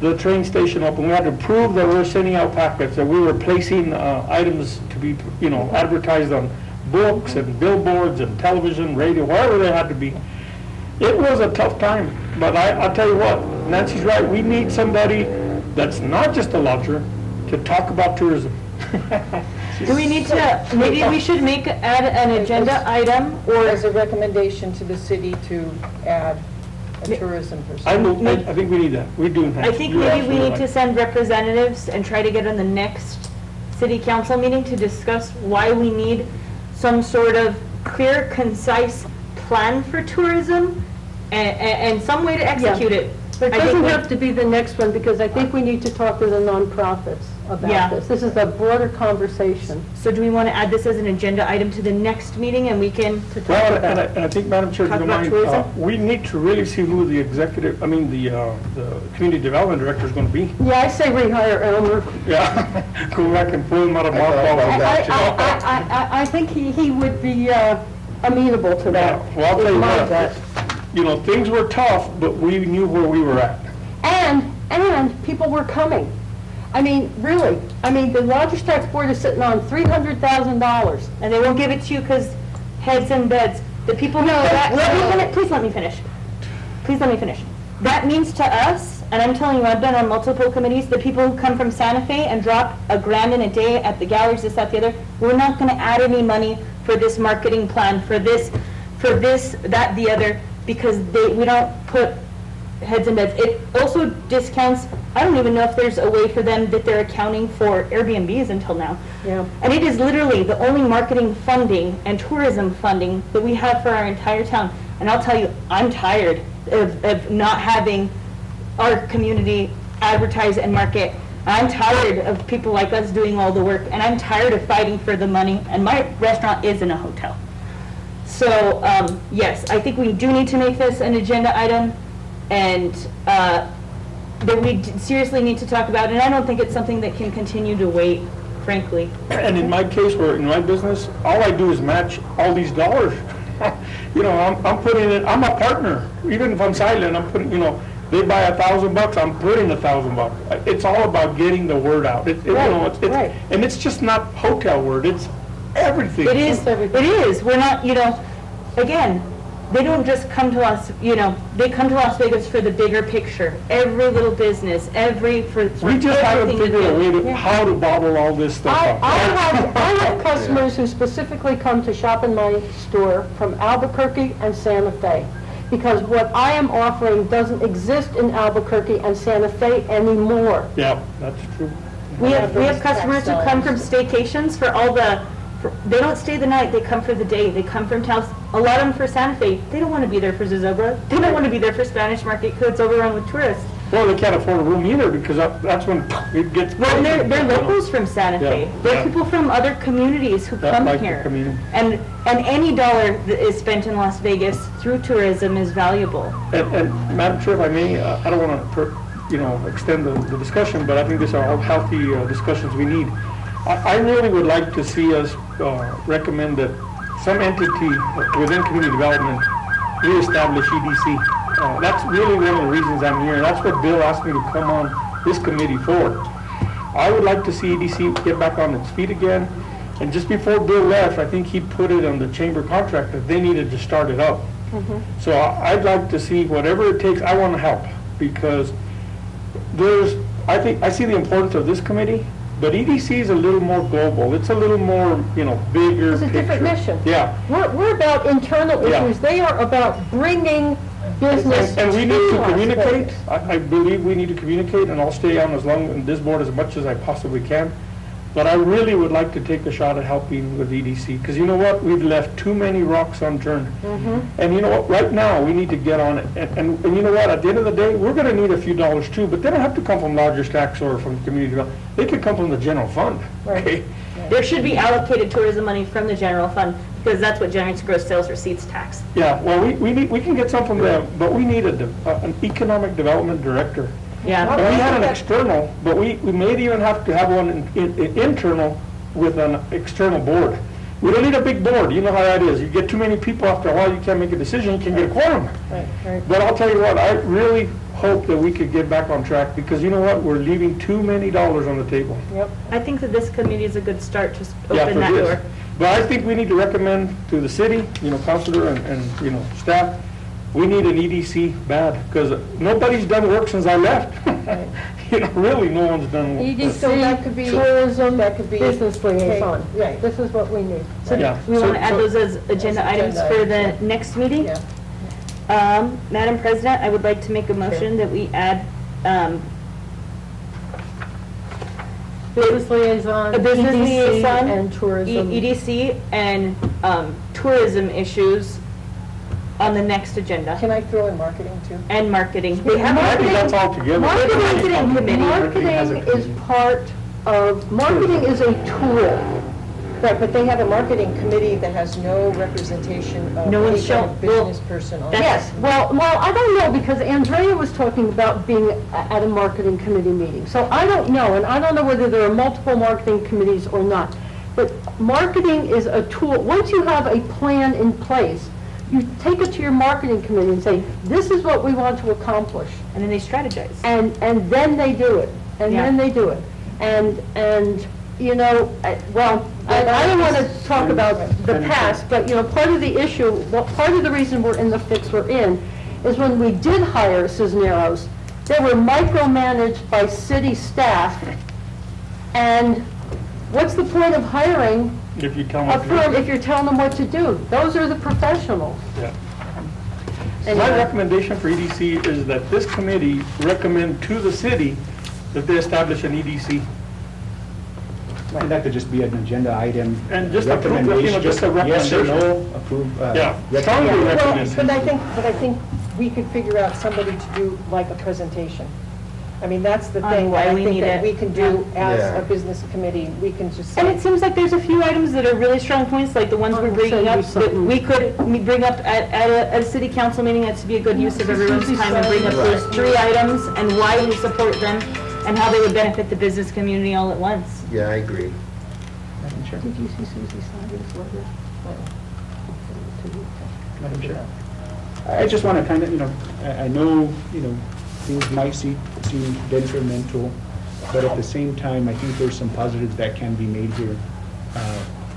the train station open. We had to prove that we're sending out packets, that we were placing items to be, you know, advertised on books and billboards and television, radio, wherever they had to be. It was a tough time, but I'll tell you what, Nancy's right. We need somebody that's not just a lodger to talk about tourism. Do we need to, maybe we should add an agenda item, or As a recommendation to the city to add a tourism person. I think we need that. We do. I think You're maybe we absolutely need to right. send representatives and try to get on the next city council meeting to discuss why we need some sort of clear, concise plan for tourism and some way to execute it. But it I think doesn't we- have to be the next one, because I think we need to talk to the nonprofits Yeah. about this. This is a broader conversation. So do we want to add this as an agenda item to the next meeting, and we can Well, and I think, Madam Chair, if you Talk don't about mind, tourism? we need to really see who the executive, the community development director is going to be. Yeah, I say rehire Elmer. Yeah, go back and pull him out of I thought mothballs. about that. I think he would be amenable to that. Yeah, well, I'll tell you is my what. bet. You know, things were tough, but we knew where we were at. And people were coming. I mean, really, the Lodgers Tax Board is sitting on $300,000. and they won't give it to you because heads in beds. The people No, that- please let me finish. Please let me finish. That means to us, and I'm telling you, I've been on multiple committees, the people who come from Santa Fe and drop $1,000 in a day at the galleries, this, that, the other, we're not going to add any money for this marketing plan, for this, that, the other, because we don't put heads in beds. It also discounts, I don't even know if there's a way for them that they're accounting for Airbnbs until now. Yeah. And it is literally the only marketing funding and tourism funding that we have for our entire town. And I'll tell you, I'm tired of not having our community advertise and market. I'm tired of people like us doing all the work, and I'm tired of fighting for the money, and my restaurant is in a hotel. So, yes, I think we do need to make this an agenda item, and that we seriously need to talk about, and I don't think it's something that can continue to wait, frankly. And in my case, where in my business, all I do is match all these dollars. You know, I'm putting it, I'm a partner. Even if I'm silent, I'm putting, you know, they buy $1,000, I'm putting $1,000. It's all about getting the word out. You know, it's, right. and it's just not hotel word, it's everything. It is, we're not, again, they don't just come to us, you know, they come to Las Vegas for the bigger picture. Every little business, for We just haven't everything to figured a way do. to, how to bottle all this stuff up. I have customers who specifically come to shop in my store from Albuquerque and Santa Fe, because what I am offering doesn't exist in Albuquerque and Santa Fe anymore. Yeah, that's true. We have customers who come from staycations they don't stay the night, they come for the day, they come from towns, a lot of them for Santa Fe, they don't want to be there for Zozobra, they don't want to be there for Spanish Market because it's overrun with tourists. Well, they can't afford a room either, because that's when it gets. Well, they're locals from Santa Fe, Yeah, they're yeah. people from other communities who That come like the here. community. And any dollar that is spent in Las Vegas through tourism is valuable. And Madam Chair, if I may, I don't want to, extend the discussion, but I think these are all healthy discussions we need. I really would like to see us recommend that some entity within community development reestablish EDC. That's really one of the reasons I'm here. That's what Bill asked me to come on this committee for. I would like to see EDC get back on its feet again. And just before Bill left, I think he put it on the chamber contract that they needed to start it up. So I'd like to see whatever it takes. I want to help, because I see the importance of this committee, but EDC is a little more global. It's a little more, bigger It's a different picture. mission. Yeah. We're about internal Yeah. issues. They are about bringing business And we need to Las communicate. Vegas. I believe we need to communicate, and I'll stay on on this board as much as I possibly can. But I really would like to take a shot at helping with EDC, because you know what? We've left too many rocks unturned. And you know what? Right now, we need to get on it. And you know what? At the end of the day, we're going to need a few dollars too, but they don't have to come from Lodgers tax or from community development. They could come from the general fund. Okay? There should be allocated tourism money from the general fund, because that's what generates gross sales receipts tax. Yeah, well, we can get some from them, but we need an economic development director. Yeah. And we had an external, but we may even have to have one internal with an external board. We don't need a big board, you know how that is. You get too many people, after a while, you can't make a decision, you can't get a quorum. But I'll tell you what, I really hope that we could get back on track, because you know what, we're leaving too many dollars on the table. I think that this committee is a good start to Yeah, open for that this. door. But I think we need to recommend to the city, councilor and staff, we need an EDC bad, because nobody's done work since I left. Really, no one's done work. So that could be- EDC, tourism, that could be- business liaison. Right. This is what we need. Yeah. We want to add So- those as agenda items for the next meeting. Yeah. Madam President, I would like to make a motion that we add Business liaison, a business EDC, liaison, and tourism. EDC, and tourism issues on the next agenda, Can I throw in marketing too? and marketing. They have I think that's all together. Marketing committee. has a is committee. part of, marketing is a tool. Right, but they have a marketing committee that has no representation of No one's any kind of shown- well, business person on it. Yes, well, I don't know, because Andrea was talking about being at a marketing committee meeting. So I don't know, and I don't know whether there are multiple marketing committees or not. But marketing is a tool. Once you have a plan in place, you take it to your marketing committee and say, this is what we want to accomplish. And then they strategize. And then they do it, and Yeah. then they do it. And I don't want to talk about the past, but, part of the issue, part of the reason we're in the fix we're in is when we did hire Cisneros, they were micromanaged by city staff. And what's the point of hiring If you tell a them. firm if you're telling them what to do? Those are the professionals. Yeah. My Anyway. recommendation for EDC is that this committee recommend to the city that they establish an EDC. And that could just be an agenda item. And just approve it, Recommendation, just a Yes or recommendation. no, approve. Yeah, strongly recommend. recommend. But I think we could figure out somebody to do like a presentation. I mean, that's the On thing why that I we think need that it. we can do as Yeah. a business committee. We can just say. And it seems like there's a few items that are really strong points, like the ones we're I'll bringing send you up, that something. we could bring up at a city council meeting. That's to be a good use of everyone's time, and bring up those 3 items and why we support them and how they would benefit the business community all at once. Yeah, I agree. Madam Chair. Did you see Susie sign this letter? Madam Chair. I just want to kind of, I know, things might seem detrimental, but at the same time, I think there's some positives that can be made here.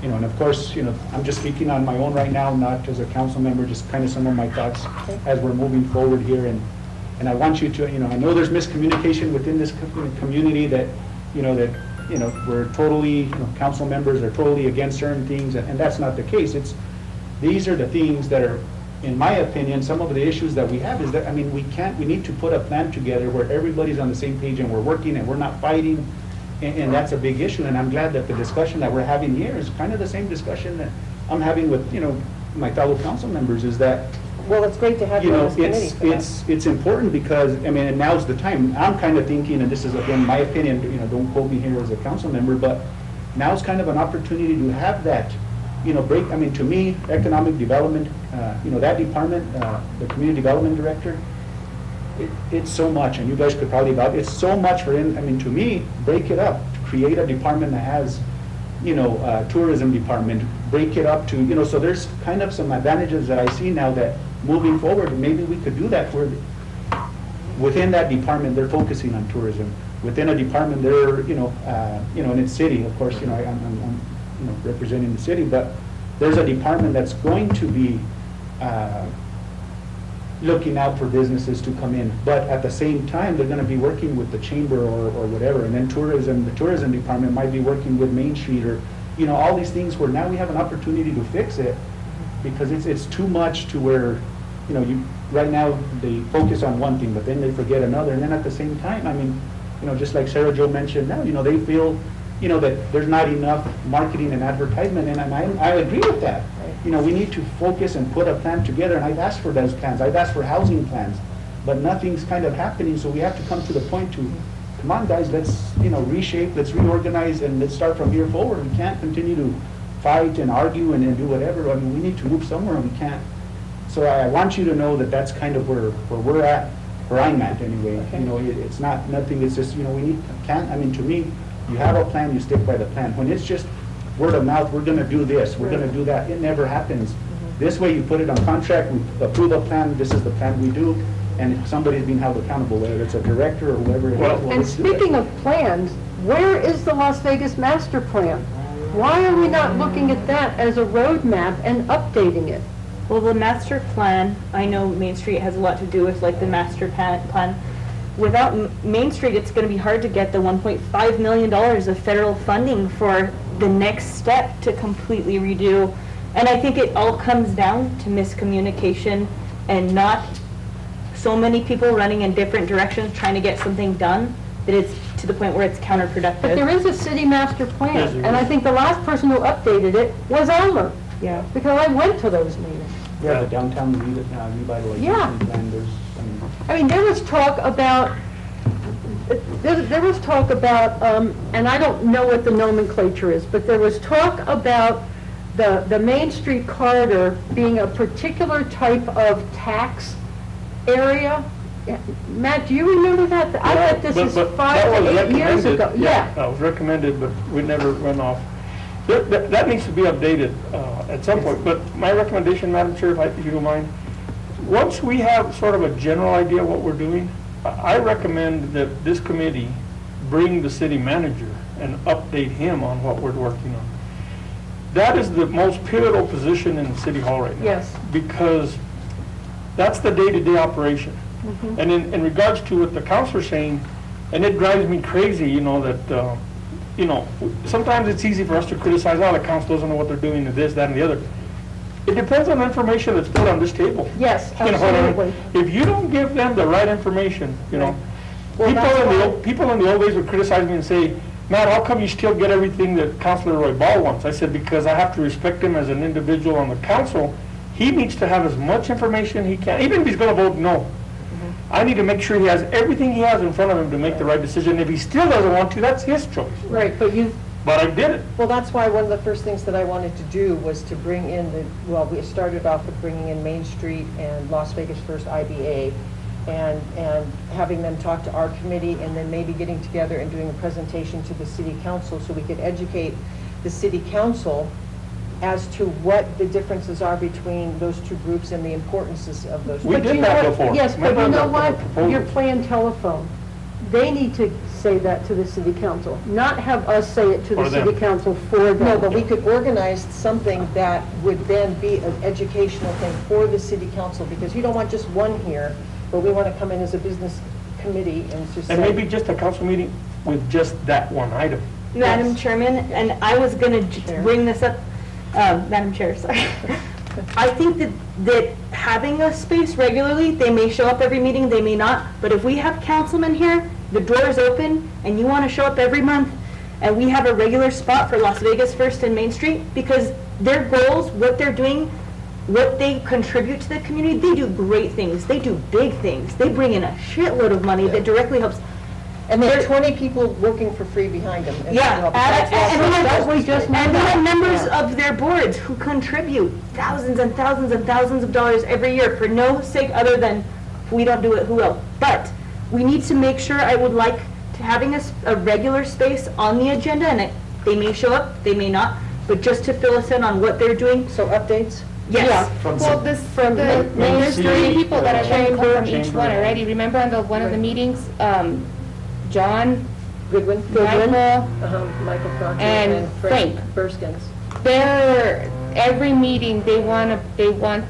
You know, and of course, you know, I'm just speaking on my own right now, not as a council member, just kind of some of my thoughts as we're moving forward here. And I want you to, you know, I know there's miscommunication within this community that, we're totally, council members are totally against certain things, and that's not the case. These are the things that are, in my opinion, some of the issues that we have is that, we need to put a plan together where everybody's on the same page and we're working and we're not fighting, and that's a big issue. And I'm glad that the discussion that we're having here is kind of the same discussion that I'm having with, my fellow council members, is that, Well, it's great to have you on this committee for that. it's important because, and now's the time. I'm kind of thinking, and this is again my opinion, don't quote me here as a council member, but now's kind of an opportunity to have that, break. To me, economic development, that department, the community development director, it's so much, and you guys could probably it's so much for him. To me, break it up, create a department that has, tourism department, break it up to, so there's kind of some advantages that I see now that moving forward, maybe we could do that where within that department, they're focusing on tourism. Within a department, they're, in its city, of course, I'm representing the city, but there's a department that's going to be looking out for businesses to come in. But at the same time, they're gonna be working with the chamber or whatever, and then the tourism department might be working with Main Street or, all these things where now we have an opportunity to fix it, because it's too much to where, right now they focus on one thing, but then they forget another, and then at the same time, just like Sarah Jo mentioned now, they feel, that there's not enough marketing and advertisement, and I agree with that. We need to focus and put a plan together, and I've asked for those plans, I've asked for housing plans, but nothing's kind of happening, so we have to come to the point to, come on guys, let's, reshape, let's reorganize, and let's start from here forward. We can't continue to fight and argue and do whatever. We need to move somewhere, and we can't. So I want you to know that that's kind of where we're at, where I'm at anyway. Okay. It's not nothing, it's just, to me, you have a plan, you stick by the plan. When it's just word of mouth, we're gonna do this, we're gonna do that, it never happens. This way you put it on contract, we approve a plan, this is the plan we do, and somebody's being held accountable, whether it's a director or whoever it is. Well, And let's do it. speaking of plans, where is the Las Vegas master plan? Why are we not looking at that as a roadmap and updating it? Well, the master plan, I know Main Street has a lot to do with like the master plan. Without Main Street, it's going to be hard to get the $1.5 million of federal funding for the next step to completely redo. And I think it all comes down to miscommunication and not so many people running in different directions trying to get something done that it's to the point where it's counterproductive. But there is a city master Yes, plan, there and I is. think the last person who updated it was Elmer, Yeah. because I went to those meetings. Yeah, the downtown revitalization Yeah. plan, there's, There was talk about, and I don't know what the nomenclature is, but there was talk about the Main Street corridor being a particular type of tax area. Matt, do you remember that? I bet this is But 5 that was to 8 years recommended. ago. Yeah. That was recommended, but we never went off. That needs to be updated at some point, but my recommendation, Madam Chair, if you don't mind, once we have sort of a general idea what we're doing, I recommend that this committee bring the city manager and update him on what we're working on. That is the most pivotal position in the city hall right now. Yes. Because that's the day-to-day operation. Mm-hmm. And in regards to what the councilor's saying, and it drives me crazy, that, sometimes it's easy for us to criticize, the council doesn't know what they're doing, and this, that, and the other. It depends on the information that's put on this table. Yes, You know what I mean? absolutely. If you don't give them the right information, Well, that's why- people in the old days would criticize me and say, Matt, how come you still get everything that Councilor Roy Ball wants? I said, because I have to respect him as an individual on the council. He needs to have as much information he can, even if he's gonna vote no. I need to make sure he has everything he has in front of him to make the right decision. If he still doesn't want to, that's his choice. Right, but But I did it. Well, that's why one of the first things that I wanted to do was to bring in we started off with bringing in Main Street and Las Vegas First IBA, and having them talk to our committee, and then maybe getting together and doing a presentation to the city council so we could educate the city council as to what the differences are between those two groups and the importances of those. We But did you that know what? before. Yes, but Remember you know the what? proposal? You're playing telephone. they need to say that to the city council, not have us say it to the For them. city council for them. No, but we could organize something that would then be an educational thing for the city council, because you don't want just one here, but we want to come in as a business committee and just say. And maybe just a council meeting with just that one item. Madam Chairman, and I was gonna bring this up, Madam Chair, sorry. I think that having a space regularly, they may show up every meeting, they may not, but if we have councilmen here, the door is open, and you wanna show up every month, and we have a regular spot for Las Vegas First and Main Street, because their goals, what they're doing, what they contribute to the community, they do great things, they do big things, they bring in a shitload of money that directly helps. And there are 20 people working for free behind them. And, you know, that's That's what we just And we have members Yeah. of their boards who contribute thousands and thousands and thousands of dollars every year for no sake other than, if we don't do it, who will? But we need to make sure, I would like to having a regular space on the agenda, and they may show up, they may not, but just to fill us in on what they're doing. So updates? Yes. Well, there's three people that are going to come from each one already. Remember on the, one of the meetings, John, Goodwin? Michael, Michael Proctor And Frank. Burskins. they're, every meeting, they want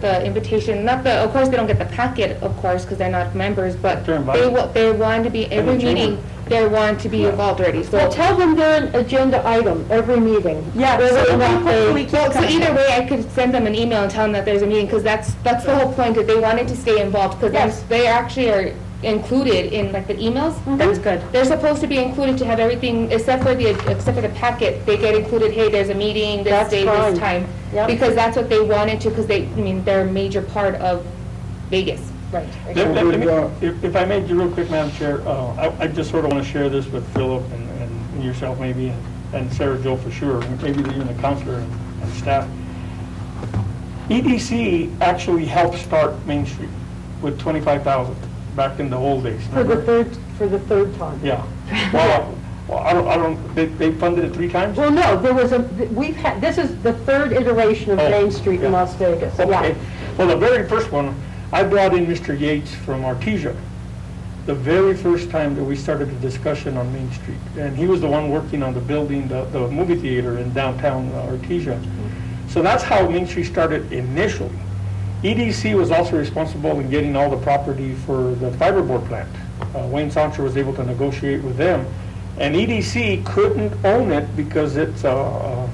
the invitation, not the, of course, they don't get the packet, of course, because they're not members, but They're invited. they want to be, every the chamber. meeting, they want to be involved already, Well, so. tell them they're an agenda item every meeting. Yeah, Whether so or not they- we keep Well, so coming. either way, I could send them an email and tell them that there's a meeting, because that's the whole point, that they wanted to stay involved, because Yes. they actually are included in like the emails. That's good. They're supposed to be included to have everything, except for the packet, they get included, hey, there's a meeting, this That's day, fine. this time. Yep. Because that's what they wanted to, because they, I mean, they're a major part of Vegas. Right. Let me, if I may, real quick, Madam Chair, I just sort of want to share this with Philip and yourself maybe, and Sarah Jo for sure, and maybe even the counselor and staff. EDC actually helped start Main Street with 25,000 back in the old days. For the remember? third time. Yeah. Well, I don't, they funded it 3 times? Well, no, there was we've had, this is the third iteration of Oh, Main Street in yeah. Las Vegas. Okay. Yeah. Well, the very first one, I brought in Mr. Yates from Artesia, the very first time that we started a discussion on Main Street. And he was the one working on the building, the movie theater in downtown Artesia. So that's how Main Street started initially. EDC was also responsible in getting all the property for the fiberboard plant. Wayne Sancho was able to negotiate with them. And EDC couldn't own it because it's an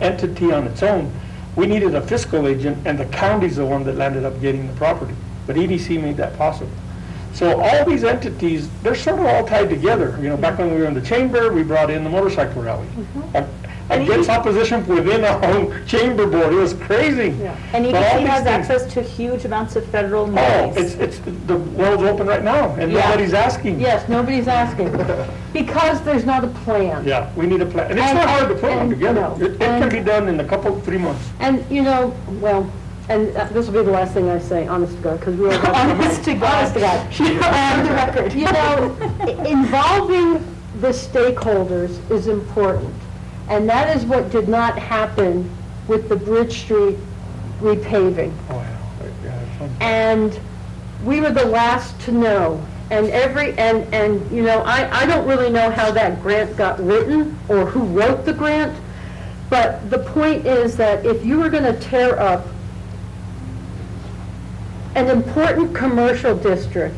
entity on its own. We needed a fiscal agent, and the county's the one that landed up getting the property. But EDC made that possible. So all these entities, they're sort of all tied together. You know, back when we were in the chamber, we brought in the motorcycle rally. Against opposition within our own chamber board, it was crazy. Yeah. And But all EDC these has things- access to huge amounts of federal Oh, monies. it's, the world's open right now, and Yeah. nobody's asking. Yes, nobody's asking, because there's not a plan. Yeah, we need a plan, and it's And- not hard to put one and, together. no, It can and- be done in a couple, 3 months. And, you know, well, and this will be the last thing I say, honest to God, because we all got. Honest to God. Honest to God. On the record. You know, involving the stakeholders is important. And that is what did not happen with the Bridge Street repaving. Oh, yeah. And we were the last to know. And you know, I don't really know how that grant got written or who wrote the grant, but the point is that if you were going to tear up an important commercial district,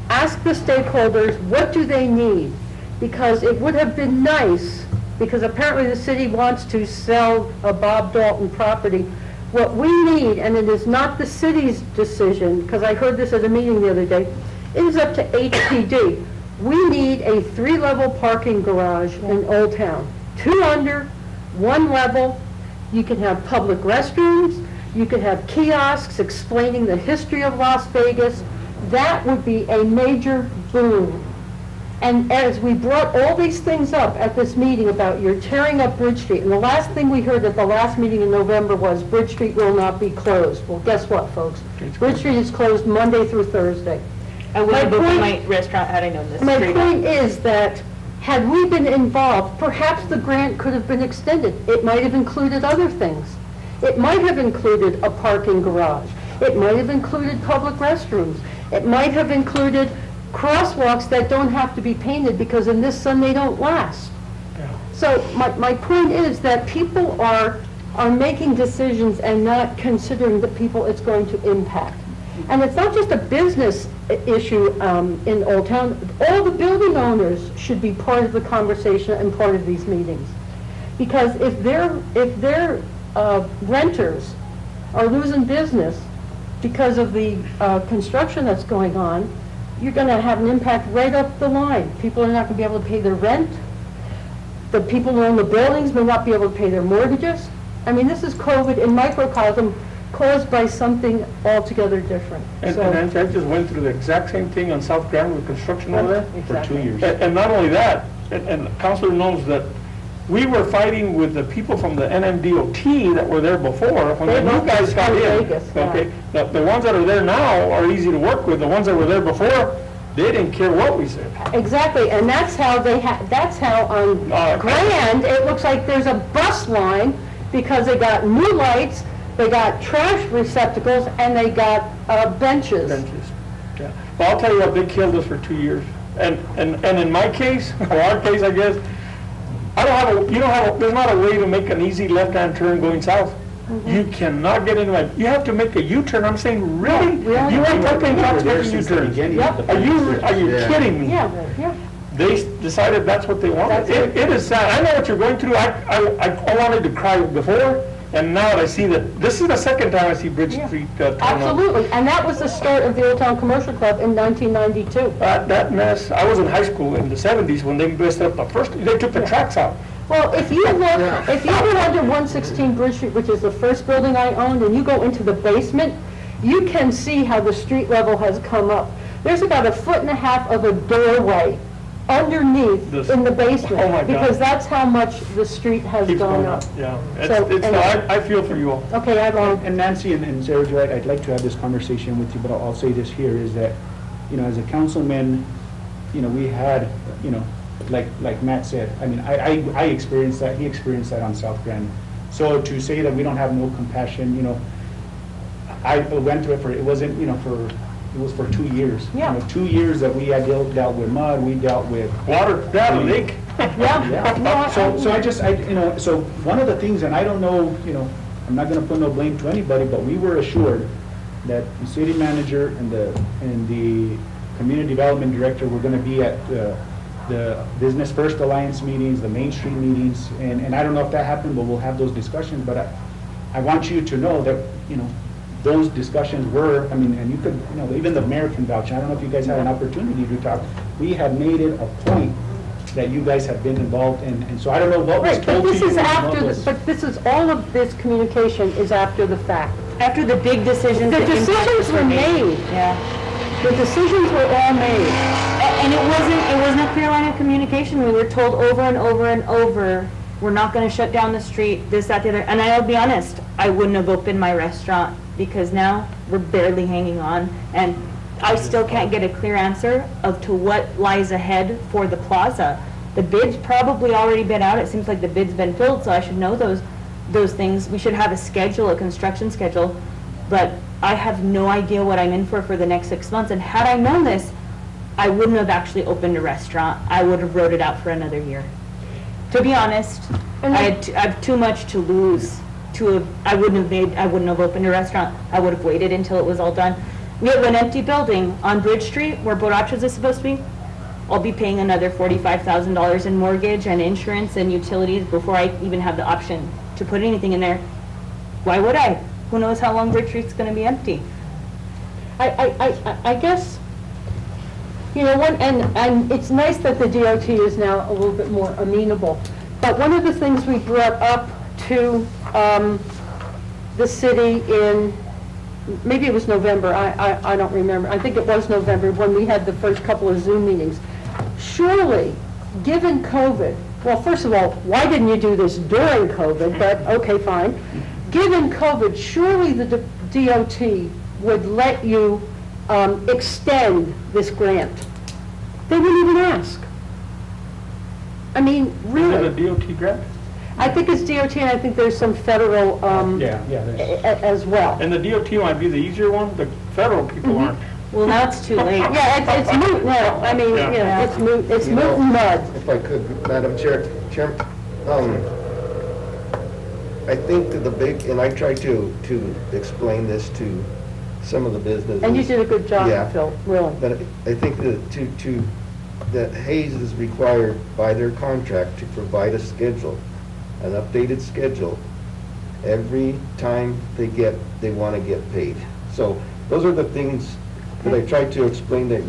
ask the stakeholders, what do they need? Because it would have been nice, because apparently the city wants to sell a Bob Dalton property. What we need, and it is not the city's decision, because I heard this at a meeting the other day, it is up to HPD. We need a 3-level parking garage in Old Town. 2 under, 1 level. You can have public restrooms, you could have kiosks explaining the history of Las Vegas. That would be a major boom. And as we brought all these things up at this meeting about you're tearing up Bridge Street, and the last thing we heard at the last meeting in November was Bridge Street will not be closed. Well, guess what, folks? Bridge Street is closed Monday through Thursday. I would have My opened point- my restaurant had I known this. My straight up. point is that, had we been involved, perhaps the grant could have been extended. It might have included other things. It might have included a parking garage. It might have included public restrooms. It might have included crosswalks that don't have to be painted because in this sun they don't last. So my point is that people are making decisions and not considering the people it's going to impact. And it's not just a business issue in Old Town. All the building owners should be part of the conversation and part of these meetings. Because if their renters are losing business because of the construction that's going on, you're going to have an impact right up the line. People are not going to be able to pay their rent. The people who own the buildings may not be able to pay their mortgages. I mean, this is COVID in microcosm caused by something altogether different. And Nancy, I just went through the exact same thing on South Grand with construction over there. For 2 years. And not only that, and Counselor knows that we were fighting with the people from the NMDOT that were there before, when the They new moved guys to got in. Vegas, yeah. Okay, the ones that are there now are easy to work with. The ones that were there before, they didn't care what we said. Exactly, and that's how that's how on Grand, it looks like there's a bus line because they got new lights, they got trash receptacles, and they got benches. Benches. Yeah. Well, I'll tell you what, they killed us for 2 years. And in my case, or our case, I guess, there's not a way to make an easy left-hand turn going south. You cannot get into it. You have to make a U-turn. I'm saying, really? Yeah, You want propane trucks There making since the U-turns? beginning Yep. of the Are you Yeah. kidding me? Yeah, yeah. They decided that's what they wanted. That's it. It is sad. I know what you're going through. I wanted to cry before, and now I see that, this is the second time I see Bridge Yeah. Street turn on. Absolutely, and that was the start of the Old Town Commercial Club in 1992. That mess, I was in high school in the 70s when they messed up the first, they took the tracks out. Well, if you go under 116 Bridge Street, which is the first building I owned, and you go into the basement, you can see how the street level has come up. There's about 1.5 feet of a doorway underneath This- in the basement. Oh, my God. Because that's how much the street has Keeps gone going up. up, yeah. So, anyway. I feel for you all. Okay, And Nancy and Sarah Jo, I'd like to have this conversation with you, but I'll say this here, is that, as a councilman, we had, like Matt said, I mean, I experienced that, he experienced that on South Grand. So to say that we don't have no compassion, I went through it it was for 2 years. Yeah. 2 years that we had dealt with mud, we dealt with Water, that lake. Yeah. yeah. So so one of the things, and I don't know, I'm not gonna put no blame to anybody, but we were assured that the city manager and the community development director were gonna be at the Business First Alliance meetings, the Main Street meetings, and I don't know if that happened, but we'll have those discussions, but I want you to know that, those discussions were, and you could, even the mayor can vouch. I don't know if you guys had an opportunity to talk. We have made it a point that you guys have been involved in, and so I don't know what was Right, but told to this you. is and what was- all of this communication is after the fact. After the big decisions. The that impact decisions us were made. Yeah. The decisions were all made. And it wasn't a clear line of communication. We were told over and over and over, we're not gonna shut down the street, this, that, the other. And I'll be honest, I wouldn't have opened my restaurant because now we're barely hanging on. And I still can't get a clear answer of to what lies ahead for the plaza. The bid's probably already been out. It seems like the bid's been filled, so I should know those things. We should have a schedule, a construction schedule. But I have no idea what I'm in for the next 6 months. And had I known this, I wouldn't have actually opened a restaurant. I would have wrote it out for another year. To be honest, I have too much to lose. I wouldn't have opened a restaurant. I would have waited until it was all done. We have an empty building on Bridge Street where Borrachos is supposed to be. I'll be paying another $45,000 in mortgage and insurance and utilities before I even have the option to put anything in there. Why would I? Who knows how long Bridge Street's gonna be empty? I guess, and it's nice that the DOT is now a little bit more amenable. But one of the things we brought up to the city in, maybe it was November, I don't remember. I think it was November when we had the first couple of Zoom meetings. Surely, given COVID, well, first of all, why didn't you do this during COVID? But, okay, fine. Given COVID, surely the DOT would let you extend this grant. They wouldn't even ask. I mean, really. Is it a DOT grant? I think it's DOT, and I think there's some federal Yeah, there's. as well. And the DOT might be the easier one, the federal people aren't. Well, now it's too late. Yeah, it's moot now. I mean, you know, it's You moot know, and mud. If I could, Madam Chairman, I think that the big, and I tried to explain this to some of the businesses. And you did a good job, Yeah. Phil, really. But I think that Hayes is required by their contract to provide a schedule, an updated schedule, every time they want to get paid. So those are the things that I tried to explain that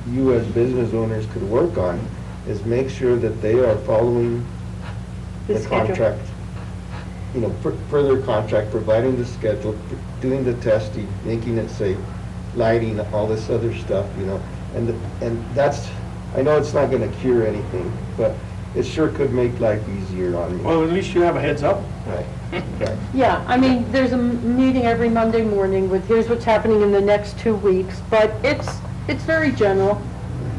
you as business owners could work on, is make sure that they are following The the schedule. contract, you know, per their contract, providing the schedule, doing the testing, making it safe, lighting, all this other stuff, you know. And that's, I know it's not gonna cure anything, but it sure could make life easier on me. Well, at least you have a heads up. Right, right. Yeah, I mean, there's a meeting every Monday morning with, here's what's happening in the next 2 weeks, but it's very general.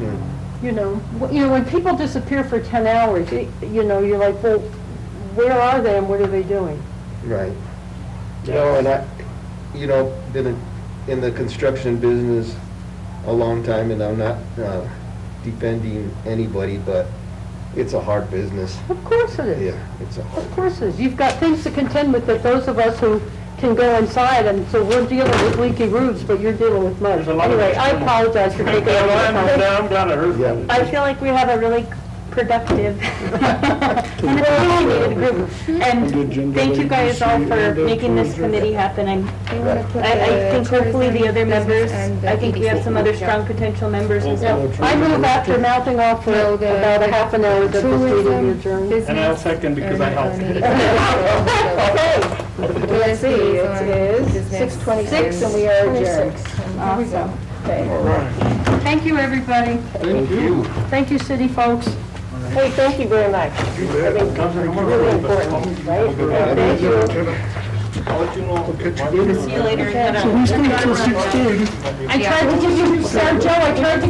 Mhm. You know, when people disappear for 10 hours, you know, you're like, well, where are they and what are they doing? Right. You know, and been in the construction business a long time, and I'm not defending anybody, but it's a hard business. Of course it is. Yeah, it's a hard. Of course it is. You've got things to contend with that those of us who can go inside, and so we're dealing with leaky roofs, but you're dealing with mud. There's a lot of Anyway, I external- apologize for taking all the time. I'm glad I heard Yeah. that. I feel like we have a really productive and opinionated group. And thank you guys all for making this committee happen. I think hopefully the other members, I think we have some other strong potential members and stuff. I move after mouthing off for No, the- about a half an hour that this meeting adjourned. And I'll second because I helped. Okay, let's see, it is 6:26 and we are adjourned. Awesome. Okay. Thank you, everybody. Thank you. Thank you, city folks. Hey, thank you very much. I mean, really important, right? Thank you. See you later. So we stay till 6:10. I tried to give you, Joe, I tried to